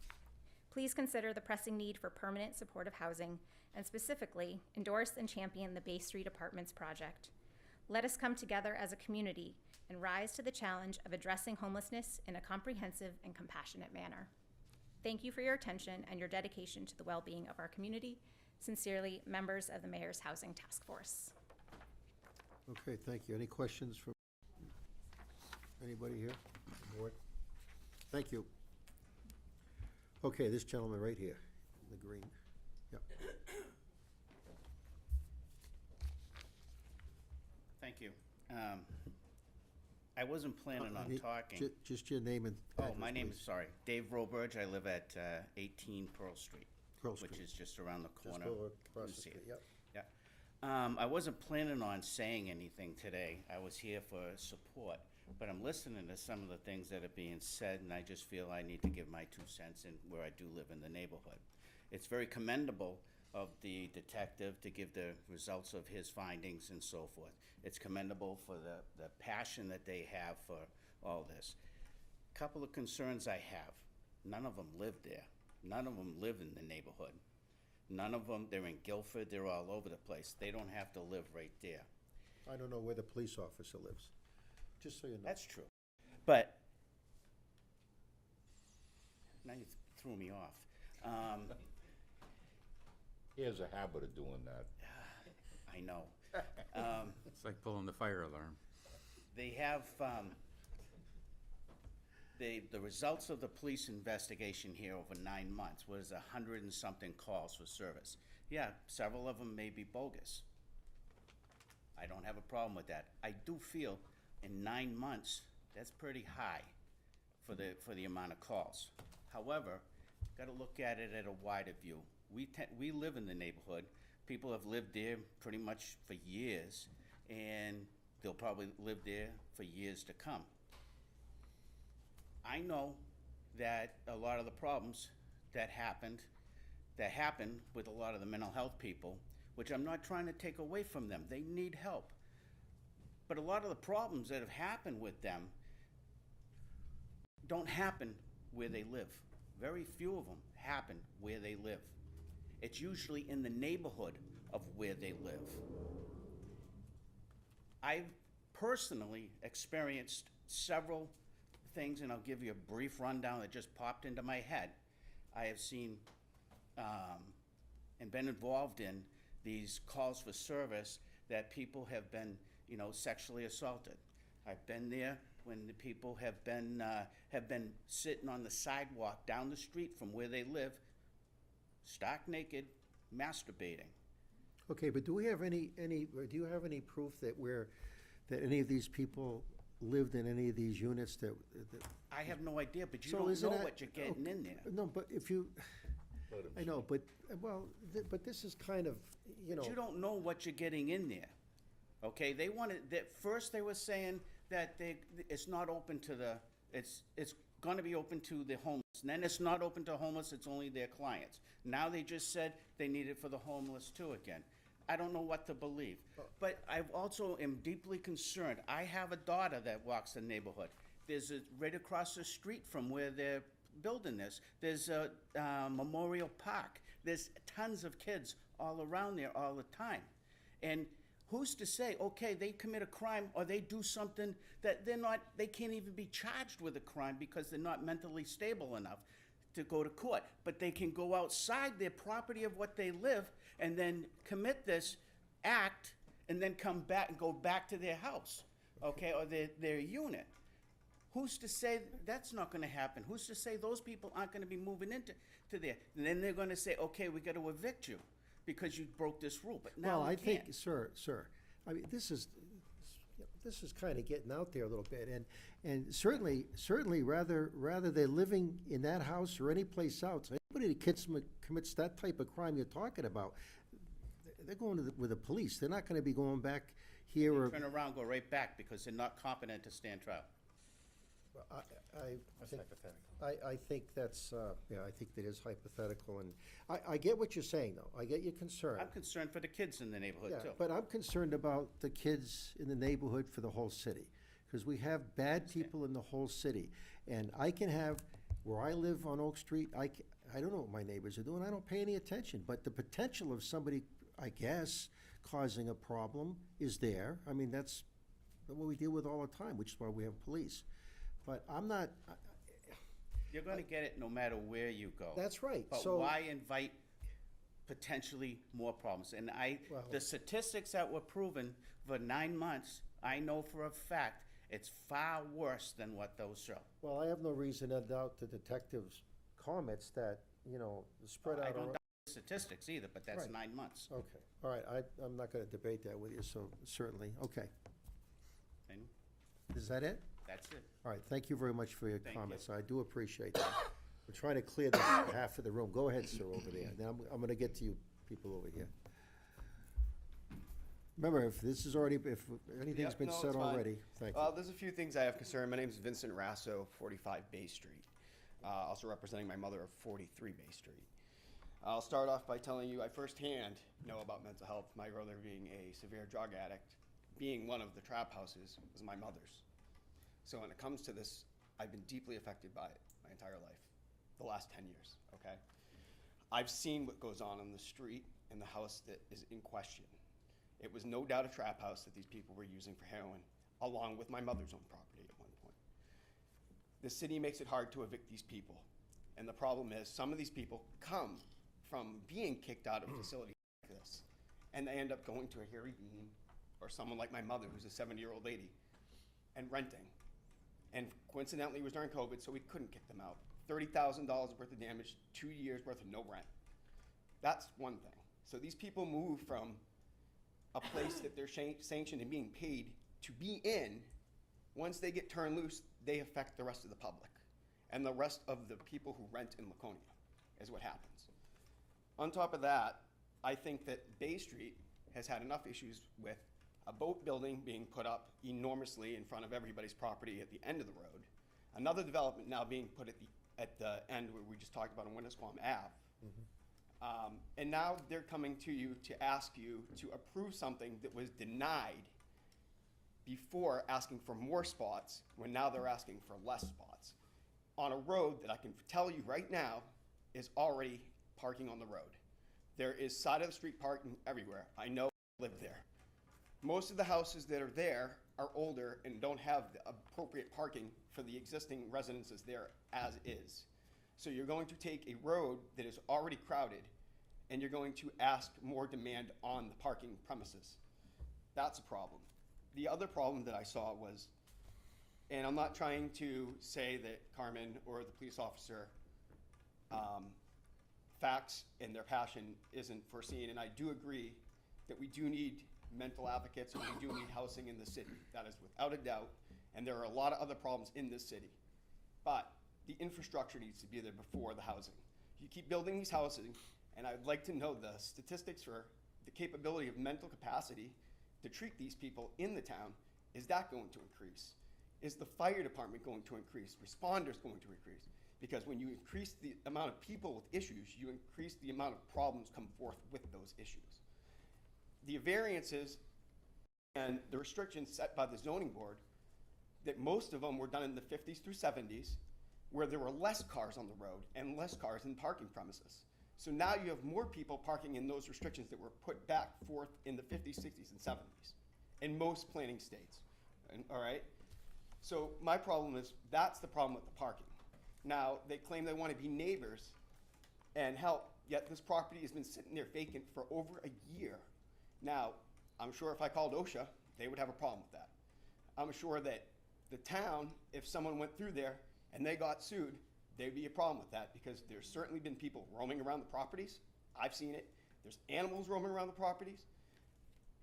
Please consider the pressing need for permanent supportive housing and specifically endorse and champion the Bay Street Apartments project. Let us come together as a community and rise to the challenge of addressing homelessness in a comprehensive and compassionate manner. Thank you for your attention and your dedication to the well-being of our community. Sincerely, members of the Mayor's Housing Task Force. Okay, thank you. Any questions from anybody here? Board? Thank you. Okay, this gentleman right here, in the green. Yep. Thank you. I wasn't planning on talking. Just your name and Oh, my address, name is, please. sorry, Dave Roberge. I live at 18 Pearl Street. Pearl Which Street. is just around the Just corner. go You across can the see street, it. yep. Yeah. I wasn't planning on saying anything today. I was here for support. But I'm listening to some of the things that are being said, and I just feel I need to give my 2 cents in where I do live in the neighborhood. It's very commendable of the detective to give the results of his findings and so forth. It's commendable for the passion that they have for all this. Couple of concerns I have. None of them live there. None of them live in the neighborhood. None of them, they're in Guilford, they're all over the place. They don't have to live right there. I don't know where the police officer lives, just so you know. That's true. But, now you threw me off. He has a habit of doing that. I know. It's like pulling the fire alarm. They have, the results of the police investigation here over 9 months was 100 and something calls for service. Yeah, several of them may be bogus. I don't have a problem with that. I do feel in 9 months, that's pretty high for the amount of calls. However, gotta look at it at a wider view. We live in the neighborhood. People have lived there pretty much for years, and they'll probably live there for years to come. I know that a lot of the problems that happen with a lot of the mental health people, which I'm not trying to take away from them. They need help. But a lot of the problems that have happened with them don't happen where they live. Very few of them happen where they live. It's usually in the neighborhood of where they live. I've personally experienced several things, and I'll give you a brief rundown that just popped into my head. I have seen and been involved in these calls for service that people have been, sexually assaulted. I've been there when the people have been sitting on the sidewalk down the street from where they live stark naked, masturbating. Okay, but do we have do you have any proof that any of these people lived in any of these units that? I have no idea, but you So don't isn't know that- what you're getting in there. No, but if you, Let him I know, but, well, but this is kind of, you know. But you don't know what you're getting in there, okay? They wanted, that, first they were saying that it's not open to the, it's gonna be open to the homeless. And then it's not open to homeless, it's only their clients. Now they just said they need it for the homeless too again. I don't know what to believe. But I also am deeply concerned. I have a daughter that walks the neighborhood. There's right across the street from where they're building this, there's a Memorial Park. There's tons of kids all around there all the time. And who's to say, okay, they commit a crime or they do something that they can't even be charged with a crime because they're not mentally stable enough to go to court. But they can go outside their property of what they live and then commit this act and then come back and go back to their house, okay, or their unit. Who's to say that's not gonna happen? Who's to say those people aren't gonna be moving into there? And then they're gonna say, okay, we gotta evict you because you broke this rule, but now Well, we I can't. think, sir, I mean, this is kind of getting out there a little bit, and certainly, rather they're living in that house or any place else, anybody that commits that type of crime you're talking about, they're going with the police. They're not gonna be going back here or. Turn around, go right back because they're not competent to stand trial. I think that's, I think that is hypothetical, and I get what you're saying, though. I get your concern. I'm concerned for the kids in the neighborhood Yeah, too. but I'm concerned about the kids in the neighborhood for the whole city, because we have bad people in the whole city. And I can have, where I live on Oak Street, I don't know what my neighbors are doing, I don't pay any attention, but the potential of somebody, I guess, causing a problem is there. I mean, that's what we deal with all the time, which is why we have police. But I'm not, You're gonna get it no matter where you go. That's right. But So- why invite potentially more problems? And the statistics that were proven for 9 months, I know for a fact, it's far worse than what those show. well, I have no reason to doubt the detective's comments that, spread out. I don't around- doubt the statistics either, but that's Right. 9 months. Okay, all right, I'm not gonna debate that with you, so certainly, okay. And Is that it? that's it. All right, thank you very much for your Thank you. comments, I do appreciate that. We're trying to clear this half of the room. Go ahead, sir, over there. Now, I'm gonna get to you people over here. Remember, if anything's been said already, thank you. There's a few things I have concern. My name is Vincent Rasso, 45 Bay Street. Also representing my mother of 43 Bay Street. I'll start off by telling you I firsthand know about mental health. My brother being a severe drug addict, being one of the trap houses, was my mother's. So when it comes to this, I've been deeply affected by it my entire life, the last 10 years, okay? I've seen what goes on the street in the house that is in question. It was no doubt a trap house that these people were using for heroin, along with my mother's own property at one point. The city makes it hard to evict these people. And the problem is some of these people come from being kicked out of facilities like this, and they end up going to a Harry Bean or someone like my mother, who's a 70-year-old lady, and renting. And coincidentally, it was during COVID, so we couldn't kick them out. $30,000 worth of damage, 2 years worth of no rent. That's one thing. So these people move from a place that they're sanctioned and being paid to be in. Once they get turned loose, they affect the rest of the public. And the rest of the people who rent in Laconia is what happens. On top of that, I think that Bay Street has had enough issues with a boat building being put up enormously in front of everybody's property at the end of the road. Another development now being put at the end where we just talked about on Winnisquam Ave. And now they're coming to you to ask you to approve something that was denied before asking for more spots, when now they're asking for less spots. On a road that I can tell you right now is already parking on the road. There is side of the street parking everywhere. I know, I live there. Most of the houses that are there are older and don't have the appropriate parking for the existing residences there as is. So you're going to take a road that is already crowded and you're going to ask more demand on the parking premises. That's a problem. The other problem that I saw was, and I'm not trying to say that Carmen or the police officer facts and their passion isn't foreseen. And I do agree that we do need mental advocates and we do need housing in the city. That is without a doubt. And there are a lot of other problems in this city. But the infrastructure needs to be there before the housing. You keep building these houses, and I'd like to know the statistics for the capability of mental capacity to treat these people in the town. Is that going to increase? Is the fire department going to increase? Responders going to increase? Because when you increase the amount of people with issues, you increase the amount of problems come forth with those issues. The variances and the restrictions set by the zoning board, that most of them were done in the 50s through 70s, where there were less cars on the road and less cars in parking premises. So now you have more people parking in those restrictions that were put back forth in the 50s, 60s, and 70s in most planning states. All right? So my problem is, that's the problem with the parking. Now, they claim they want to be neighbors and help, yet this property has been sitting there vacant for over a year. Now, I'm sure if I called OSHA, they would have a problem with that. I'm sure that the town, if someone went through there and they got sued, there'd be a problem with that, because there's certainly been people roaming around the properties. I've seen it. There's animals roaming around the properties.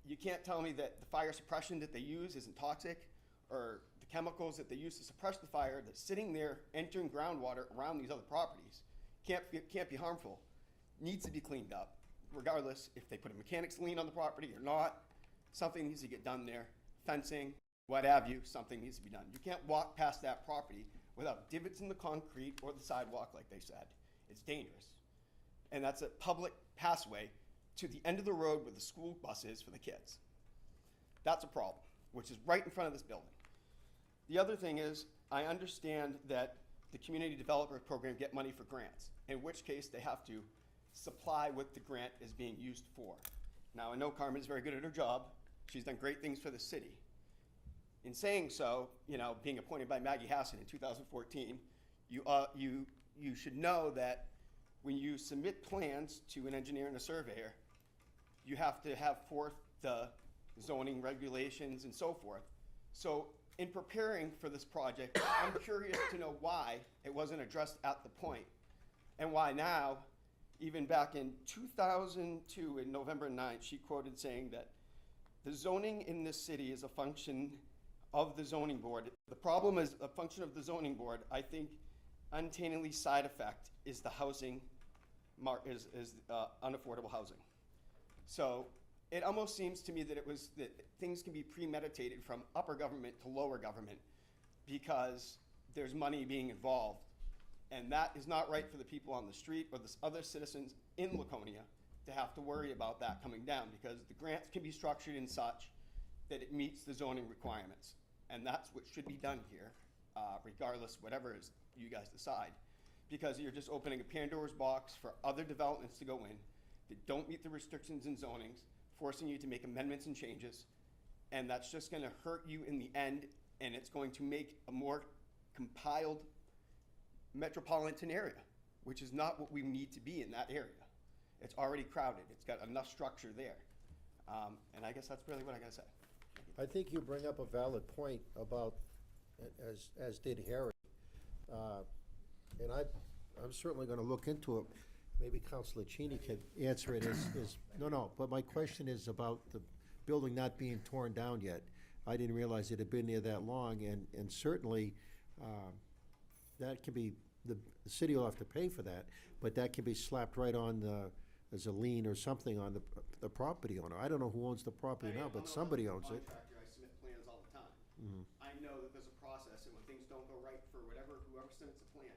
You can't tell me that the fire suppression that they use isn't toxic, or the chemicals that they use to suppress the fire that's sitting there entering groundwater around these other properties can't be harmful. Needs to be cleaned up, regardless if they put a mechanics lien on the property or not. Something needs to get done there. Fencing, what have you, something needs to be done. You can't walk past that property without divots in the concrete or the sidewalk, like they said. It's dangerous. And that's a public passway to the end of the road where the school bus is for the kids. That's a problem, which is right in front of this building. The other thing is, I understand that the community developer program get money for grants, in which case they have to supply what the grant is being used for. Now, I know Carmen's very good at her job. She's done great things for the city. In saying so, you know, being appointed by Maggie Hassan in 2014, you should know that when you submit plans to an engineer and a surveyor, you have to have forth the zoning regulations and so forth. So in preparing for this project, I'm curious to know why it wasn't addressed at the point, and why now, even back in 2002, in November 9th, she quoted saying that the zoning in this city is a function of the zoning board. The problem is a function of the zoning board. I think untaintedly side effect is the housing, unaffordable housing. So it almost seems to me that that things can be premeditated from upper government to lower government because there's money being involved. And that is not right for the people on the street or the other citizens in Laconia to have to worry about that coming down, because the grants can be structured in such that it meets the zoning requirements. And that's what should be done here, regardless, whatever is you guys decide. Because you're just opening a Pandora's box for other developments to go in that don't meet the restrictions and zonings, forcing you to make amendments and changes. And that's just gonna hurt you in the end, and it's going to make a more compiled metropolitan area, which is not what we need to be in that area. It's already crowded. It's got enough structure there. And I guess that's really what I gotta say. I think you bring up a valid point about, as did Harry. And I'm certainly gonna look into it. Maybe Councilor Cheney can answer it no, but my question is about the building not being torn down yet. I didn't realize it had been there that long, and certainly, that can be, the city will have to pay for that, but that can be slapped right on as a lien or something on the property owner. I don't know who owns the property now, but somebody owns it. I submit plans all the time. I know that there's a process, and when things don't go right for whoever submits a plan,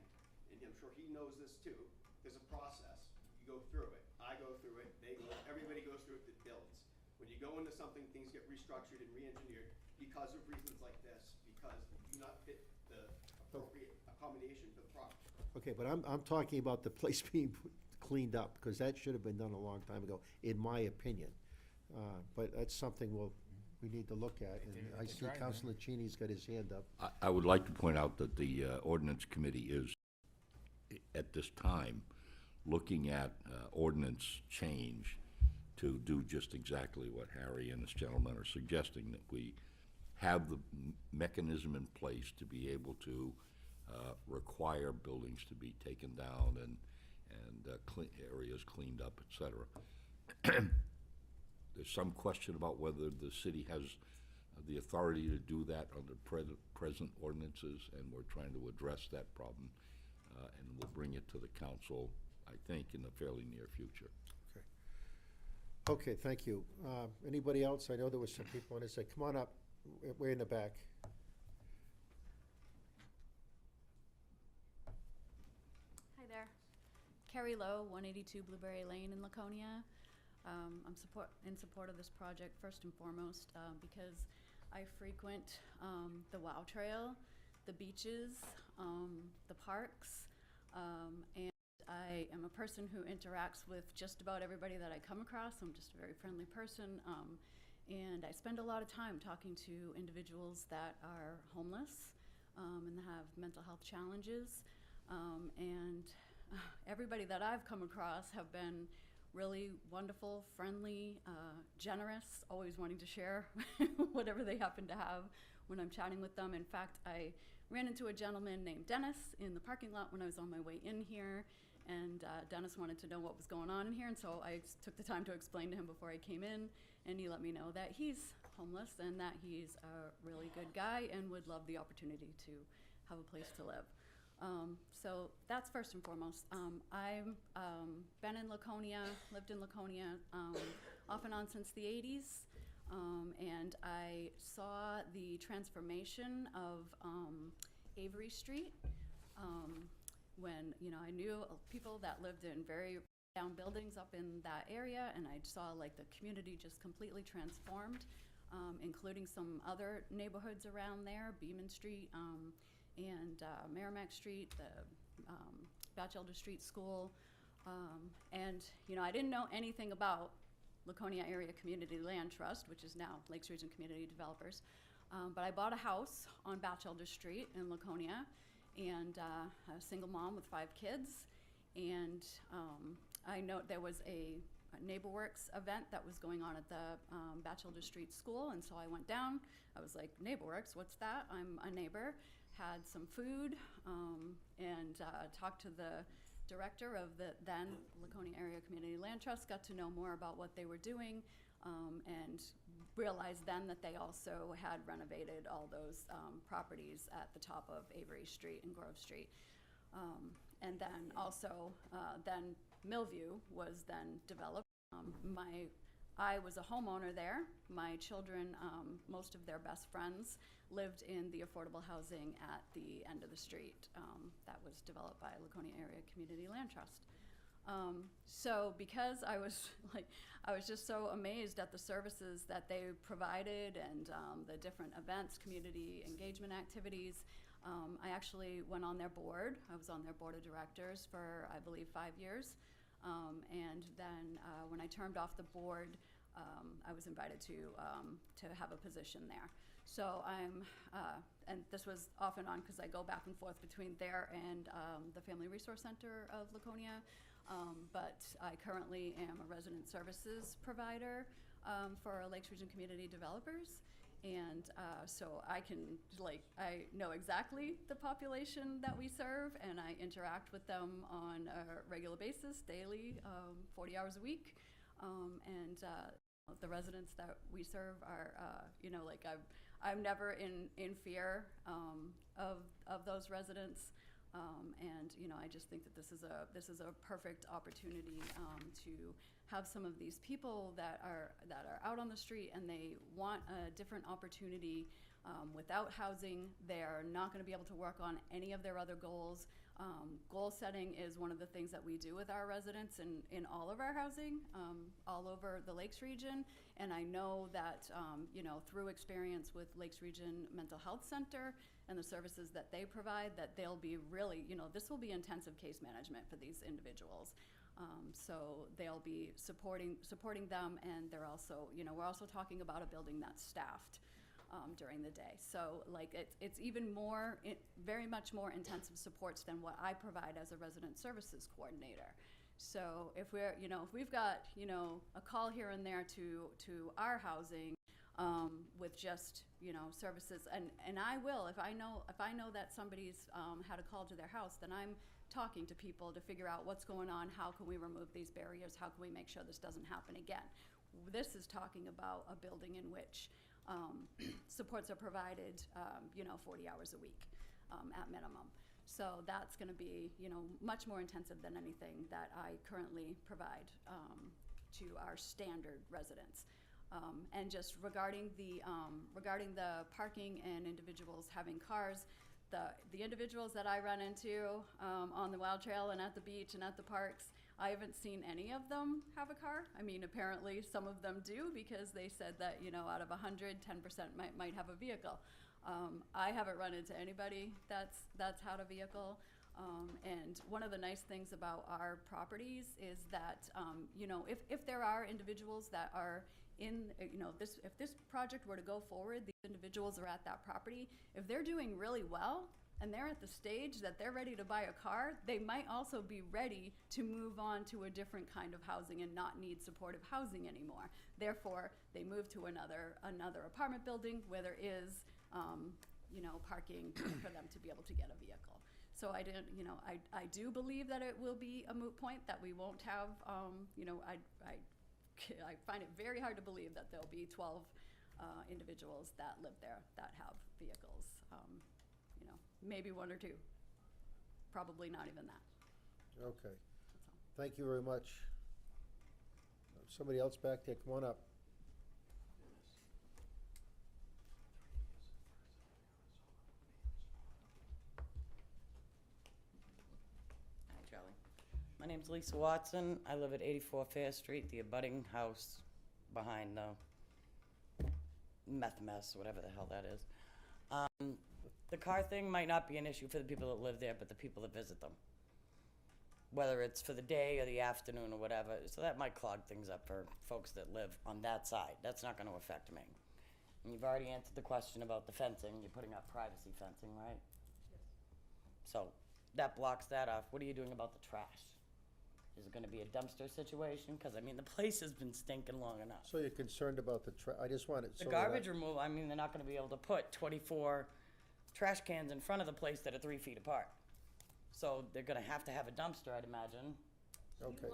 and I'm sure he knows this too, there's a process. You go through it. I go through it. Everybody goes through it that builds. When you go into something, things get restructured and re-engineered because of reasons like this, because you do not fit the appropriate accommodation for the property. Okay, but I'm talking about the place being cleaned up, because that should have been done a long time ago, in my opinion. But that's something we need to look at, and I see Councilor Cheney's got his hand up. I would like to point out that the ordinance committee is, at this time, looking at ordinance change to do just exactly what Harry and this gentleman are suggesting, that we have the mechanism in place to be able to require buildings to be taken down and areas cleaned up, et cetera. There's some question about whether the city has the authority to do that under present ordinances, and we're trying to address that problem, and we'll bring it to the council, I think, in the fairly near future. Okay, thank you. Anybody else? I know there was some people on this side. Come on up, way in the back. Hi there. Carrie Lowe, 182 Blueberry Lane in Laconia. I'm in support of this project first and foremost because I frequent the WOW Trail, the beaches, the parks, and I am a person who interacts with just about everybody that I come across. I'm just a very friendly person, and I spend a lot of time talking to individuals that are homeless and have mental health challenges, and everybody that I've come across have been really wonderful, friendly, generous, always wanting to share whatever they happen to have when I'm chatting with them. In fact, I ran into a gentleman named Dennis in the parking lot when I was on my way in here, and Dennis wanted to know what was going on in here, and so I took the time to explain to him before I came in, and he let me know that he's homeless and that he's a really good guy and would love the opportunity to have a place to live. So that's first and foremost. I've been in Laconia, lived in Laconia off and on since the 80s, and I saw the transformation of Avery Street when, you know, I knew people that lived in very down buildings up in that area, and I saw like the community just completely transformed, including some other neighborhoods around there, Beeman Street, and Merrimack Street, the Batchelder Street School, and you know, I didn't know anything about Laconia Area Community Land Trust, which is now Lakes Region Community Developers, but I bought a house on Batchelder Street in Laconia, and a single mom with 5 kids, and I know there was a NeighborWorks event that was going on at the Batchelder Street School, and so I went down. I was like, NeighborWorks, what's that? I'm a neighbor. Had some food, and talked to the director of the then Laconia Area Community Land Trust, got to know more about what they were doing, and realized then that they also had renovated all those properties at the top of Avery Street and Grove Street. And then also, then Millview was then developed. I was a homeowner there. My children, most of their best friends, lived in the affordable housing at the end of the street that was developed by Laconia Area Community Land Trust. So because I was just so amazed at the services that they provided and the different events, community engagement activities, I actually went on their board. I was on their board of directors for, I believe, 5 years. And then when I turned off the board, I was invited to have a position there. So and this was off and on because I go back and forth between there and the Family Resource Center of Laconia. But I currently am a resident services provider for Lakes Region Community Developers. And so I know exactly the population that we serve, and I interact with them on a regular basis, daily, 40 hours a week. And the residents that we serve are, I'm never in fear of those residents. And I just think that this is a perfect opportunity to have some of these people that are out on the street and they want a different opportunity without housing. They're not going to be able to work on any of their other goals. Goal setting is one of the things that we do with our residents in all of our housing, all over the Lakes Region. And I know that, through experience with Lakes Region Mental Health Center and the services that they provide, that they'll be really, this will be intensive case management for these individuals. So they'll be supporting them, and they're also, we're also talking about a building that's staffed during the day. So it's even more, very much more intensive supports than what I provide as a resident services coordinator. So if we've got, a call here and there to our housing with just, services, and I will, if I know that somebody's had a call to their house, then I'm talking to people to figure out what's going on, how can we remove these barriers, how can we make sure this doesn't happen again. This is talking about a building in which supports are provided, 40 hours a week at minimum. So that's going to be, much more intensive than anything that I currently provide to our standard residents. And just regarding the parking and individuals having cars, the individuals that I run into on the Wild Trail and at the beach and at the parks, I haven't seen any of them have a car. I mean, apparently some of them do, because they said that, out of 100, 10% might have a vehicle. I haven't run into anybody that's had a vehicle. And one of the nice things about our properties is that, if there are individuals that are if this project were to go forward, these individuals are at that property, if they're doing really well and they're at the stage that they're ready to buy a car, they might also be ready to move on to a different kind of housing and not need supportive housing anymore. Therefore, they move to another apartment building where there is, parking for them to be able to get a vehicle. So I do believe that it will be a moot point, that we won't have, I find it very hard to believe that there'll be 12 individuals that live there that have vehicles. Maybe one or two. Probably not even that. Okay. Thank you very much. Somebody else back there, come on up. Hi, Charlie. My name's Lisa Watson. I live at 84 Fair Street, the abutting house behind the meth mess, whatever the hell that is. The car thing might not be an issue for the people that live there, but the people that visit them. Whether it's for the day or the afternoon or whatever, so that might clog things up for folks that live on that side. That's not gonna affect me. And you've already answered the question about the fencing. You're putting up privacy fencing, right? Yes. So that blocks that off. What are you doing about the trash? Is it gonna be a dumpster situation? Cause I mean, the place has been stinking long enough. So you're concerned about I just wanted. The garbage removal, I mean, they're not gonna be able to put 24 trash cans in front of the place that are 3 feet apart. So they're gonna have to have a dumpster, I'd imagine. Okay.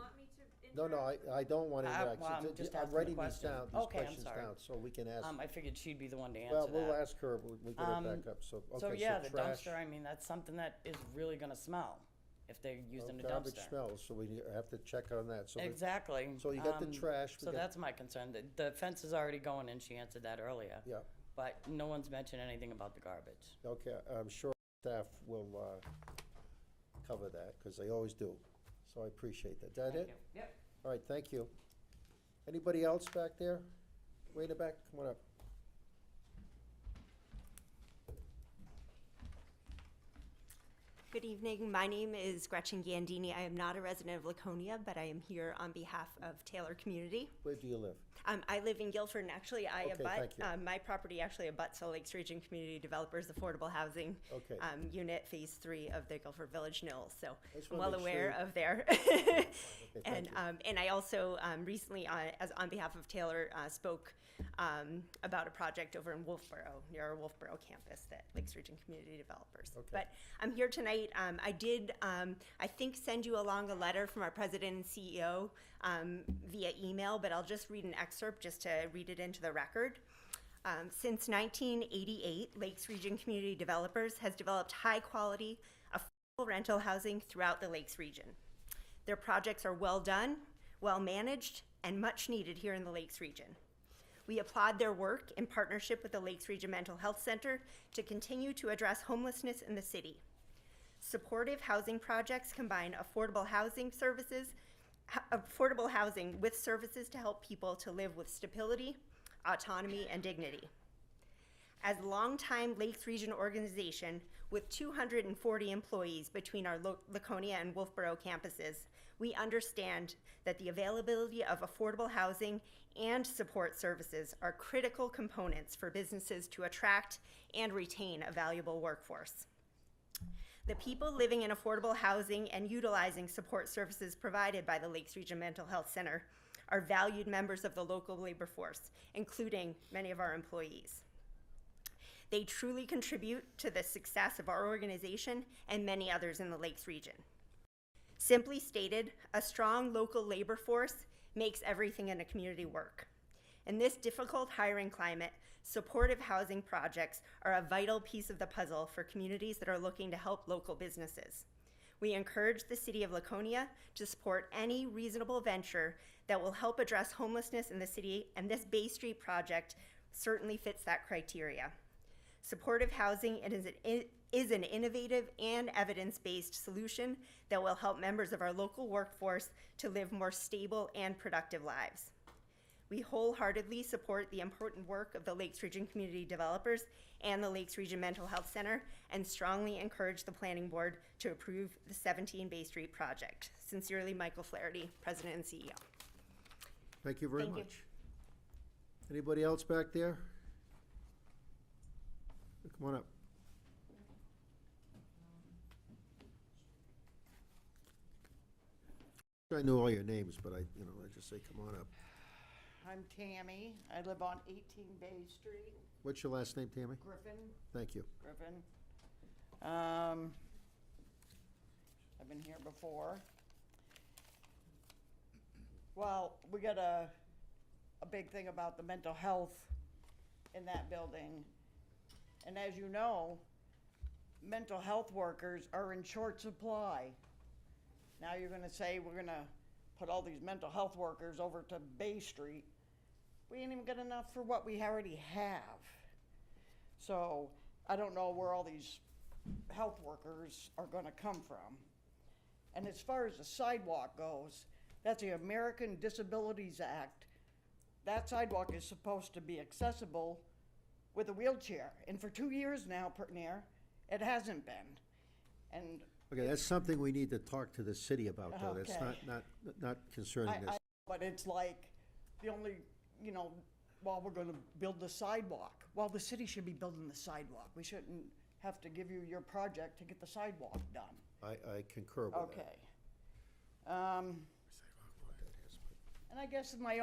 No, I don't want to interact. well, I'm just I'm asking the writing these question. down, these Okay, I'm questions sorry. down, so we can ask. I figured she'd be the one to answer Well, that. we'll ask her, we get it back up, so, okay, So yeah, the trash. dumpster, I mean, that's something that is really gonna smell if they're using a Garbage dumpster. smells, so we have to check on that, so. Exactly. So you got the trash. we So got- that's my concern. The fence is already going in, she answered that earlier. Yeah, But no one's mentioned anything about the garbage. okay, I'm sure staff will, cover that, because they always do, so I appreciate that. Is that it? Yep. All right, thank you. Anybody else back there? Way in the back, come on up. Good evening. My name is Gretchen Gandini. I am not a resident of Laconia, but I am here on behalf of Taylor Community. Where do you live? I live in Guilford, and actually I Okay, abut, thank you. my property actually abuts the Lakes Region Community Developers Affordable Housing Okay. Unit Phase 3 of the Guilford Village Knolls. So just I'm wanna well make aware sure- of their. thank And I also recently, as on behalf of Taylor, spoke about a project over in Wolfboro, near our Wolfboro campus, that Lakes Region Community Developers. Okay. But I'm here tonight. I did, I think, send you along a letter from our president and CEO via email, but I'll just read an excerpt just to read it into the record. Since 1988, Lakes Region Community Developers has developed high-quality, affordable rental housing throughout the Lakes region. Their projects are well done, well managed, and much needed here in the Lakes region. We applaud their work in partnership with the Lakes Region Mental Health Center to continue to address homelessness in the city. Supportive housing projects combine affordable housing with services to help people to live with stability, autonomy, and dignity. As a longtime Lakes Region organization with 240 employees between our Laconia and Wolfboro campuses, we understand that the availability of affordable housing and support services are critical components for businesses to attract and retain a valuable workforce. The people living in affordable housing and utilizing support services provided by the Lakes Region Mental Health Center are valued members of the local labor force, including many of our employees. They truly contribute to the success of our organization and many others in the Lakes region. Simply stated, a strong local labor force makes everything in a community work. In this difficult hiring climate, supportive housing projects are a vital piece of the puzzle for communities that are looking to help local businesses. We encourage the City of Laconia to support any reasonable venture that will help address homelessness in the city, and this Bay Street project certainly fits that criteria. Supportive housing is an innovative and evidence-based solution that will help members of our local workforce to live more stable and productive lives. We wholeheartedly support the important work of the Lakes Region Community Developers and the Lakes Region Mental Health Center, and strongly encourage the Planning Board to approve the 17 Bay Street project. Sincerely, Michael Flaherty, President and CEO. Thank you very Thank you. much. Anybody else back there? Come on up. I knew all your names, but I just say, come on up. I'm Tammy. I live on 18 Bay Street. What's your last name, Tammy? Griffin. Thank you. Griffin. I've been here before. Well, we got a big thing about the mental health in that building. And as you know, mental health workers are in short supply. Now you're gonna say we're gonna put all these mental health workers over to Bay Street. We ain't even got enough for what we already have. So I don't know where all these health workers are gonna come from. And as far as the sidewalk goes, that's the American Disabilities Act. That sidewalk is supposed to be accessible with a wheelchair. And for 2 years now, it hasn't been. And Okay, that's something we need to talk to the city about, though. That's Okay. not concerning this. but it's like the only, well, we're gonna build the sidewalk. Well, the city should be building the sidewalk. We shouldn't have to give you your project to get the sidewalk done. I concur with that. Okay. And I guess my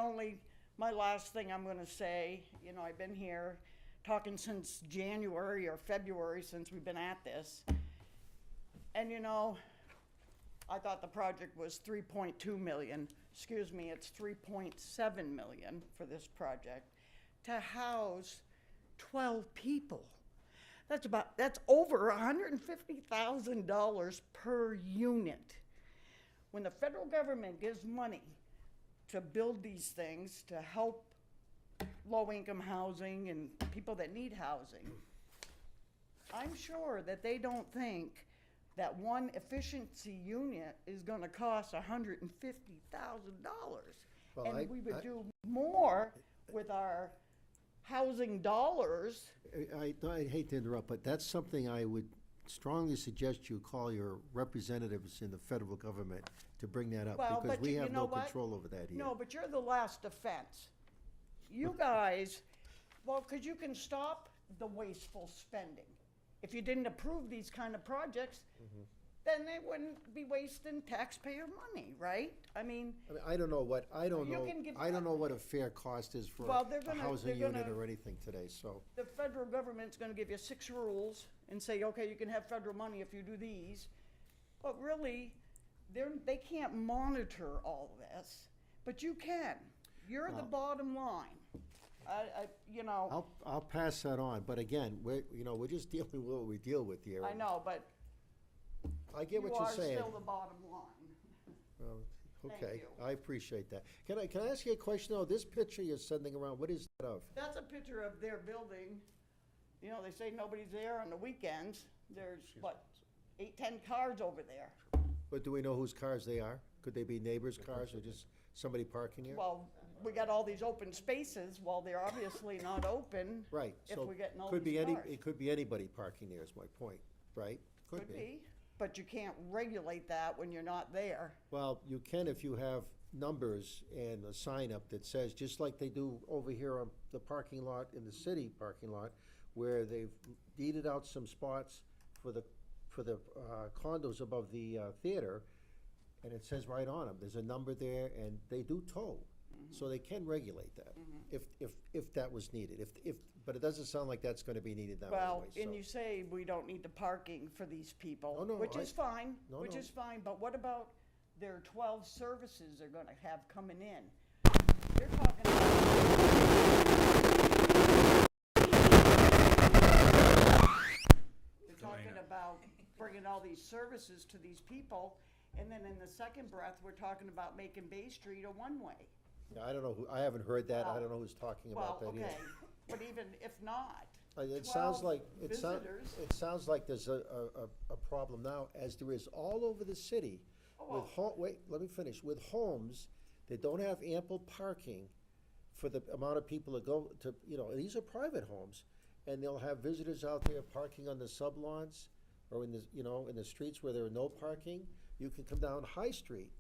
last thing I'm gonna say, I've been here talking since January or February since we've been at this. And I thought the project was 3.2 million. Excuse me, it's 3.7 million for this project to house 12 people. That's over $150,000 per unit. When the federal government gives money to build these things to help low-income housing and people that need housing, I'm sure that they don't think that one efficiency unit is gonna cost $150,000. Well, And I- we would I- do more with our housing dollars. I hate to interrupt, but that's something I would strongly suggest you call your representatives in the federal government to bring that up, Well, because but we you have know no what? control over that here. No, but you're the last defense. You guys, because you can stop the wasteful spending. If you didn't approve these kind of projects, Mm-hmm. then they wouldn't be wasting taxpayer money, right? I mean, I don't know what, You can give- I don't know what a fair cost is for Well, they're a gonna- housing they're unit gonna- or anything today, so. the federal government's gonna give you 6 rules and say, okay, you can have federal money if you do these. But really, they can't monitor all this, but you can. You're the Well- bottom line. I'll pass that on, but again, we're just dealing with what we deal with here. I know, but I get what you're saying. You are still the bottom line. Well, Thank okay, you. I appreciate that. Can I ask you a question, though? This picture you're sending around, what is that of? That's a picture of their building. They say nobody's there on the weekends. There's, 8, 10 cars over there. But do we know whose cars they are? Could they be neighbors' cars or just somebody parking here? Well, we got all these open spaces. Well, they're obviously not open. Right, If so we're getting all could be these any, cars. it could be anybody parking there is my point, right? Could be, but you can't regulate that when you're not there. Well, you can if you have numbers and a sign up that says, just like they do over here on the parking lot, in the city parking lot, where they've deeded out some spots for the condos above the theater, and it says right on them, there's a number there, and they do tow. So they can regulate that, if that was needed. But it doesn't sound like that's gonna be needed now Well, anyway, and so. you say we don't need the parking for these people, Oh, no, which is fine, no, which no. is fine, but what about their 12 services they're gonna have coming in. They're talking about bringing all these services to these people, and then in the second breath, we're talking about making Bay Street a one-way. Yeah, I don't know who, I haven't heard that, I Well- don't know who's talking about that Well, either. okay, but even if not, It sounds 12 like, it visitors. sounds like there's a problem now, as there is all over the city. With wait, let me finish, with homes that don't have ample parking for the amount of people that go to, these are private homes. And they'll have visitors out there parking on the sublawns, or in the, in the streets where there are no parking. You can come down High Street,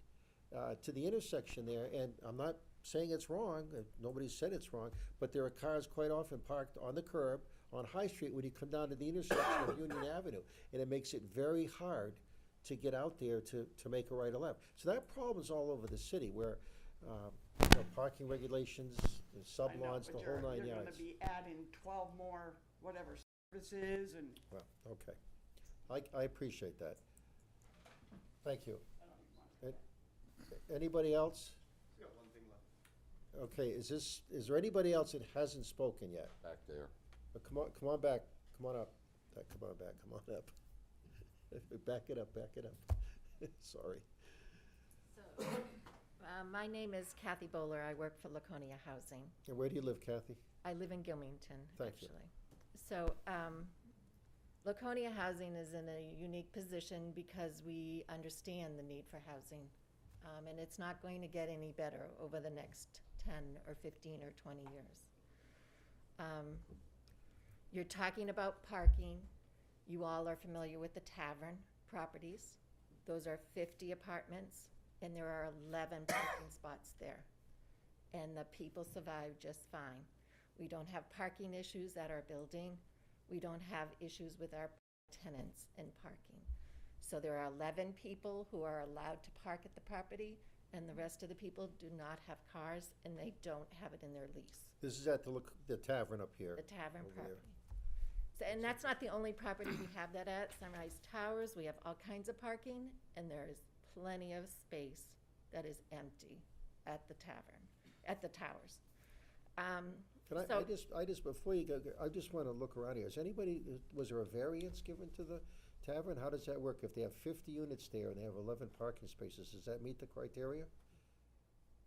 to the intersection there, and I'm not saying it's wrong, nobody said it's wrong, but there are cars quite often parked on the curb on High Street when you come down to the intersection of Union Avenue, and it makes it very hard to get out there to make a right or left. So that problem's all over the city, where, parking regulations, I know, sublawns, but the whole 9 you're gonna yards. be adding 12 more, whatever, services and. Well, okay. I appreciate that. Thank you. Anybody else? Okay, is there anybody else that hasn't spoken yet? Back there. Come on back, come on up. Come on up. Back it up. Sorry. My name is Kathy Bowler. I work for Laconia Housing. And where do you live, Kathy? I live in Gilmington, Thank you. actually. So, Laconia Housing is in a unique position because we understand the need for housing. And it's not going to get any better over the next 10 or 15 or 20 years. You're talking about parking. You all are familiar with the Tavern properties. Those are 50 apartments, and there are 11 parking spots there. And the people survive just fine. We don't have parking issues at our building. We don't have issues with our tenants in parking. So there are 11 people who are allowed to park at the property, and the rest of the people do not have cars, and they don't have it in their lease. This is at the tavern up here. The Tavern over there. property. So, and that's not the only property we have that at. Sunrise Towers, we have all kinds of parking, and there is plenty of space that is empty at the tavern, at the towers. I just, before you go, I just want to look around here. Was there a variance given to the tavern? How does that work? If they have 50 units there and they have 11 parking spaces, does that meet the criteria?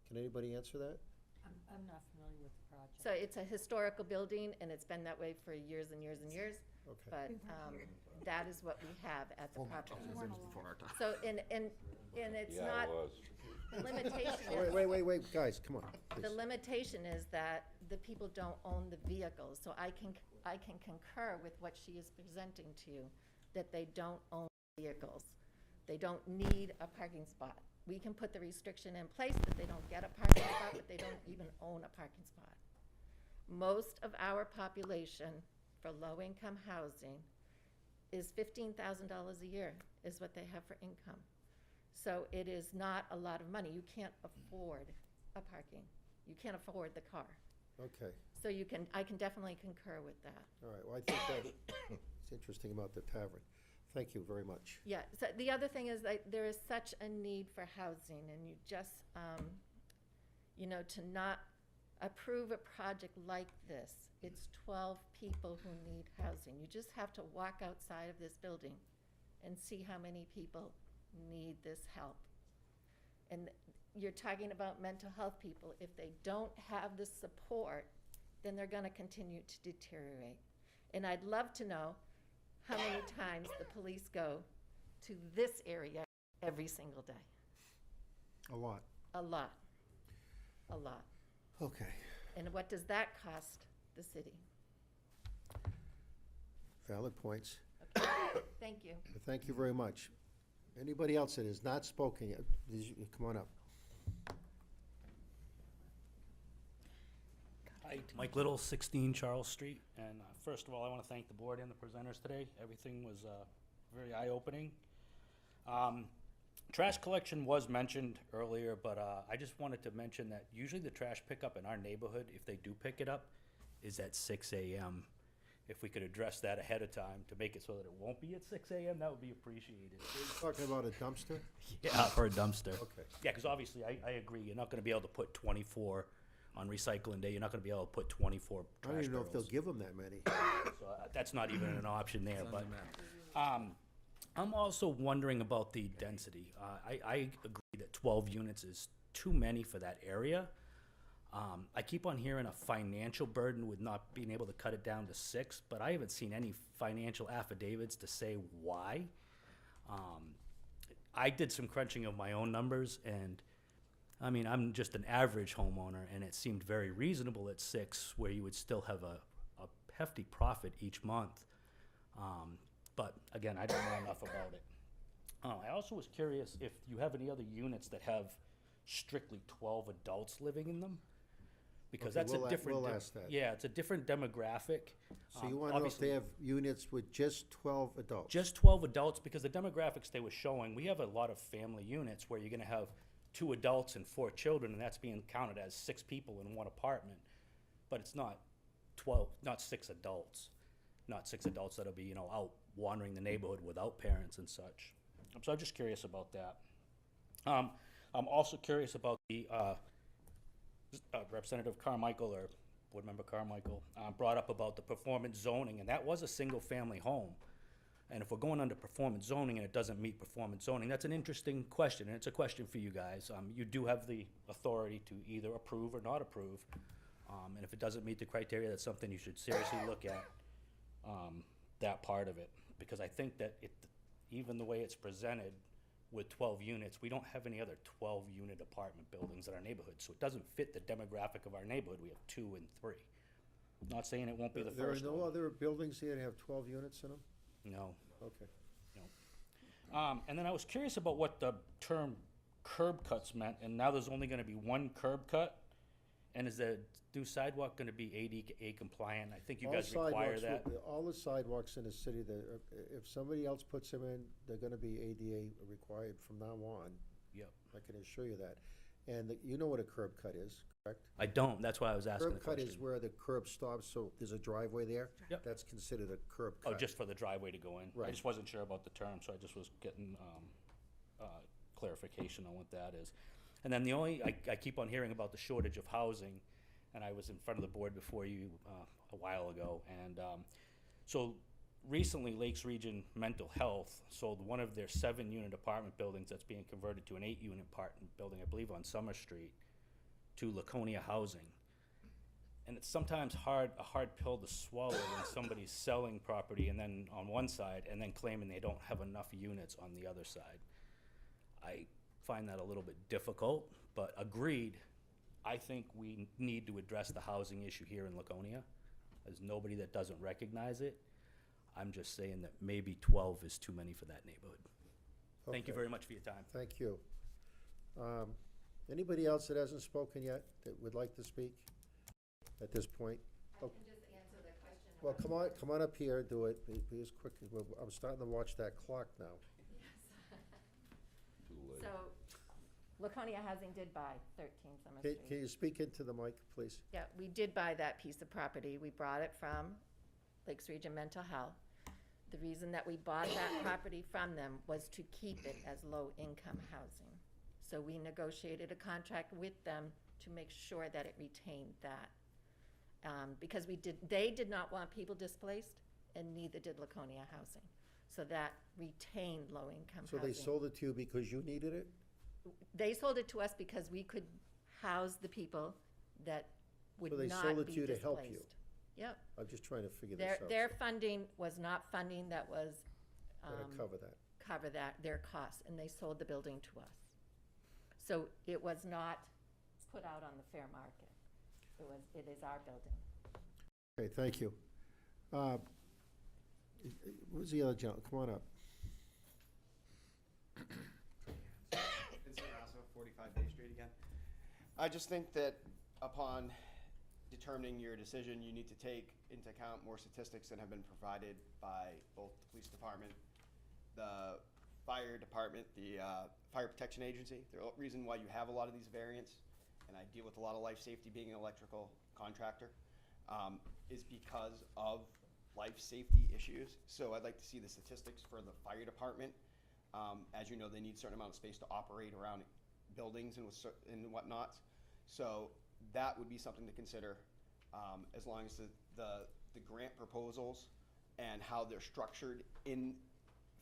Can anybody answer that? I'm not familiar with the project. So it's a historical building, and it's been that way for years and years and years. Okay. But that is what we have at the property. So, and it's Yeah, not, it was. the limitation is. Wait, guys, come on. The please. limitation is that the people don't own the vehicles, so I can concur with what she is presenting to you, that they don't own vehicles. They don't need a parking spot. We can put the restriction in place that they don't get a parking spot, but they don't even own a parking spot. Most of our population for low-income housing is $15,000 a year is what they have for income. So it is not a lot of money. You can't afford a parking. You can't afford the car. Okay, So I can definitely concur with that. all right. Well, I think that it's interesting about the tavern. Thank you very much. Yeah, so the other thing is that there is such a need for housing, and you just, to not approve a project like this, it's 12 people who need housing. You just have to walk outside of this building and see how many people need this help. And you're talking about mental health people. If they don't have the support, then they're gonna continue to deteriorate. And I'd love to know how many times the police go to this area every single day. A lot. A lot. A lot. Okay. And what does that cost the city? Valid points. Okay. Thank you. Thank you very much. Anybody else that has not spoken yet, come on up. Hi, Mike Little, 16 Charles Street. And first of all, I want to thank the board and the presenters today. Everything was very eye-opening. Trash collection was mentioned earlier, but I just wanted to mention that usually the trash pickup in our neighborhood, if they do pick it up, is at 6 a.m. if we could address that ahead of time to make it so that it won't be at 6 a.m., that would be appreciated. You're talking about a dumpster? Yeah, for a dumpster. Okay. Yeah, because obviously, I agree, you're not gonna be able to put 24 on recycling day, you're not gonna be able to put 24 I trash don't even know if they'll barrels. give them that many. So that's not even an option there, but, I'm also wondering about the density. I agree that 12 units is too many for that area. I keep on hearing a financial burden with not being able to cut it down to 6, but I haven't seen any financial affidavits to say why. I did some crunching of my own numbers, and I mean, I'm just an average homeowner, and it seemed very reasonable at 6, where you would still have a hefty profit each month. But again, I don't know enough about it. I also was curious if you have any other units that have strictly 12 adults living in them? Because Okay, that's we'll a a- different. we'll ask that. Yeah, it's a different demographic. So you want to know if Obviously- they have units with just 12 adults? Just 12 adults, because the demographics they were showing, we have a lot of family units where you're gonna have 2 adults and 4 children, and that's being counted as 6 people in one apartment. But it's not 12, not 6 adults. Not 6 adults that'll be, out wandering the neighborhood without parents and such. So I'm just curious about that. I'm also curious about the, Representative Carmichael, or Board Member Carmichael, brought up about the performance zoning, and that was a single-family home. And if we're going under performance zoning and it doesn't meet performance zoning, that's an interesting question, and it's a question for you guys. You do have the authority to either approve or not approve. And if it doesn't meet the criteria, that's something you should seriously look at, that part of it. Because I think that even the way it's presented with 12 units, we don't have any other 12-unit apartment buildings in our neighborhood. So it doesn't fit the demographic of our neighborhood. We have 2 and 3. Not saying it won't be the There are first no one. other buildings here that have 12 units in them? No. Okay. And then I was curious about what the term curb cuts meant, and now there's only gonna be 1 curb cut? And is the new sidewalk gonna be ADA compliant? I think you All guys require sidewalks that. All the sidewalks in the city, if somebody else puts them in, they're gonna be ADA required from now on. Yep. I can assure you that. And you know what a curb cut is, correct? I don't, that's why I was asking the Curb cut is question. where the curb stops, so there's a driveway there. Yep. That's considered a curb Oh, cut. just for the driveway to go in? I Right. just wasn't sure about the term, so I just was getting clarification on what that is. And then I keep on hearing about the shortage of housing, and I was in front of the board before you a while ago. And so recently, Lakes Region Mental Health sold one of their 7-unit apartment buildings that's being converted to an 8-unit apartment building, I believe on Summer Street, to Laconia Housing. And it's sometimes a hard pill to swallow when somebody's selling property and then on one side and then claiming they don't have enough units on the other side. I find that a little bit difficult, but agreed, I think we need to address the housing issue here in Laconia. There's nobody that doesn't recognize it. I'm just saying that maybe 12 is too many for that neighborhood. Thank you Okay. very much for your time. Thank you. Anybody else that hasn't spoken yet that would like to speak at this point? I can just answer the question. Well, come on up here, do it, be as quick, I'm starting to watch that clock now. Too late. So, Laconia Housing did buy 13 Summer Can Street. you speak into the mic, please? Yeah, we did buy that piece of property. We bought it from Lakes Region Mental Health. The reason that we bought that property from them was to keep it as low-income housing. So we negotiated a contract with them to make sure that it retained that. Because they did not want people displaced, and neither did Laconia Housing. So that retained low-income So housing. they sold it to you because you needed it? They sold it to us because we could house the people that would So they not sold it be to you to displaced. help you? Yep. I'm just trying to figure this out. Their funding was not funding that was, Gotta cover that. cover that, their costs, and they sold the building to us. So it was not put out on the fair market. It is our building. Okay, thank you. Who's the other gentleman? Come on up. Vincent Rasso, 45 Bay Street again. I just think that upon determining your decision, you need to take into account more statistics than have been provided by both the police department, the fire department, the fire protection agency. The reason why you have a lot of these variants, and I deal with a lot of life safety being an electrical contractor, is because of life safety issues. So I'd like to see the statistics for the fire department. As you know, they need a certain amount of space to operate around buildings and whatnot. So that would be something to consider, as long as the grant proposals and how they're structured in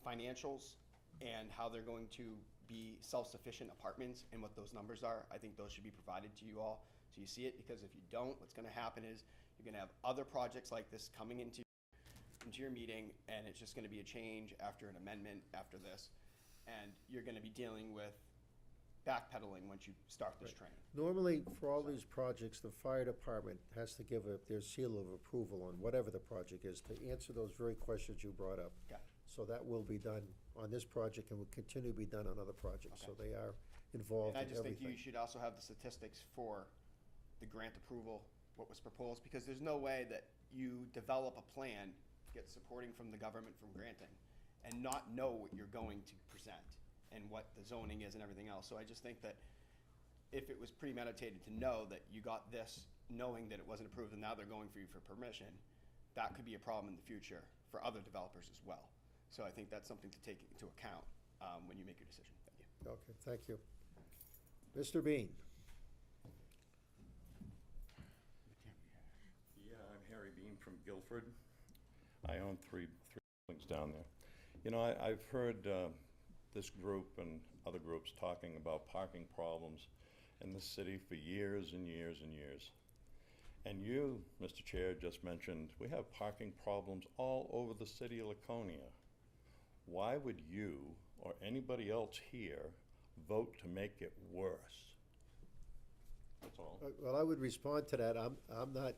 financials and how they're going to be self-sufficient apartments and what those numbers are. I think those should be provided to you all so you see it, because if you don't, what's going to happen is you're going to have other projects like this coming into your meeting, and it's just going to be a change after an amendment after this, and you're going to be dealing with backpedaling once you start this training. Normally, for all these projects, the fire department has to give their seal of approval on whatever the project is to answer those very questions you brought up. Gotcha. So that will be done on this project and will continue to be done on other projects. So they are involved And I in just think everything. you should also have the statistics for the grant approval, what was proposed, because there's no way that you develop a plan, get supporting from the government from granting, and not know what you're going to present and what the zoning is and everything else. So I just think that if it was premeditated to know that you got this, knowing that it wasn't approved, and now they're going for you for permission, that could be a problem in the future for other developers as well. So I think that's something to take into account when you make your decision. Thank you. Okay, thank you. Mr. Bean? Yeah, I'm Harry Bean from Guilford. I own three buildings down there. You know, I've heard this group and other groups talking about parking problems in the city for years and years and years. And you, Mr. Chair, just mentioned we have parking problems all over the city of Laconia. Why would you or anybody else here vote to make it worse? That's all. Well, I would respond to that. I'm not,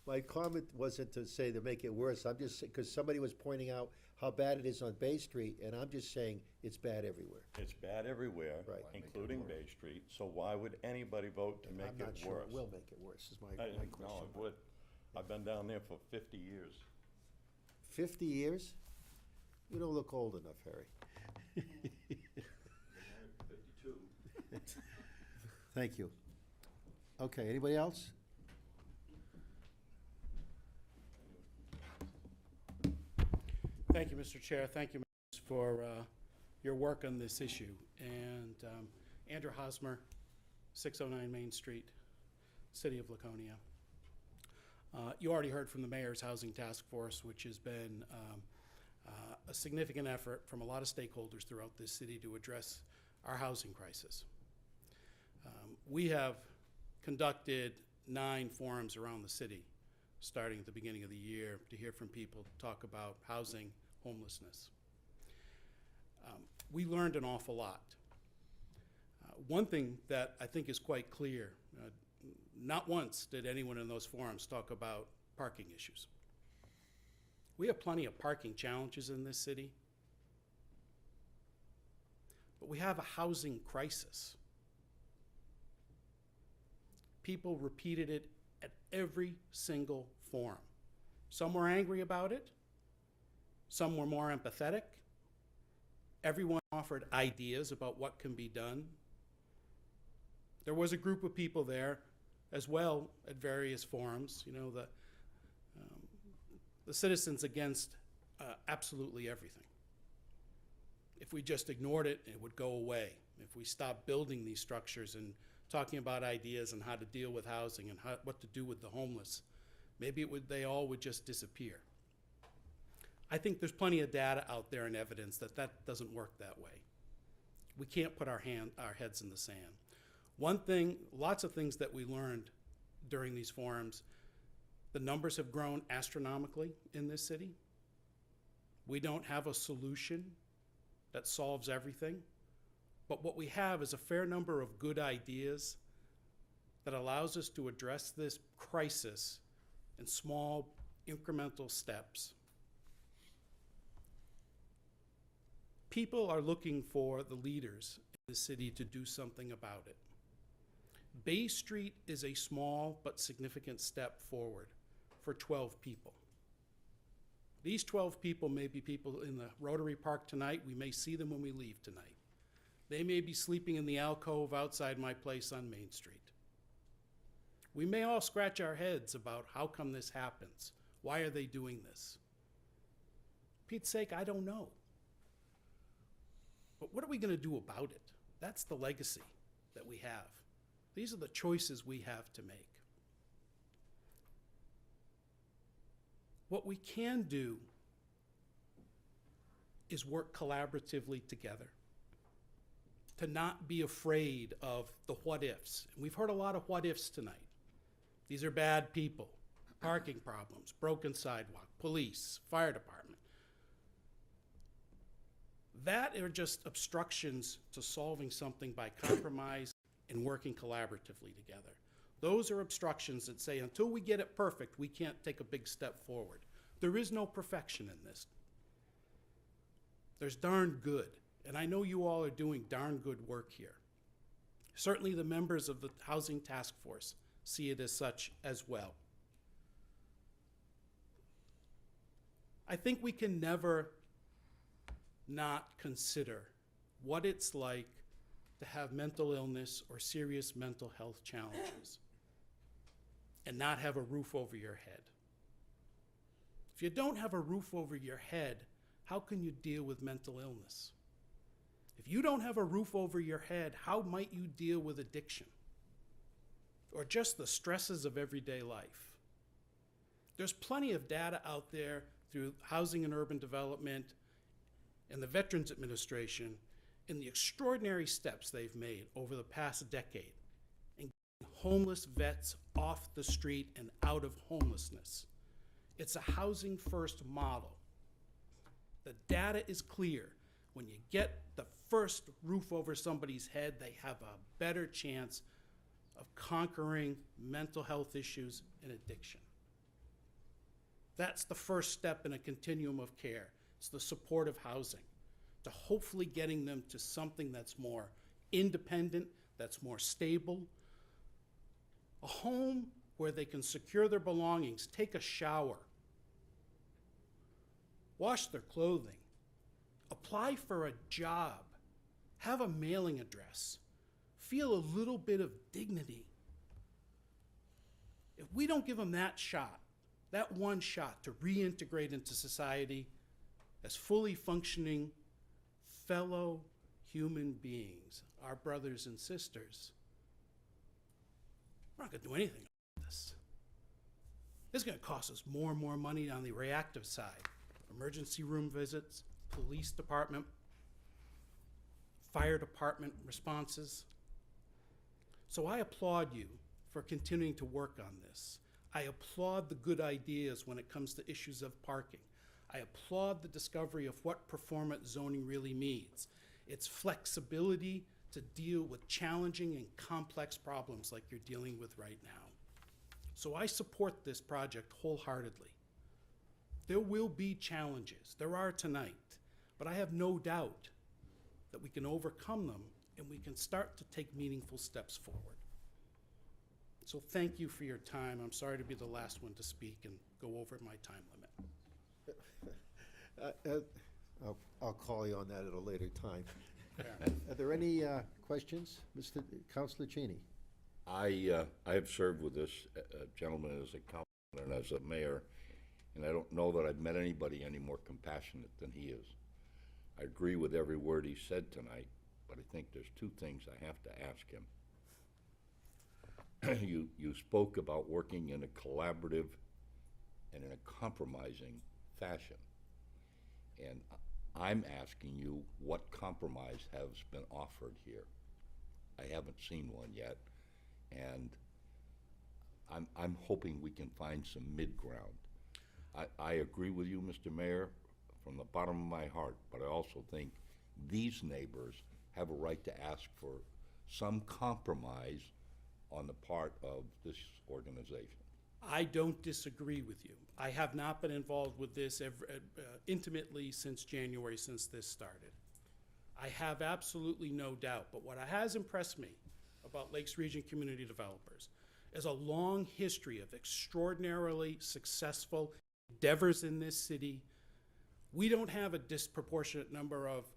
my comment wasn't to say to make it worse. I'm just, because somebody was pointing out how bad it is on Bay Street, and I'm just saying it's bad everywhere. It's bad everywhere, Right. including Bay Street, so why would anybody vote to make I'm not it sure worse? it will make it worse, is my No, question. it would. I've been down there for 50 years. 50 years? You don't look old enough, Harry. 52. Thank you. Okay, anybody else? Thank you, Mr. Chair. Thank you, members, for your work on this issue. And Andrew Hosmer, 609 Main Street, City of Laconia. You already heard from the Mayor's Housing Task Force, which has been a significant effort from a lot of stakeholders throughout this city to address our housing crisis. We have conducted 9 forums around the city, starting at the beginning of the year, to hear from people, talk about housing, homelessness. We learned an awful lot. One thing that I think is quite clear, not once did anyone in those forums talk about parking issues. We have plenty of parking challenges in this city, but we have a housing crisis. People repeated it at every single forum. Some were angry about it, some were more empathetic. Everyone offered ideas about what can be done. There was a group of people there as well at various forums, you know, the citizens against absolutely everything. If we just ignored it, it would go away. If we stopped building these structures and talking about ideas and how to deal with housing and what to do with the homeless, maybe they all would just disappear. I think there's plenty of data out there and evidence that that doesn't work that way. We can't put our heads in the sand. One thing, lots of things that we learned during these forums, the numbers have grown astronomically in this city. We don't have a solution that solves everything, but what we have is a fair number of good ideas that allows us to address this crisis in small, incremental steps. People are looking for the leaders in the city to do something about it. Bay Street is a small but significant step forward for 12 people. These 12 people may be people in the Rotary Park tonight. We may see them when we leave tonight. They may be sleeping in the alcove outside my place on Main Street. We may all scratch our heads about how come this happens. Why are they doing this? Pete's sake, I don't know. But what are we going to do about it? That's the legacy that we have. These are the choices we have to make. What we can do is work collaboratively together, to not be afraid of the what ifs. And we've heard a lot of what ifs tonight. These are bad people, parking problems, broken sidewalk, police, fire department. That are just obstructions to solving something by compromise and working collaboratively together. Those are obstructions that say until we get it perfect, we can't take a big step forward. There is no perfection in this. There's darn good, and I know you all are doing darn good work here. Certainly the members of the Housing Task Force see it as such as well. I think we can never not consider what it's like to have mental illness or serious mental health challenges and not have a roof over your head. If you don't have a roof over your head, how can you deal with mental illness? If you don't have a roof over your head, how might you deal with addiction or just the stresses of everyday life? There's plenty of data out there through Housing and Urban Development and the Veterans Administration in the extraordinary steps they've made over the past decade in getting homeless vets off the street and out of homelessness. It's a housing first model. The data is clear. When you get the first roof over somebody's head, they have a better chance of conquering mental health issues and addiction. That's the first step in a continuum of care. It's the supportive housing, to hopefully getting them to something that's more independent, that's more stable. A home where they can secure their belongings, take a shower, wash their clothing, apply for a job, have a mailing address, feel a little bit of dignity. If we don't give them that shot, that one shot to reintegrate into society as fully functioning fellow human beings, our brothers and sisters, we're not going to do anything about this. This is going to cost us more and more money on the reactive side. Emergency room visits, police department, fire department responses. So I applaud you for continuing to work on this. I applaud the good ideas when it comes to issues of parking. I applaud the discovery of what performance zoning really means. It's flexibility to deal with challenging and complex problems like you're dealing with right now. So I support this project wholeheartedly. There will be challenges. There are tonight. But I have no doubt that we can overcome them and we can start to take meaningful steps forward. So thank you for your time. I'm sorry to be the last one to speak and go over my time limit. I'll call you on that at a later time. Fair. Are there any questions? Councilor Cheney? I have served with this gentleman as a councilor and as a mayor, and I don't know that I've met anybody any more compassionate than he is. I agree with every word he said tonight, but I think there's two things I have to ask him. You spoke about working in a collaborative and in a compromising fashion. And I'm asking you what compromise has been offered here. I haven't seen one yet. And I'm hoping we can find some mid-ground. I agree with you, Mr. Mayor, from the bottom of my heart, but I also think these neighbors have a right to ask for some compromise on the part of this organization. I don't disagree with you. I have not been involved with this intimately since January, since this started. I have absolutely no doubt, but what has impressed me about Lakes Region Community Developers is a long history of extraordinarily successful endeavors in this city. We don't have a disproportionate number of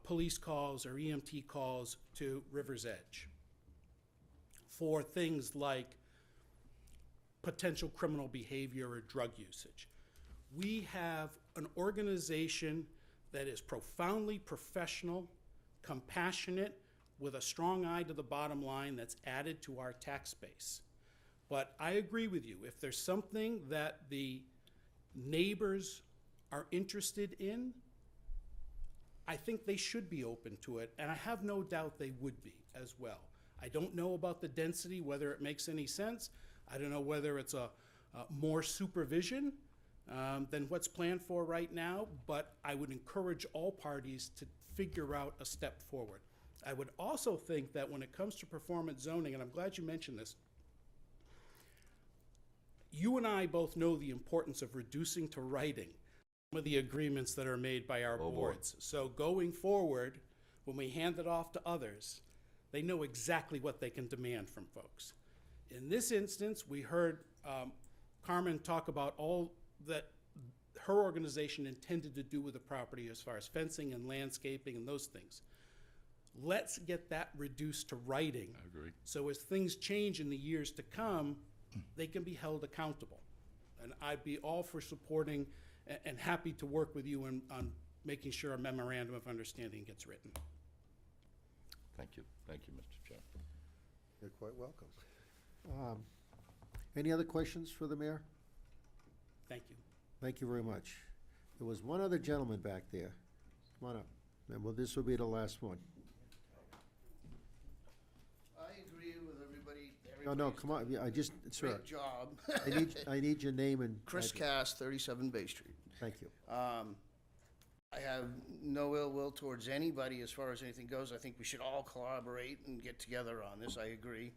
police calls or EMT calls to River's Edge for things like potential criminal behavior or drug usage. We have an organization that is profoundly professional, compassionate, with a strong eye to the bottom line that's added to our tax base. But I agree with you, if there's something that the neighbors are interested in, I think they should be open to it, and I have no doubt they would be as well. I don't know about the density, whether it makes any sense. I don't know whether it's a more supervision than what's planned for right now, but I would encourage all parties to figure out a step forward. I would also think that when it comes to performance zoning, and I'm glad you mentioned this, you and I both know the importance of reducing to writing some of the agreements that are made by our boards. So going forward, when we hand it off to others, they know exactly what they can demand from folks. In this instance, we heard Carmen talk about all that her organization intended to do with the property as far as fencing and landscaping and those things. Let's get that reduced to writing. I agree. So as things change in the years to come, they can be held accountable. And I'd be all for supporting and happy to work with you on making sure a memorandum of understanding gets written. Thank you, Mr. Chair. You're quite welcome. Any other questions for the mayor? Thank you. Thank you very much. There was one other gentleman back there. Come on up. And well, this will be the last one. I agree with everybody. No, come on, yeah, sir. Great job. I need your name and. Chris address. Cass, 37 Bay Street. Thank you. I have no ill will towards anybody as far as anything goes. I think we should all collaborate and get together on this. I agree.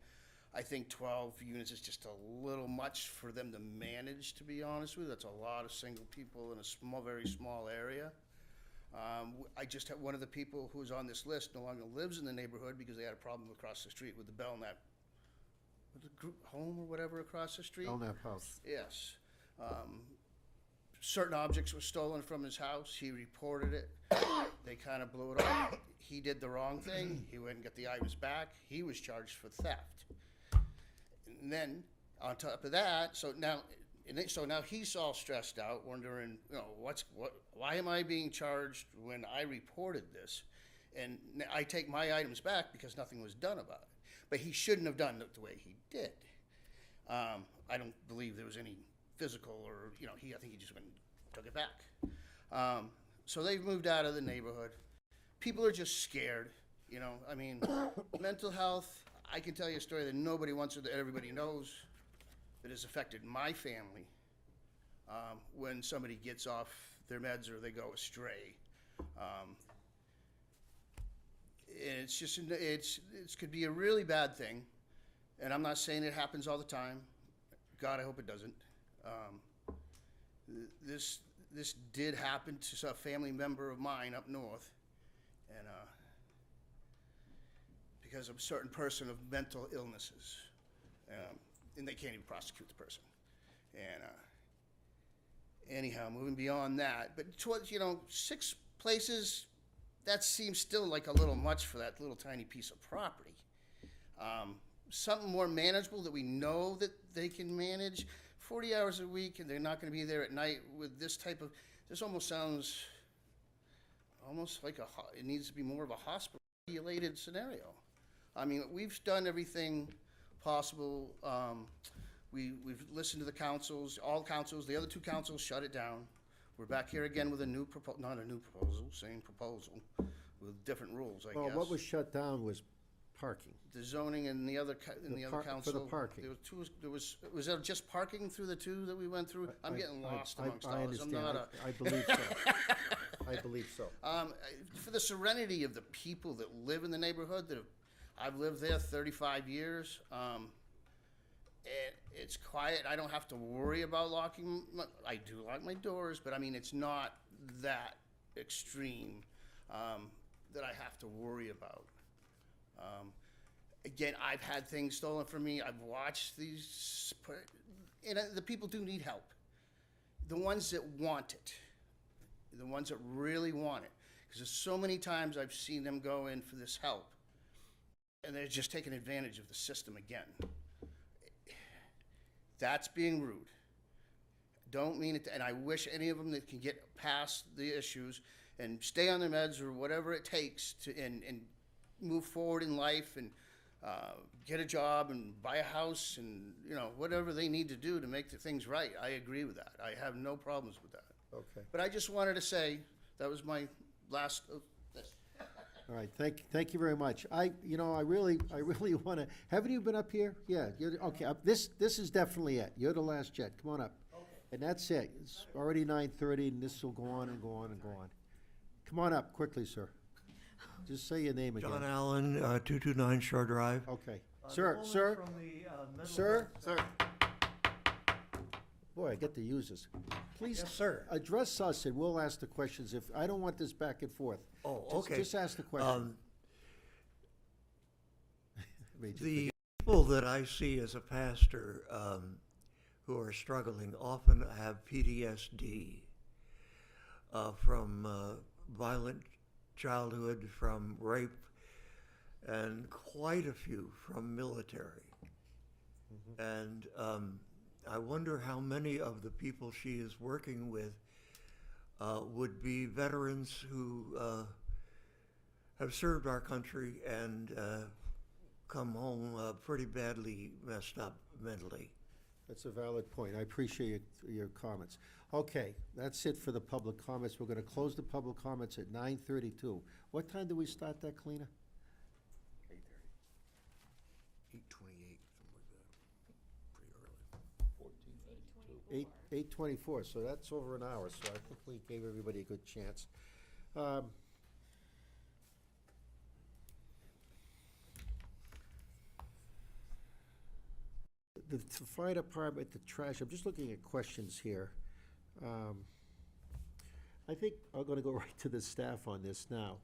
I think 12 units is just a little much for them to manage, to be honest with you. That's a lot of single people in a small, very small area. I just had one of the people who's on this list no longer lives in the neighborhood because they had a problem across the street with the Belknap, with the group home or whatever across the street. Belknap House. Yes. Certain objects were stolen from his house. He reported it. They kind of blew it off. He did the wrong thing. He went and got the items back. He was charged for theft. And then on top of that, so now he's all stressed out, wondering, why am I being charged when I reported this? And I take my items back because nothing was done about it. But he shouldn't have done it the way he did. I don't believe there was any physical or, I think he just went and took it back. So they've moved out of the neighborhood. People are just scared, mental health. I can tell you a story that nobody wants to, that everybody knows, that has affected my family when somebody gets off their meds or they go astray. It's just, it could be a really bad thing, and I'm not saying it happens all the time. God, I hope it doesn't. This did happen to a family member of mine up north, and because of a certain person of mental illnesses, and they can't even prosecute the person. And anyhow, moving beyond that, but towards 6 places, that seems still like a little much for that little tiny piece of property. Something more manageable that we know that they can manage. 40 hours a week, and they're not going to be there at night with this type of. This almost sounds almost like it needs to be more of a hospital-related scenario. I mean, we've done everything possible. We've listened to the councils, all councils. The other 2 councils shut it down. We're back here again with a new not a new proposal, same proposal, with different rules, I guess. Well, what was shut down was parking. The zoning and the other council. For the parking. Was there just parking through the 2 that we went through? I'm getting lost amongst all I this. understand. I believe so. I believe so. For the serenity of the people that live in the neighborhood, I've lived there 35 years. It's quiet. I don't have to worry about locking. I do lock my doors, but I mean, it's not that extreme that I have to worry about. Again, I've had things stolen from me. I've watched these, and the people do need help. The ones that want it, the ones that really want it, because there's so many times I've seen them go in for this help, and they're just taking advantage of the system again. That's being rude. Don't mean it, and I wish any of them that can get past the issues and stay on their meds or whatever it takes to, and move forward in life and get a job and buy a house and, you know, whatever they need to do to make the things right. I agree with that. I have no problems with that. Okay. But I just wanted to say, that was my last of this. All right, thank you very much. I really want to, haven't you been up here? Yeah, okay, this is definitely it. You're the last jet, come on up. Okay. And that's it. It's already 9:30 and this will go on and go on and go on. Come on up quickly, sir. Just say your name again. John Allen, 229 Shore Drive. Okay. The Sir, woman sir, from the, mental sir, health- boy, I get to use this. Please, Yes, sir. address us and we'll ask the questions. If, I don't want this back and forth. Oh, Just- okay. Just ask the question. Made you The forget. people that I see as a pastor who are struggling often have PTSD from violent childhood, from rape, and quite a few from military. And I wonder how many of the people she is working with would be veterans who have served our country and come home pretty badly messed up mentally. That's a valid point. I appreciate your comments. Okay, that's it for the public comments. We're gonna close the public comments at 9:32. What time do we start that cleaner? 8:28, something like that. Pretty early. 8:24, so that's over an hour, so I think we gave everybody a good chance. The fire department, the trash, I'm just looking at questions here. I think I'm gonna go right to the staff on this now.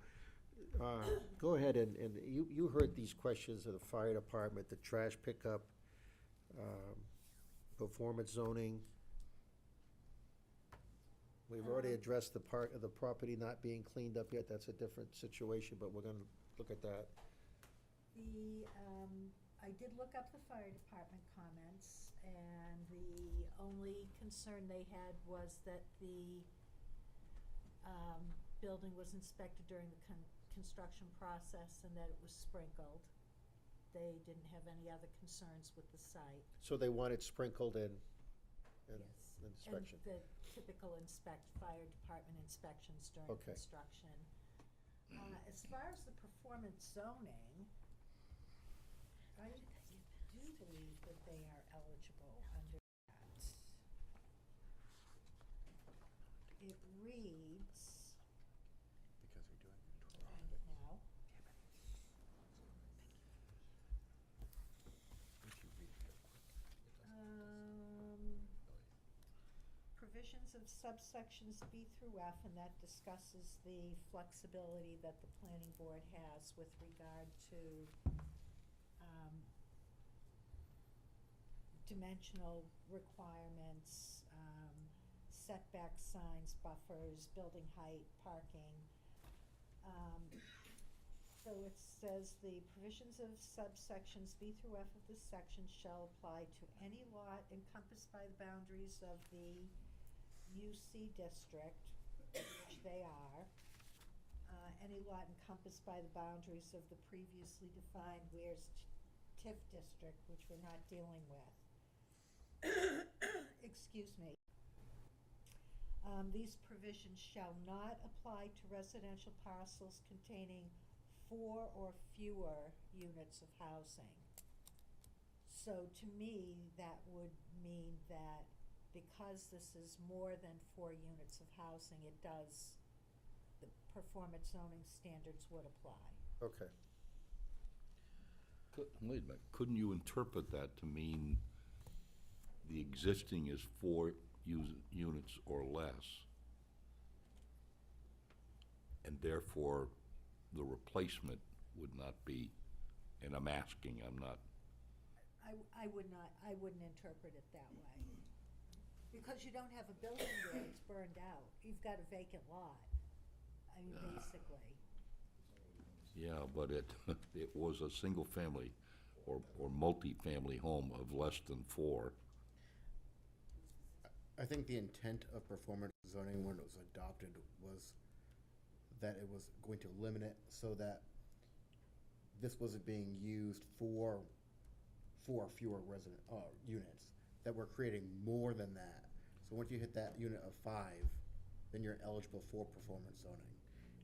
Go ahead and you heard these questions of the fire department, the trash pickup, performance zoning. We've already addressed the part of the property not being cleaned up yet, that's a different situation, but we're gonna look at that. I did look up the fire department comments, and the only concern they had was that the, building was inspected during the construction process and that it was sprinkled. They didn't have any other concerns with the site. So they want it sprinkled in Yes. inspection. And the typical fire department inspections during Okay. construction. As far as the performance zoning, I do believe that they are eligible under that. It reads, Because we're doing find it now. Provisions of subsections B through F, and that discusses the flexibility that the planning board has with regard to dimensional requirements, setback signs, buffers, building height, parking. So it says the provisions of subsections B through F of this section shall apply to any lot encompassed by the boundaries of the UC district, which they are. Any lot encompassed by the boundaries of the previously defined Wares TIF district, which we're not dealing with. Excuse me. These provisions shall not apply to residential parcels containing 4 or fewer units of housing. So to me, that would mean that because this is more than 4 units of housing, the performance zoning standards would apply. Okay. Wait a minute, couldn't you interpret that to mean the existing is 4 units or less? And therefore, the replacement would not be, and I'm asking, I'm not, I wouldn't interpret it that way. Because you don't have a building there, it's burned out. You've got a vacant lot, I mean, basically. yeah, but it was a single family or multi-family home of less than 4. I think the intent of performance zoning when it was adopted was that it was going to limit it so that this wasn't being used for fewer resident, units, that we're creating more than that. So once you hit that unit of 5, then you're eligible for performance zoning,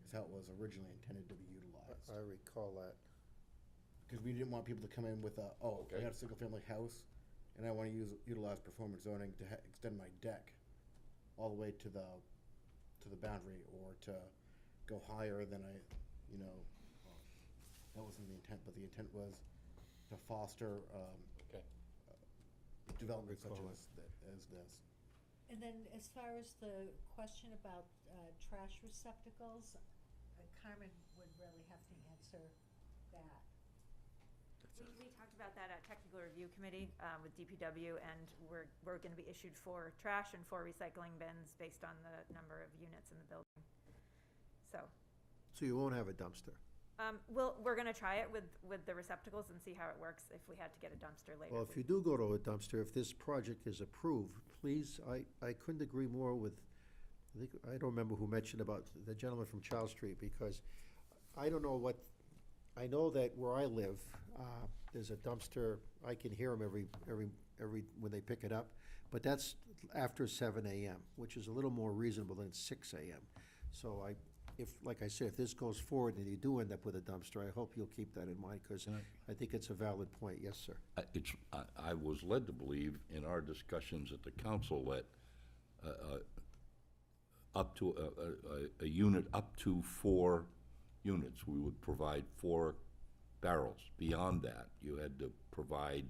is how it was originally intended to be utilized. I recall that. Because we didn't want people to come in with I Okay. got a single-family house, and I want to utilize performance zoning to extend my deck all the way to the boundary, or to go higher than that wasn't the intent, but the intent was to foster Okay. development such Recall as this. And then as far as the question about trash receptacles, Carmen would really have to answer that. We talked about that at technical review committee with DPW, and we're going to be issued 4 trash and 4 recycling bins based on the number of units in the building. So you won't have a dumpster? We're going to try it with the receptacles and see how it works if we had to get a dumpster later. Well, if you do go to a dumpster, if this project is approved, please, I couldn't agree more with, I don't remember who mentioned about the gentleman from Charles Street, because I don't know what, I know that where I live, there's a dumpster, I can hear them every, when they pick it up, but that's after 7 AM, which is a little more reasonable than 6 AM. So like I said, if this goes forward and you do end up with a dumpster, I hope you'll keep that in mind, because I think it's a valid point. Yes, sir. I was led to believe in our discussions at the council that up to a unit up to 4 units, we would provide 4 barrels. Beyond that, you had to provide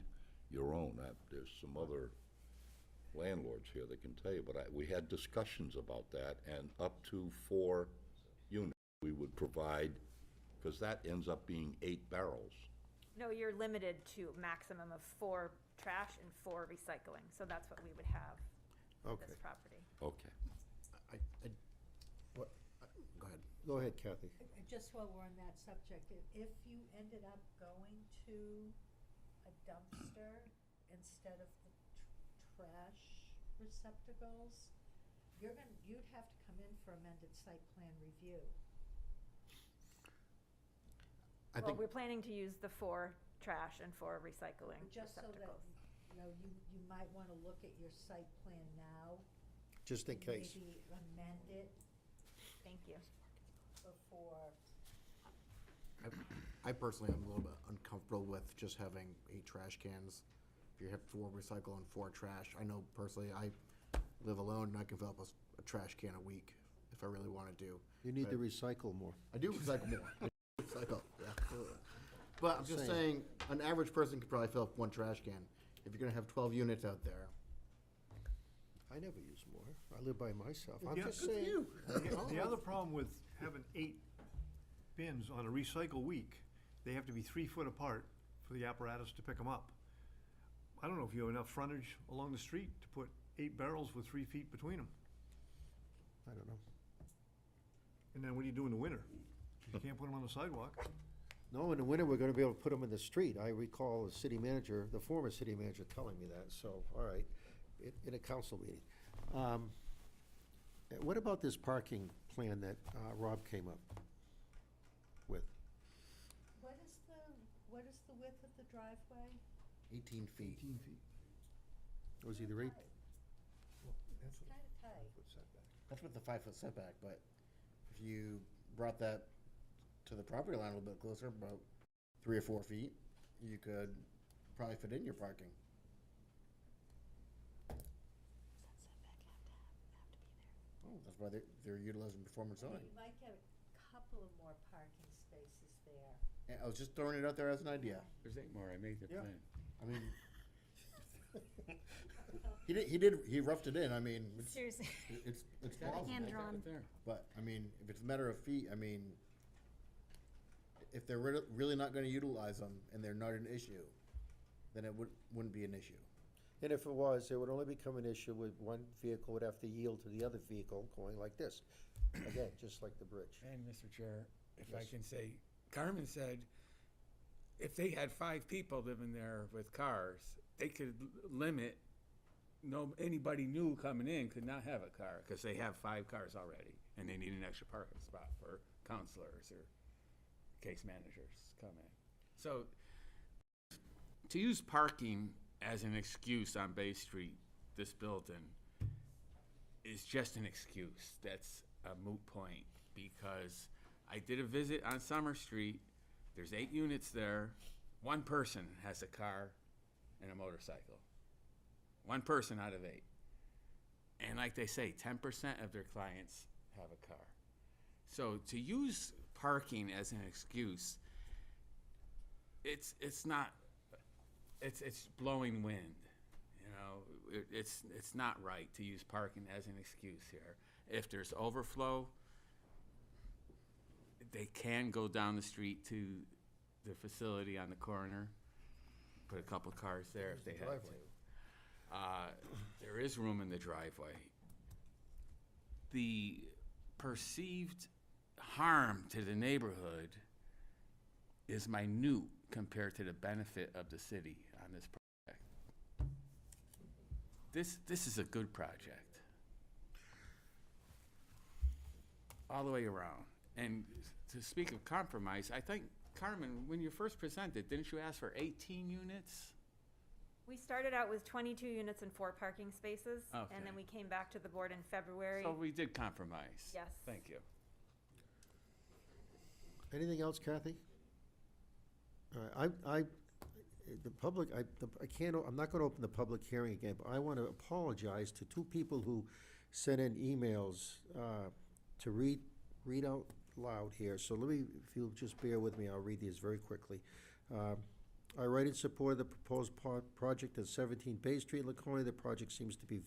your own. There's some other landlords here that can tell you, but we had discussions about that, and up to 4 units we would provide, because that ends up being 8 barrels. No, you're limited to a maximum of 4 trash and 4 recycling, so that's what we would have for this property. Okay. Go ahead. Go ahead, Kathy. Just while we're on that subject, if you ended up going to a dumpster instead of the trash receptacles, you'd have to come in for amended site plan review. Well, we're planning to use the 4 trash and 4 recycling Just so that, receptacles. you might want to look at your site plan now. Just in case. Maybe amend it Thank you. before. I personally am a little bit uncomfortable with just having 8 trash cans. If you have 4 recycle and 4 trash, I know personally I live alone and I can fill up a trash can a week if I really want to do. You need to recycle more. I do recycle more. I do recycle, yeah. But I'm just saying, an average person could probably fill up 1 trash can. If you're gonna have 12 units out there. I never use more. I live by myself. I'm Yeah, just good for saying. you. The other problem with having 8 bins on a recycle week, they have to be 3 foot apart for the apparatus to pick them up. I don't know if you have enough frontage along the street to put 8 barrels with 3 feet between them. I don't know. And then what do you do in the winter? You can't put them on the sidewalk. No, in the winter, we're gonna be able to put them in the street. I recall the city manager, the former city manager telling me that, so, all right, in a council meeting. What about this parking plan that Rob came up with? What is the width of the driveway? 18 feet. 18 feet. It was either 8. It's kind of tight. That's with the 5-foot setback, but if you brought that to the property line a little bit closer, about 3 or 4 feet, you could probably fit in your parking. Oh, that's why they're utilizing performance zoning. You might get a couple of more parking spaces there. Yeah, I was just throwing it out there as an idea. There's 8 more, I made the plan. I mean, he roughed it in, I mean. Seriously. It's plausible. Hand-drawn. But, I mean, if it's a matter of feet, I mean, if they're really not gonna utilize them and they're not an issue, then it wouldn't be an issue. And if it was, it would only become an issue with one vehicle would have to yield to the other vehicle going like this. Again, just like the bridge. And Mr. Chair, if I Yes. can say, Carmen said if they had 5 people living there with cars, they could limit anybody new coming in could not have a car, because they have 5 cars already, and they need an extra parking spot for counselors or case managers come in. So, to use parking as an excuse on Bay Street, this building, is just an excuse. That's a moot point, because I did a visit on Summer Street. There's 8 units there. One person has a car and a motorcycle. One person out of 8. And like they say, 10% of their clients have a car. So to use parking as an excuse, it's blowing wind. You know, it's not right to use parking as an excuse here. If there's overflow, they can go down the street to the facility on the corner, put a couple cars there if they had to. There is room in the driveway. The perceived harm to the neighborhood is minute compared to the benefit of the city on this project. This is a good project. All the way around. And to speak of compromise, I think, Carmen, when you first presented, didn't you ask for 18 units? We started out with 22 units and 4 parking spaces, Okay. and then we came back to the board in February. So we did compromise. Yes. Thank you. Anything else, Kathy? The public, I can't, I'm not gonna open the public hearing again, but I want to apologize to 2 people who sent in emails to read out loud here. So let me, if you'll just bear with me, I'll read these very quickly. I write in support of the proposed project at 17 Bay Street, Laconia. The project seems to be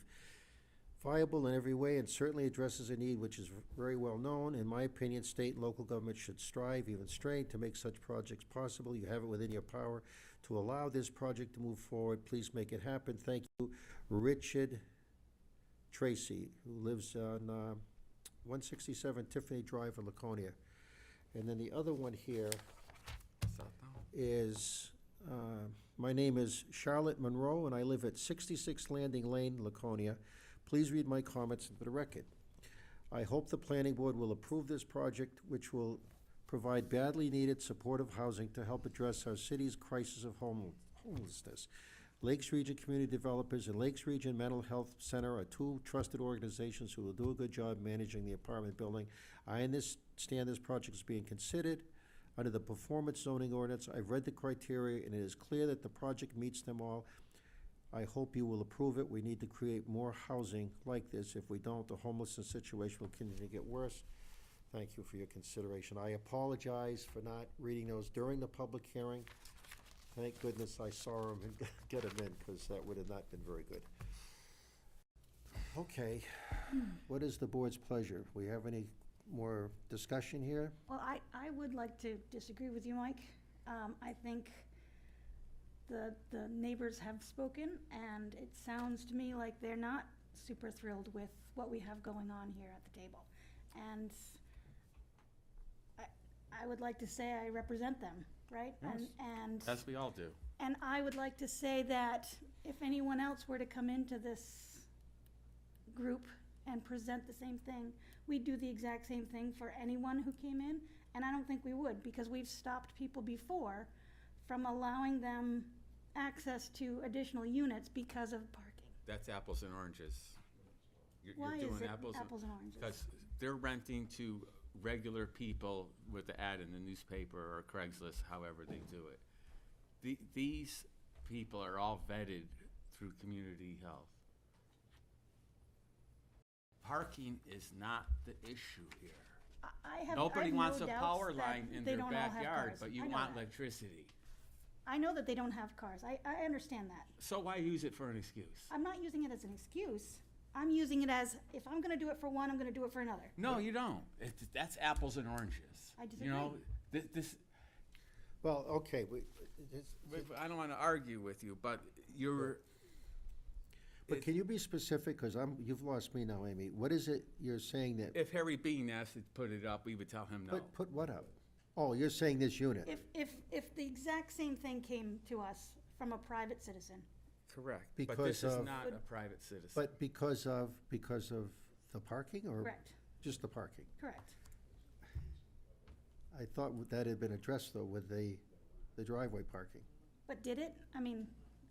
viable in every way and certainly addresses a need which is very well known. In my opinion, state and local government should strive, even strain, to make such projects possible. You have it within your power to allow this project to move forward. Please make it happen. Thank you, Richard Tracy, who lives on 167 Tiffany Drive in Laconia. And then the other one here is, my name is Charlotte Monroe, and I live at 66 Landing Lane, Laconia. Please read my comments into the record. I hope the planning board will approve this project, which will provide badly needed supportive housing to help address our city's crisis of homelessness. Lakes Region Community Developers and Lakes Region Mental Health Center are 2 trusted organizations who will do a good job managing the apartment building. I understand this project is being considered under the performance zoning ordinance. I've read the criteria, and it is clear that the project meets them all. I hope you will approve it. We need to create more housing like this. If we don't, the homelessness situation will continue to get worse. Thank you for your consideration. I apologize for not reading those during the public hearing. Thank goodness I saw them and get them in, because that would have not been very good. Okay, what is the board's pleasure? We have any more discussion here? Well, I would like to disagree with you, Mike. I think the neighbors have spoken, and it sounds to me like they're not super thrilled with what we have going on here at the table. And I would like to say I represent them, right? Yes. And As we all do. and I would like to say that if anyone else were to come into this group and present the same thing, we'd do the exact same thing for anyone who came in, and I don't think we would, because we've stopped people before from allowing them access to additional units because of parking. That's apples and oranges. Why You're is doing it apples apples and oranges? Because they're renting to regular people with the ad in the newspaper or Craigslist, however they do it. These people are all vetted through community health. Parking is not the issue here. Nobody wants a power line in their backyard, but you want electricity. I know that they don't have cars. I understand that. So why use it for an excuse? I'm not using it as an excuse. I'm using it as, if I'm gonna do it for one, I'm gonna do it for another. No, you don't. That's apples and oranges. I disagree. You know, this. Well, okay, I don't want to argue with you, but you're. But can you be specific, because you've lost me now, Amy. What is it you're saying that? If Harry Bean asked to put it up, we would tell him no. Put what up? Oh, you're saying this unit? If the exact same thing came to us from a private citizen, Correct. But Because this is of- not a private citizen. But because of the parking, or? Correct. Just the parking? Correct. I thought that had been addressed, though, with the driveway parking. But did it? I mean,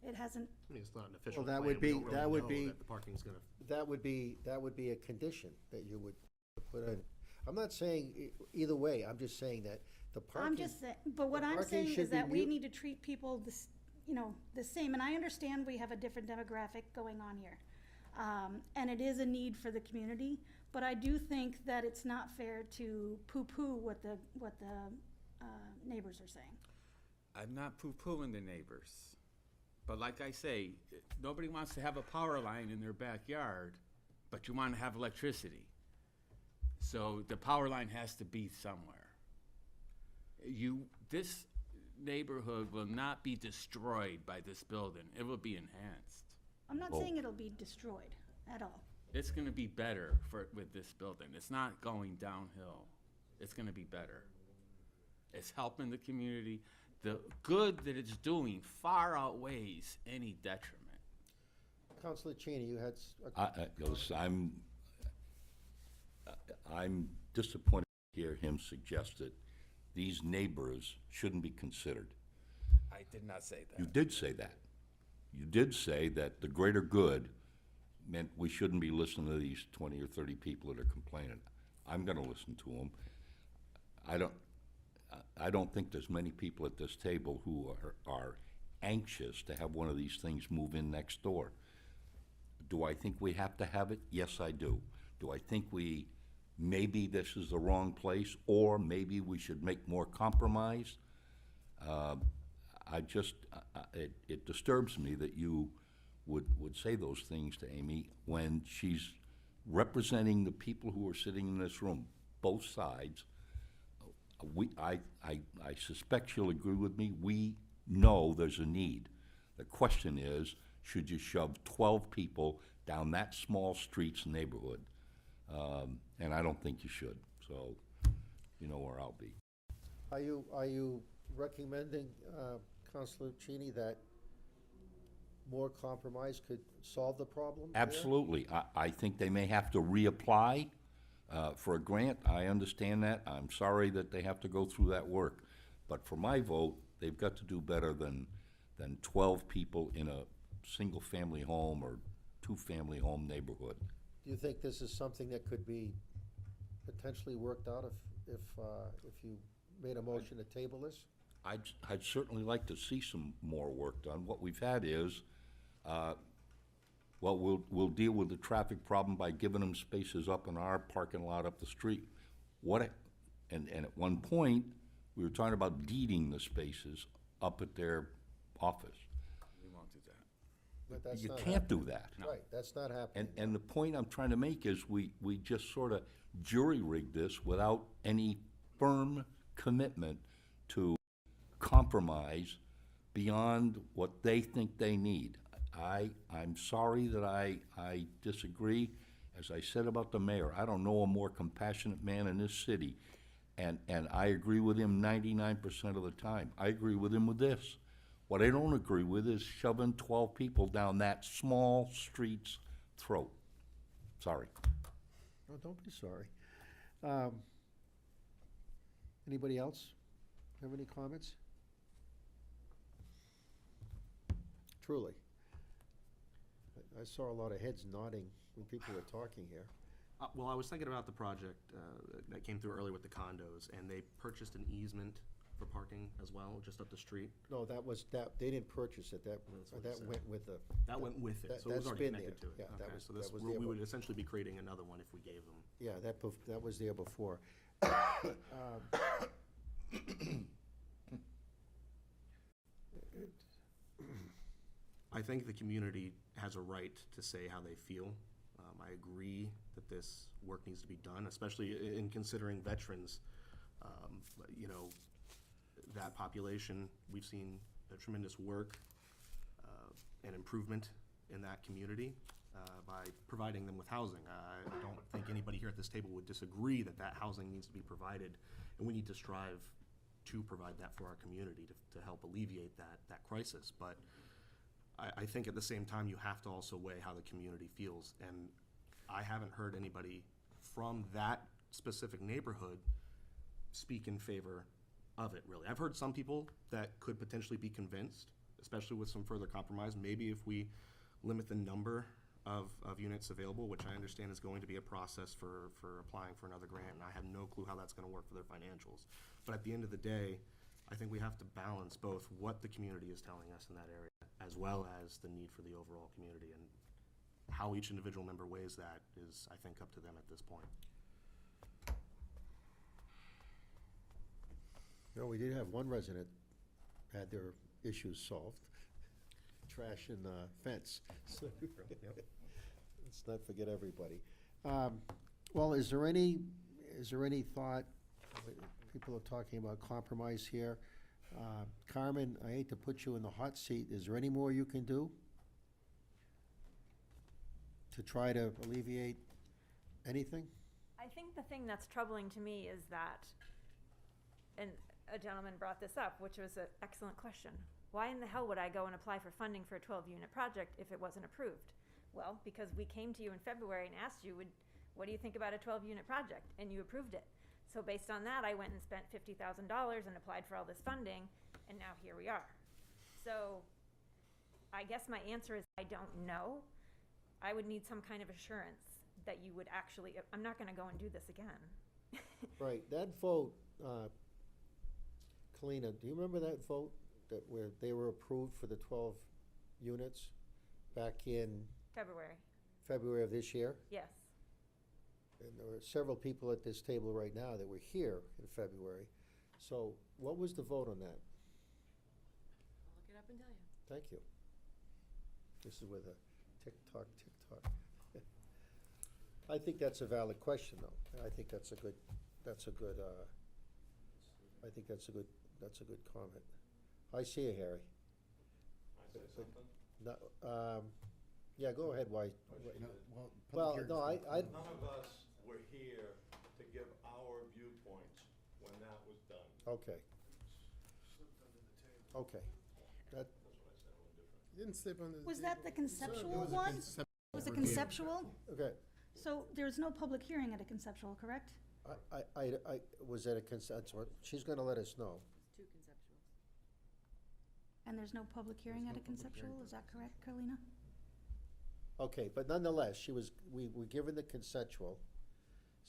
it hasn't, I mean, it's not an official Well, that plan. would We be, don't really that would know be, that the parking's gonna. that would be a condition that you would put in. I'm not saying either way, I'm just saying that the parking. I'm just saying, but what the I'm parking saying should is be that we mute- need to treat people this, the same, and I understand we have a different demographic going on here. And it is a need for the community, but I do think that it's not fair to poo-poo what the neighbors are saying. I'm not poo-pooing the neighbors. But like I say, nobody wants to have a power line in their backyard, but you want to have electricity. So the power line has to be somewhere. This neighborhood will not be destroyed by this building. It will be enhanced. I'm not Oh. saying it'll be destroyed at all. It's gonna be better with this building. It's not going downhill. It's gonna be better. It's helping the community. The good that it's doing far outweighs any detriment. Councilor Cheney, you had. I'm disappointed to hear him suggest that these neighbors shouldn't be considered. I did not say that. You did say that. You did say that the greater good meant we shouldn't be listening to these 20 or 30 people that are complaining. I'm gonna listen to them. I don't think there's many people at this table who are anxious to have one of these things move in next door. Do I think we have to have it? Yes, I do. Do I think maybe this is the wrong place, or maybe we should make more compromise? It disturbs me that you would say those things to Amy when she's representing the people who are sitting in this room, both sides. I suspect she'll agree with me. We know there's a need. The question is, should you shove 12 people down that small street's neighborhood? And I don't think you should, so you know where I'll be. Are you recommending, Councilor Cheney, that more compromise could solve the problem here? Absolutely. I think they may have to reapply for a grant. I understand that. I'm sorry that they have to go through that work. But for my vote, they've got to do better than 12 people in a single-family home or two-family home neighborhood. Do you think this is something that could be potentially worked out if you made a motion to table this? I'd certainly like to see some more work done. What we've had is, we'll deal with the traffic problem by giving them spaces up in our parking lot up the street. And at one point, we were talking about deeding the spaces up at their office. We won't do that. But that's You not can't do happening. that. Right, that's not happening. And the point I'm trying to make is we just sort of jury-rigged this without any firm commitment to compromise beyond what they think they need. I'm sorry that I disagree. As I said about the mayor, I don't know a more compassionate man in this city, and I agree with him 99% of the time. I agree with him with this. What I don't agree with is shoving 12 people down that small street's throat. Sorry. Oh, don't be sorry. Anybody else have any comments? Truly. I saw a lot of heads nodding when people were talking here. Well, I was thinking about the project that came through earlier with the condos, and they purchased an easement for parking as well, just up the street. No, they didn't purchase it, that what it said. went with the. That went with it, so it was that's already been connected to there. it. Yeah, that Okay, was, so that this, was we there. would essentially be creating another one if we gave them. Yeah, that was there before. I think the community has a right to say how they feel. I agree that this work needs to be done, especially in considering veterans. You know, that population, we've seen a tremendous work and improvement in that community by providing them with housing. I don't think anybody here at this table would disagree that that housing needs to be provided, and we need to strive to provide that for our community to help alleviate that crisis. But I think at the same time, you have to also weigh how the community feels. And I haven't heard anybody from that specific neighborhood speak in favor of it, really. I've heard some people that could potentially be convinced, especially with some further compromise. Maybe if we limit the number of units available, which I understand is going to be a process for applying for another grant, and I have no clue how that's gonna work for their financials. But at the end of the day, I think we have to balance both what the community is telling us in that area, as well as the need for the overall community, and how each individual member weighs that is, I think, up to them at this point. No, we did have one resident had their issues solved. Trash and fence. So, let's not forget everybody. Well, is there any thought, people are talking about compromise here. Carmen, I hate to put you in the hot seat. Is there any more you can do to try to alleviate anything? I think the thing that's troubling to me is that, and a gentleman brought this up, which was an excellent question. Why in the hell would I go and apply for funding for a 12-unit project if it wasn't approved? Well, because we came to you in February and asked you, what do you think about a 12-unit project? And you approved it. So based on that, I went and spent $50,000 and applied for all this funding, and now here we are. So I guess my answer is I don't know. I would need some kind of assurance that you would actually, I'm not gonna go and do this again. Right, that vote, Kalina, do you remember that vote that where they were approved for the 12 units back in February of this year? Yes. And there were several people at this table right now that were here in February. So what was the vote on that? I'll look it up and tell you. Thank you. This is with a tick-tock, tick-tock. I think that's a valid question, though. I think that's a good comment. I see you, Harry. Can I say something? No, yeah, go ahead, why? Well, Well, no, I, None of us were here to give our viewpoints when that was done. okay. Okay. That, You didn't slip under the Was that the table. conceptual one? Was it conceptual? okay. So there's no public hearing at a conceptual, correct? Was that a consensus? She's gonna let us know. Two conceptuals. And there's no public hearing at a conceptual, is that correct, Carlina? Okay, but nonetheless, we were given the consensual,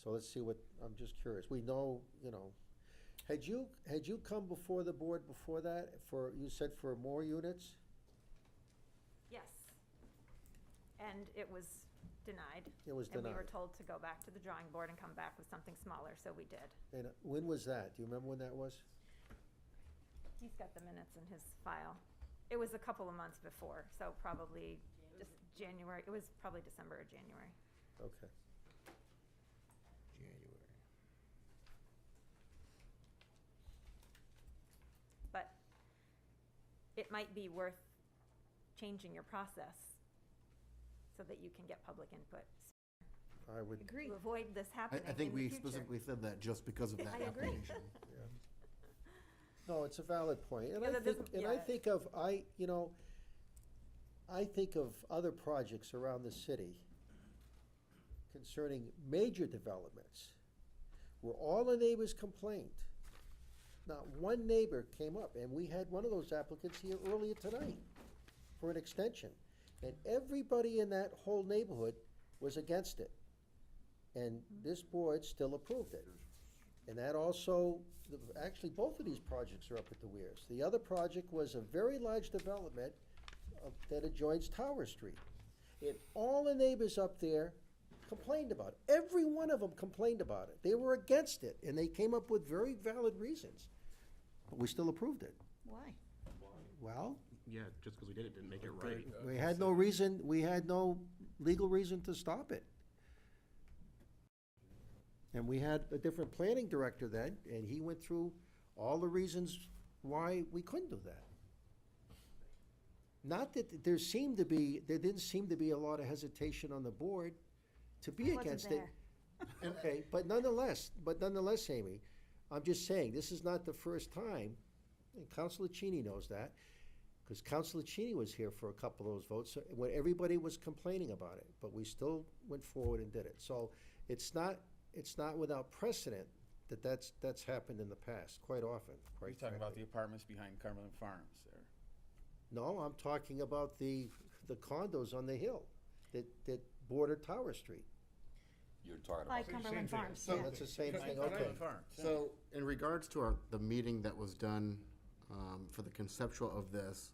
so let's see what, I'm just curious. We know, had you come before the board before that, you said for more units? Yes. And it was denied. It was And we were denied. told to go back to the drawing board and come back with something smaller, so we did. And when was that? Do you remember when that was? He's got the minutes in his file. It was a couple of months before, so probably just January, it was probably December or January. Okay. January. But it might be worth changing your process so that you can get public input. I would, Agree. To avoid this happening I think in the we future. specifically said that just because of that I agree. application. no, it's a valid point. And Because I it think, doesn't- and yeah. I think of other projects around the city concerning major developments where all the neighbors complained. Not one neighbor came up, and we had one of those applicants here earlier tonight for an extension. And everybody in that whole neighborhood was against it. And this board still approved it. And that also, actually, both of these projects are up at the Weirs. The other project was a very large development that adjoins Tower Street. And all the neighbors up there complained about it. Every one of them complained about it. They were against it, and they came up with very valid reasons. But we still approved it. Why? Well, Yeah, just because we did it didn't make it right. we had no reason, we had no legal reason to stop it. And we had a different planning director then, and he went through all the reasons why we couldn't do that. Not that there didn't seem to be a lot of hesitation on the board to be I wasn't against it. there. Okay, but nonetheless, Amy, I'm just saying, this is not the first time, and Councilor Cheney knows that, Because Councilor Cheney was here for a couple of those votes, when everybody was complaining about it, but we still went forward and did it. So it's not without precedent that that's happened in the past, quite often, You're quite talking about frankly. the apartments behind Cumberland Farms there. No, I'm talking about the condos on the hill that border Tower Street. You're talking By about. Cumberland Farms, So- yeah. That's the same thing, Cumberland okay. Farms, yeah. So, in regards to the meeting that was done for the conceptual of this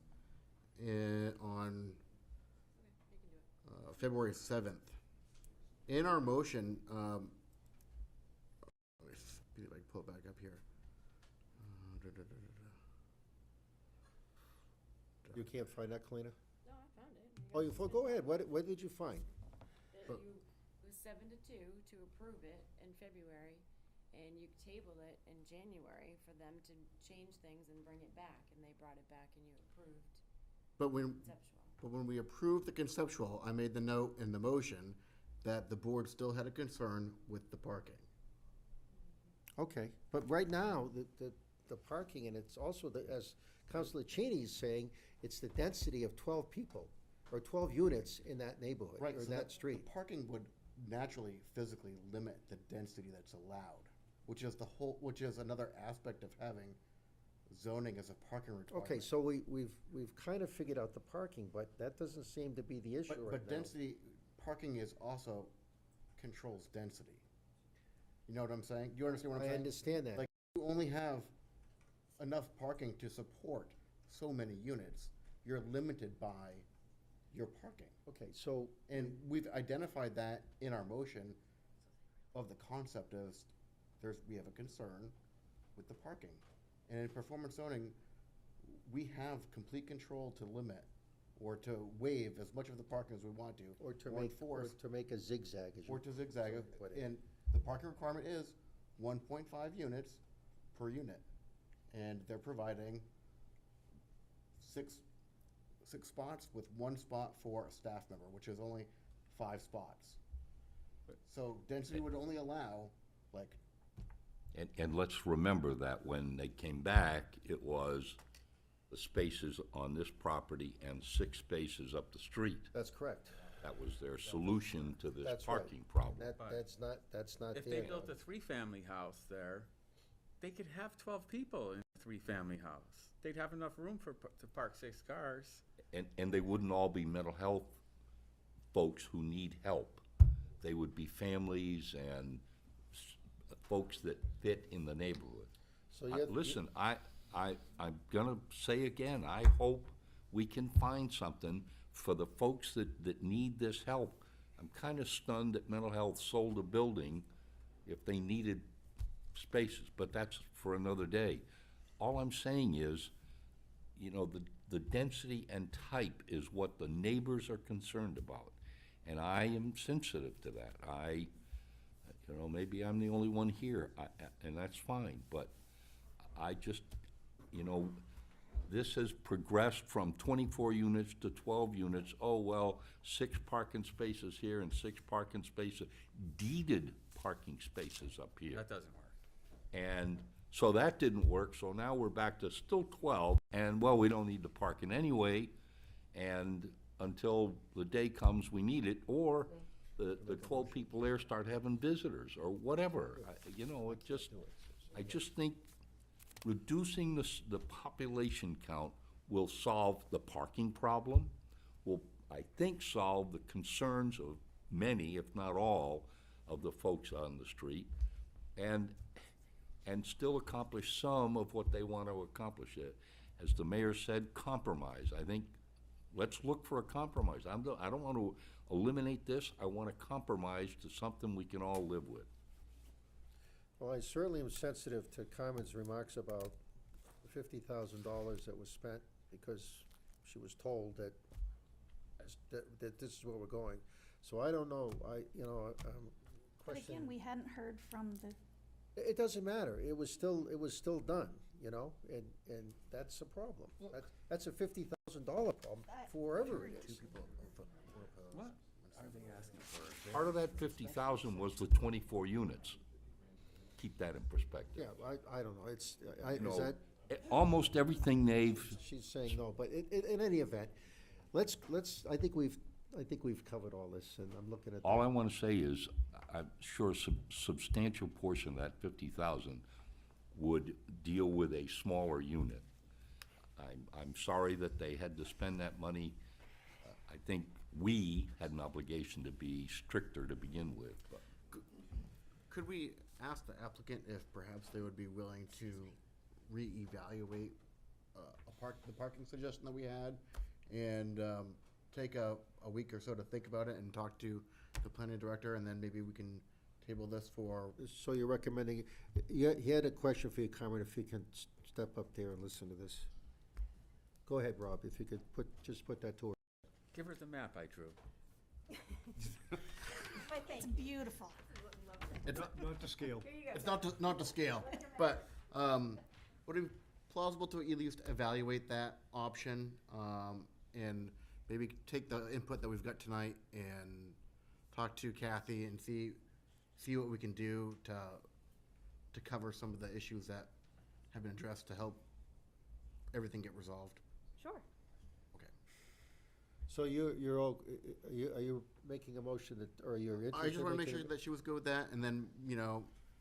on February 7th, in our motion, let me see if I can pull it back up here. You can't find that, Kalina? No, I found it. Oh, go ahead, what did you find? That you, it was 7-2 to approve it in February, and you tabled it in January for them to change things and bring it back, and they brought it back and you approved But when, conceptual. but when we approved the conceptual, I made the note in the motion that the board still had a concern with the parking. Okay, but right now, the parking, and it's also, as Councilor Cheney's saying, it's the density of 12 people, or 12 units in that neighborhood, Right, or so that street. Parking would naturally physically limit the density that's allowed, which is another aspect of having zoning as a parking requirement. Okay, so we've kind of figured out the parking, but that doesn't seem to be the issue right now. But density, parking is also controls density. You know what I'm saying? Do you understand what I'm I saying? understand that. Like, you only have enough parking to support so many units. You're limited by your parking. Okay, so, And we've identified that in our motion of the concept of we have a concern with the parking. And in performance zoning, we have complete control to limit or to waive as much of the parking as we want to. or to enforce, make a zigzag, as you. or to zigzag. put it. And the parking requirement is 1.5 units per unit. And they're providing six spots with one spot for a staff member, which is only 5 spots. So density would only allow, like, And let's remember that when they came back, it was the spaces on this property and 6 spaces up the street. That's correct. That was their solution to this That's right. parking problem. That's not If there. they built a 3-family house there, they could have 12 people in a 3-family house. They'd have enough room to park 6 cars. And they wouldn't all be mental health folks who need help. They would be families and folks that fit in the neighborhood. So you have- Listen, I'm gonna say again, I hope we can find something for the folks that need this help. I'm kinda stunned that mental health sold a building if they needed spaces, but that's for another day. All I'm saying is, you know, the density and type is what the neighbors are concerned about. And I am sensitive to that. You know, maybe I'm the only one here, and that's fine, but I just, you know, this has progressed from 24 units to 12 units. Oh, well, 6 parking spaces here and 6 parking spaces, deeded parking spaces up here. That doesn't work. And so that didn't work, so now we're back to still 12, and, well, we don't need the parking anyway, and until the day comes we need it, or the 12 people there start having visitors, or whatever. You know, I just think reducing the population count will solve the parking problem, will, I think, solve the concerns of many, if not all, of the folks on the street, and still accomplish some of what they want to accomplish. As the mayor said, compromise. I think, let's look for a compromise. I don't want to eliminate this. I want to compromise to something we can all live with. Well, I certainly am sensitive to Carmen's remarks about the $50,000 that was spent, because she was told that this is where we're going. So I don't know, But question. again, we hadn't heard from the, It doesn't matter, it was still done, you know, and that's a problem. That's a $50,000 problem for wherever it is. What are they asking for? Part of that 50,000 was the 24 units. Keep that in perspective. Yeah, I don't know, You know, almost everything they've, She's saying no, but in any event, let's, I think we've covered all this, and I'm looking at. all I want to say is, I'm sure a substantial portion of that 50,000 would deal with a smaller unit. I'm sorry that they had to spend that money. I think we had an obligation to be stricter to begin with, but. Could we ask the applicant if perhaps they would be willing to reevaluate the parking suggestion that we had, and take a week or so to think about it and talk to the planning director, and then maybe we can table this for. So you're recommending, he had a question for you, Carmen, if you can step up there and listen to this. Go ahead, Rob, if you could just put that to her. Give her the map I drew. It's beautiful. It's Not to scale. It's not to scale, but would it be plausible to at least evaluate that option, and maybe take the input that we've got tonight and talk to Kathy and see what we can do to cover some of the issues that have been addressed to help everything get resolved. Sure. So you're all, are you making a motion that, or you're interested? I just want to make in sure making that she was good with that, and then,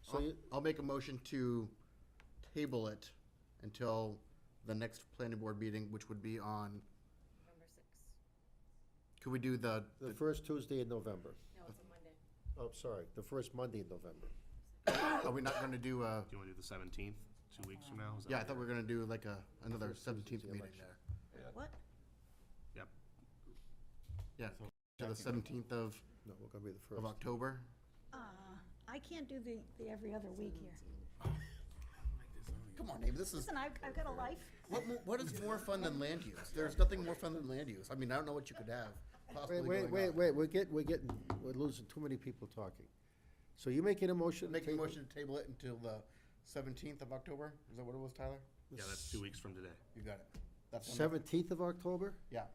So I'll make a motion to table it until the next planning board meeting, which would be on, November 6th. could we do the first Tuesday in November. No, it's a Monday. Oh, sorry, the first Monday in November. are we not gonna do, Do you want to do the 17th, 2 weeks from now? Is that yeah, I what thought we you're- were gonna do like another First 17th Tuesday meeting election. there. What? Yep. Yeah, to the 17th of No, we're gonna be the first. October. I can't do the every other week here. Come on, Dave, this is, Listen, I've got a life. what is more fun than land use? There's nothing more fun than land use. I mean, I don't know what you could have possibly Wait, going wait, on. wait, we're losing too many people talking. So you're making a motion? to Making a table- motion to table it until the 17th of October? Is that what it was, Tyler? Yeah, that's 2 weeks from today. You got it. That's one. 17th of October? Yeah.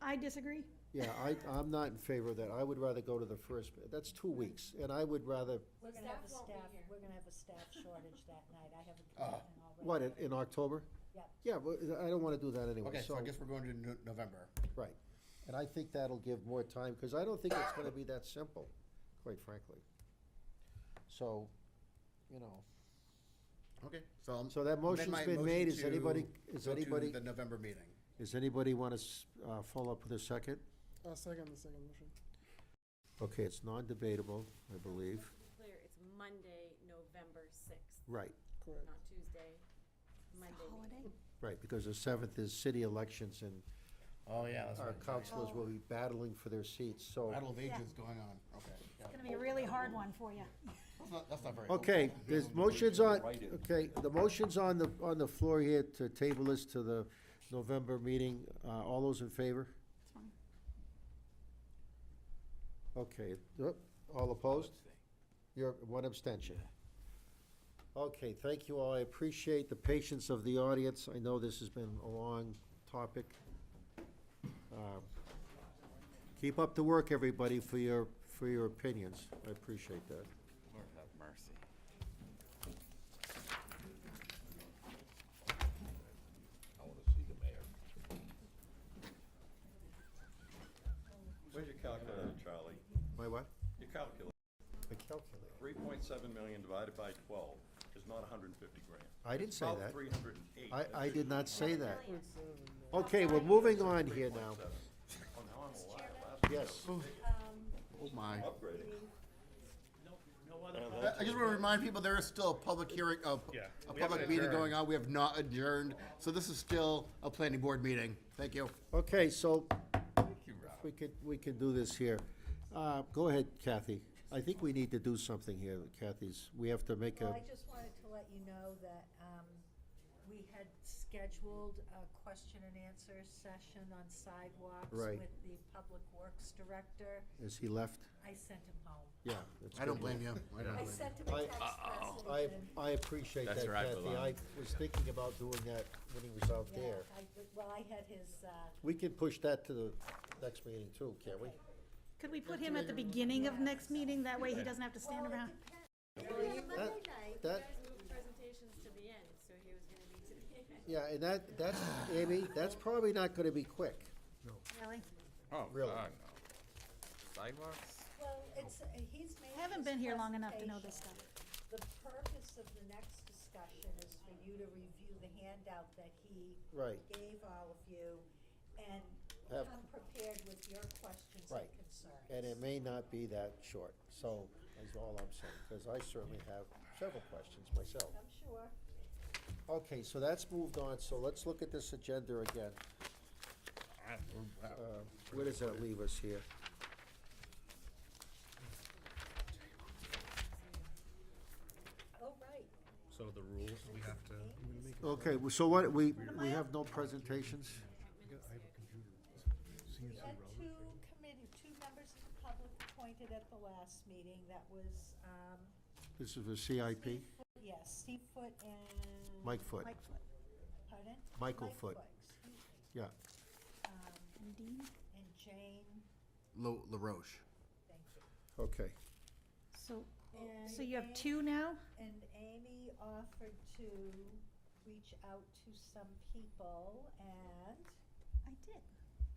I disagree. Yeah, I'm not in favor of that. I would rather go to the first, that's 2 weeks, and I would rather, We're gonna have a Staff won't be staff, here. we're gonna have a staff shortage that night. I have a Oh. commitment already. what, in October? Yeah. Yeah, but I don't wanna do that anyway, Okay, so I guess we're going to November. Right, and I think that'll give more time, because I don't think it's gonna be that simple, quite frankly. So, Okay, so I'll So that amend motion's my been motion made. Is to anybody, go to the November meeting. does anybody wanna follow up with a second? I'll second the second motion. Okay, it's non-debatable, I believe. Clear, it's Monday, November 6th, Right, Correct. not Tuesday. Monday. Holiday? right, because the 7th is city elections, and Oh, yeah, that's our right. councilors will be battling for their seats, so. Battle of Ages going on. Okay. yeah. It's gonna be a really hard one for you. That's not very. Okay, there's motions on, okay, the motion's on the floor here to table this to the November meeting. All those in favor? It's fine. Okay, all opposed? You're one abstention. Okay, thank you all. I appreciate the patience of the audience. I know this has been a long topic. Keep up the work, everybody, for your opinions. I appreciate that. Lord have mercy. I want to see the mayor. Where's your calculator, Charlie? My what? Your calculator. A calculator. 3.7 million divided by 12 is not 150 grand. I didn't say About that. 308. I did not say that. Okay, we're moving on here now. Oh, now I'm alive. Last Yes. Oh, my. upgrading. I just want to remind people, there is still a public hearing, a we public haven't meeting adjourned. going on. We have not adjourned, so this is still a planning board meeting. Thank you. Okay, so we can do this here. Go ahead, Kathy. I think we need to do something here, Kathy's. We have to make Well, a, I just wanted to let you know that, we had scheduled a question and answer session on sidewalks Right. with the Public Works Director. is he left? I sent him home. Yeah. that's I don't good. blame you. I don't I blame you. sent him a text message and. I appreciate that, That's where I Kathy. belong. I was thinking about doing that when he was out Yeah, there. well, I had his, We can push that to the next meeting too, can't we? Could we put him at the beginning of next meeting? That way he doesn't have to stand around. That, You guys moved presentations to the end, so he was gonna be Yeah, and that's, Amy, that's probably not gonna be quick. Really? Oh, Really? God, no. Sidewalks? Well, it's, he's made I haven't his been here long enough to know this presentation. stuff. The purpose of the next discussion is for you to review the handout that he Right. gave all of you and Have- come prepared with your questions and Right. concerns. And it may not be that short, so, that's all I'm saying, because I certainly have several questions myself. I'm sure. Okay, so that's moved on, so let's look at this agenda again. Where does that leave us here? Oh, right. So the rules, we have to. Okay, so what, we have no presentations? We had two members of the public appointed at the last meeting. That was, This is a CIP? yes, Steve Foot and. Mike Foot. Mike Foot. Pardon? Michael Mike Foot. excuse me. Yeah, And Dean? And Jane, LaRoche. thank you. okay. So, And so you have Amy- two now? And Amy offered to reach out to some people and I did.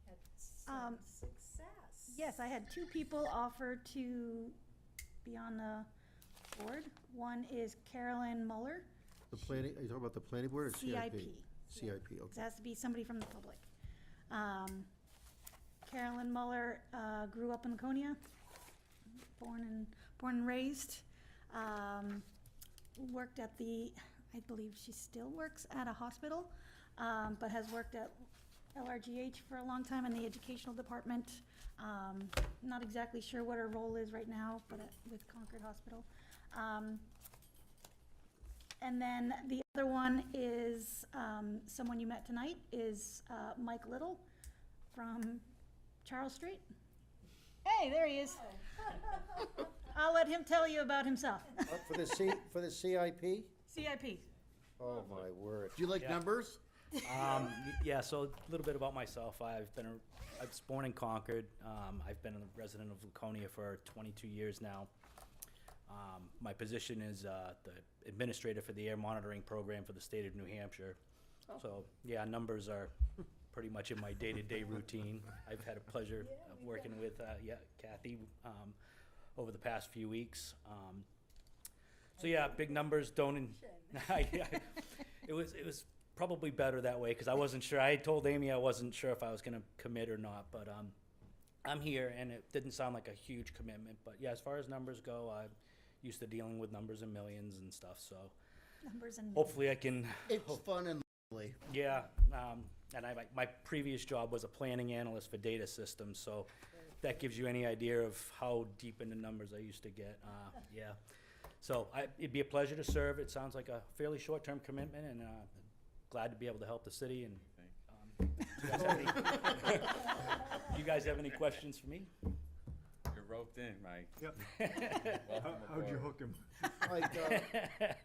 had some Um, success. Yes, I had two people offer to be on the board. One is Carolyn Muller. The planning, are you talking about the planning board or CIP? CIP. CIP, It okay. has to be somebody from the public. Carolyn Muller grew up in Laconia, born and raised. Worked at I believe she still works at a hospital, but has worked at LRGH for a long time in the educational department. Not exactly sure what her role is right now, but with Concord Hospital. And then the other one is, someone you met tonight, is Mike Little from Charles Street. Hey, there he is. I'll let him tell you about himself. For the CIP? CIP. Oh, my word. Do you like Yeah. numbers? Yeah, so a little bit about myself. I was born in Concord. I've been a resident of Laconia for 22 years now. My position is the administrator for the air monitoring program for the state of New Hampshire. So, yeah, numbers are pretty much in my day-to-day routine. I've had a pleasure of working with Kathy over the past few weeks. So, yeah, big numbers don't. It was probably better that way because I wasn't sure. I had told Amy I wasn't sure if I was going to commit or not, but I'm here, and it didn't sound like a huge commitment. But yeah, as far as numbers go, I'm used to dealing with numbers and millions and stuff. So Numbers and. hopefully I can. It's fun and lovely. Yeah, and my previous job was a planning analyst for data systems, so that gives you any idea of how deep into numbers I used to get. Yeah, so it'd be a pleasure to serve. It sounds like a fairly short-term commitment, and glad to be able to help the city. And you guys have any questions for me? You're roped in, Mike. Yep. Welcome How'd you aboard. hook him? Mike,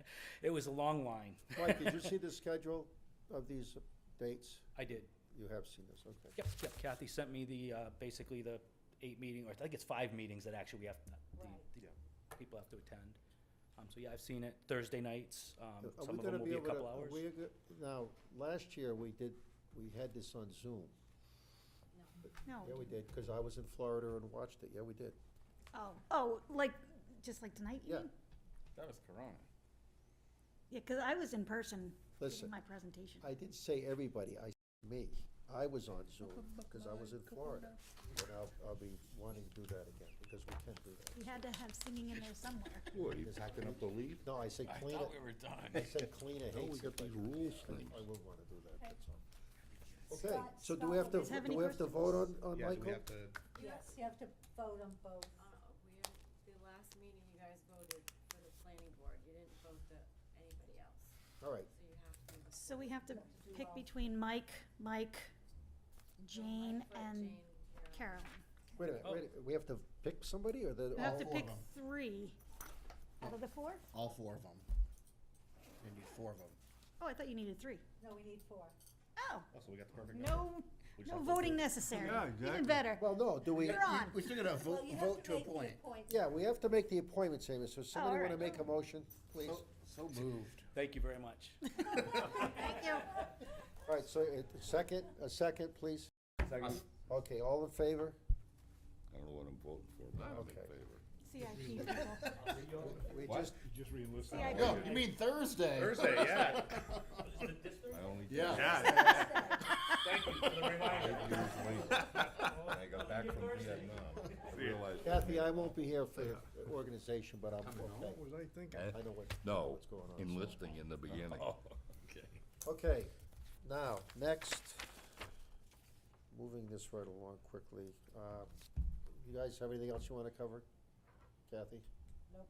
It was a long line. Mike, did you see the schedule of these dates? I did. You have seen this, okay. Yep. Kathy sent me basically the 8 meeting, or I think it's 5 meetings that actually we have, the people have to attend. So yeah, I've seen it Thursday nights. Are we Some of gonna them will be a able to- couple are hours. we go- Now, last year, we had this on Zoom. No. Yeah, we did, because I was in Florida and watched it, yeah, we did. Oh, just like tonight, you Yeah. mean? That was Corona. Yeah, because I was in person Listen, giving my presentation. I didn't say everybody, I said me. I was on Zoom, because I was in Florida. And I'll be wanting to do that again, because we can do that. We had to have singing in there somewhere. Boy, you're packing up to leave? No, I said I Cleena. thought we were done. I said Cleena No, we hates got it, but these rules I things. will want to do that, Okay. that's all. Okay, Scott- so do we have to, Scott, have do any we have to vote on Yeah, do we Michael? have to, Yes, you have to vote on both. The last meeting you guys voted for the planning board, you didn't vote the, anybody else, All right, so you have to do the. So we have to pick between Mike, Jane, Mike, Fred, and Jane, Carolyn. wait a minute, we have to pick somebody, or the? We have all to four? pick 3 out of the 4? All 4 of them. You need 4 of them. Oh, I thought you needed 3. No, we need 4. Oh, oh, so we got the perfect number. no, We just no have to voting vote. necessary. Yeah, Even exactly. better. Well, no, do we? You're on. We still gotta Well, you have vote to make the appoint. appointment. Yeah, we have to make the appointments, Amy, so somebody all wanna right. make a motion, please? So moved. Thank you very much. Thank you. All right, so a second, please. Second. Okay, all in favor? I don't know what I'm voting for, but I'm in Okay. favor. CIP people. We What? just, You just re-enlisted. CIP. No, you mean Thursday? Thursday, yeah. I only. Yeah. Thank you for the reminder. When I got back from Vietnam, I realized. Kathy, I won't be here for the organization, but I'm okay. What was I thinking? I know No, what's going on. so. enlisting in the beginning. Okay, now, next, moving this right along quickly. You guys have anything else you wanna cover? Kathy? Nope.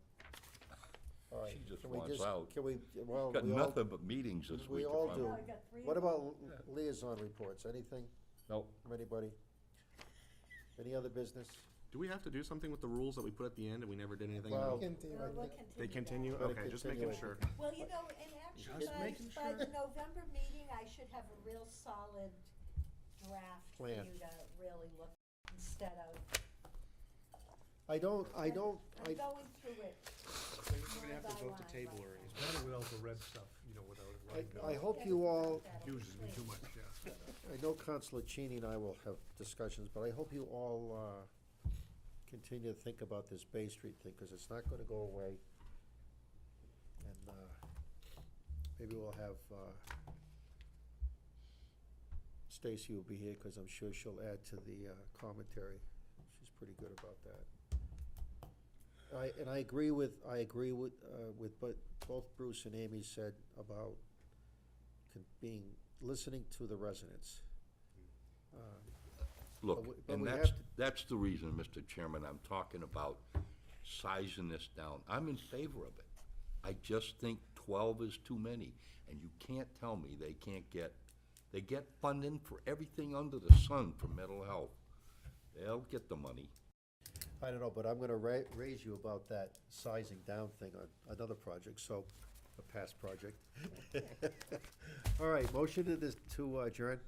All right. She just can we wants out. Can we, well, Got we all, nothing but meetings this we week. all if I'm- do. I got three. What about liaison reports? Anything Nope. from anybody? Any other business? Do we have to do something with the rules that we put at the end and we never did anything Well, about? They continue? Gotta Okay, just continue making it. sure. Well, you know, and actually, Just making by the November meeting, I should have a real solid draft for Plan. you to really look at instead of, I don't, I'm going through it. We're gonna have to vote to table her. It's better without the red stuff, you know, without it running. I hope you all, Confuses me too much, yeah. I know Councilor Cheney and I will have discussions, but I hope you all, continue to think about this Bay Street thing, cause it's not gonna go away. And, maybe we'll have, Stacy will be here, cause I'm sure she'll add to the, commentary. She's pretty good about that. I agree with what both Bruce and Amy said about listening to the residents. Look, but and we that's, have to- that's the reason, Mr. Chairman, I'm talking about sizing this down. I'm in favor of it. I just think 12 is too many, and you can't tell me they get funding for everything under the sun for mental health. They'll get the money. I don't know, but I'm gonna raise you about that sizing down thing on another project, so, a past project. All right, motion to adjourn?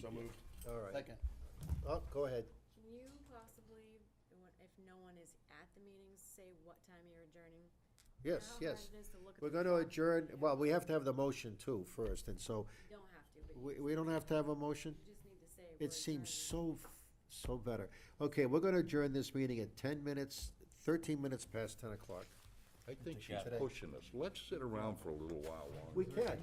So moved. All right. Second. Oh, go ahead. Can you possibly, if no one is at the meetings, say what time you're adjourning? You know Yes, how yes. hard it is to look at We're the gonna clock? adjourn, well, we have to have the motion too first, and so, You don't have to, but we don't have to have a motion? you just need to say. It we're seems adjourning. so better. Okay, we're gonna adjourn this meeting at 13 minutes past 10 o'clock. I think she's Today. pushing us. Let's sit around for a little while longer. We can,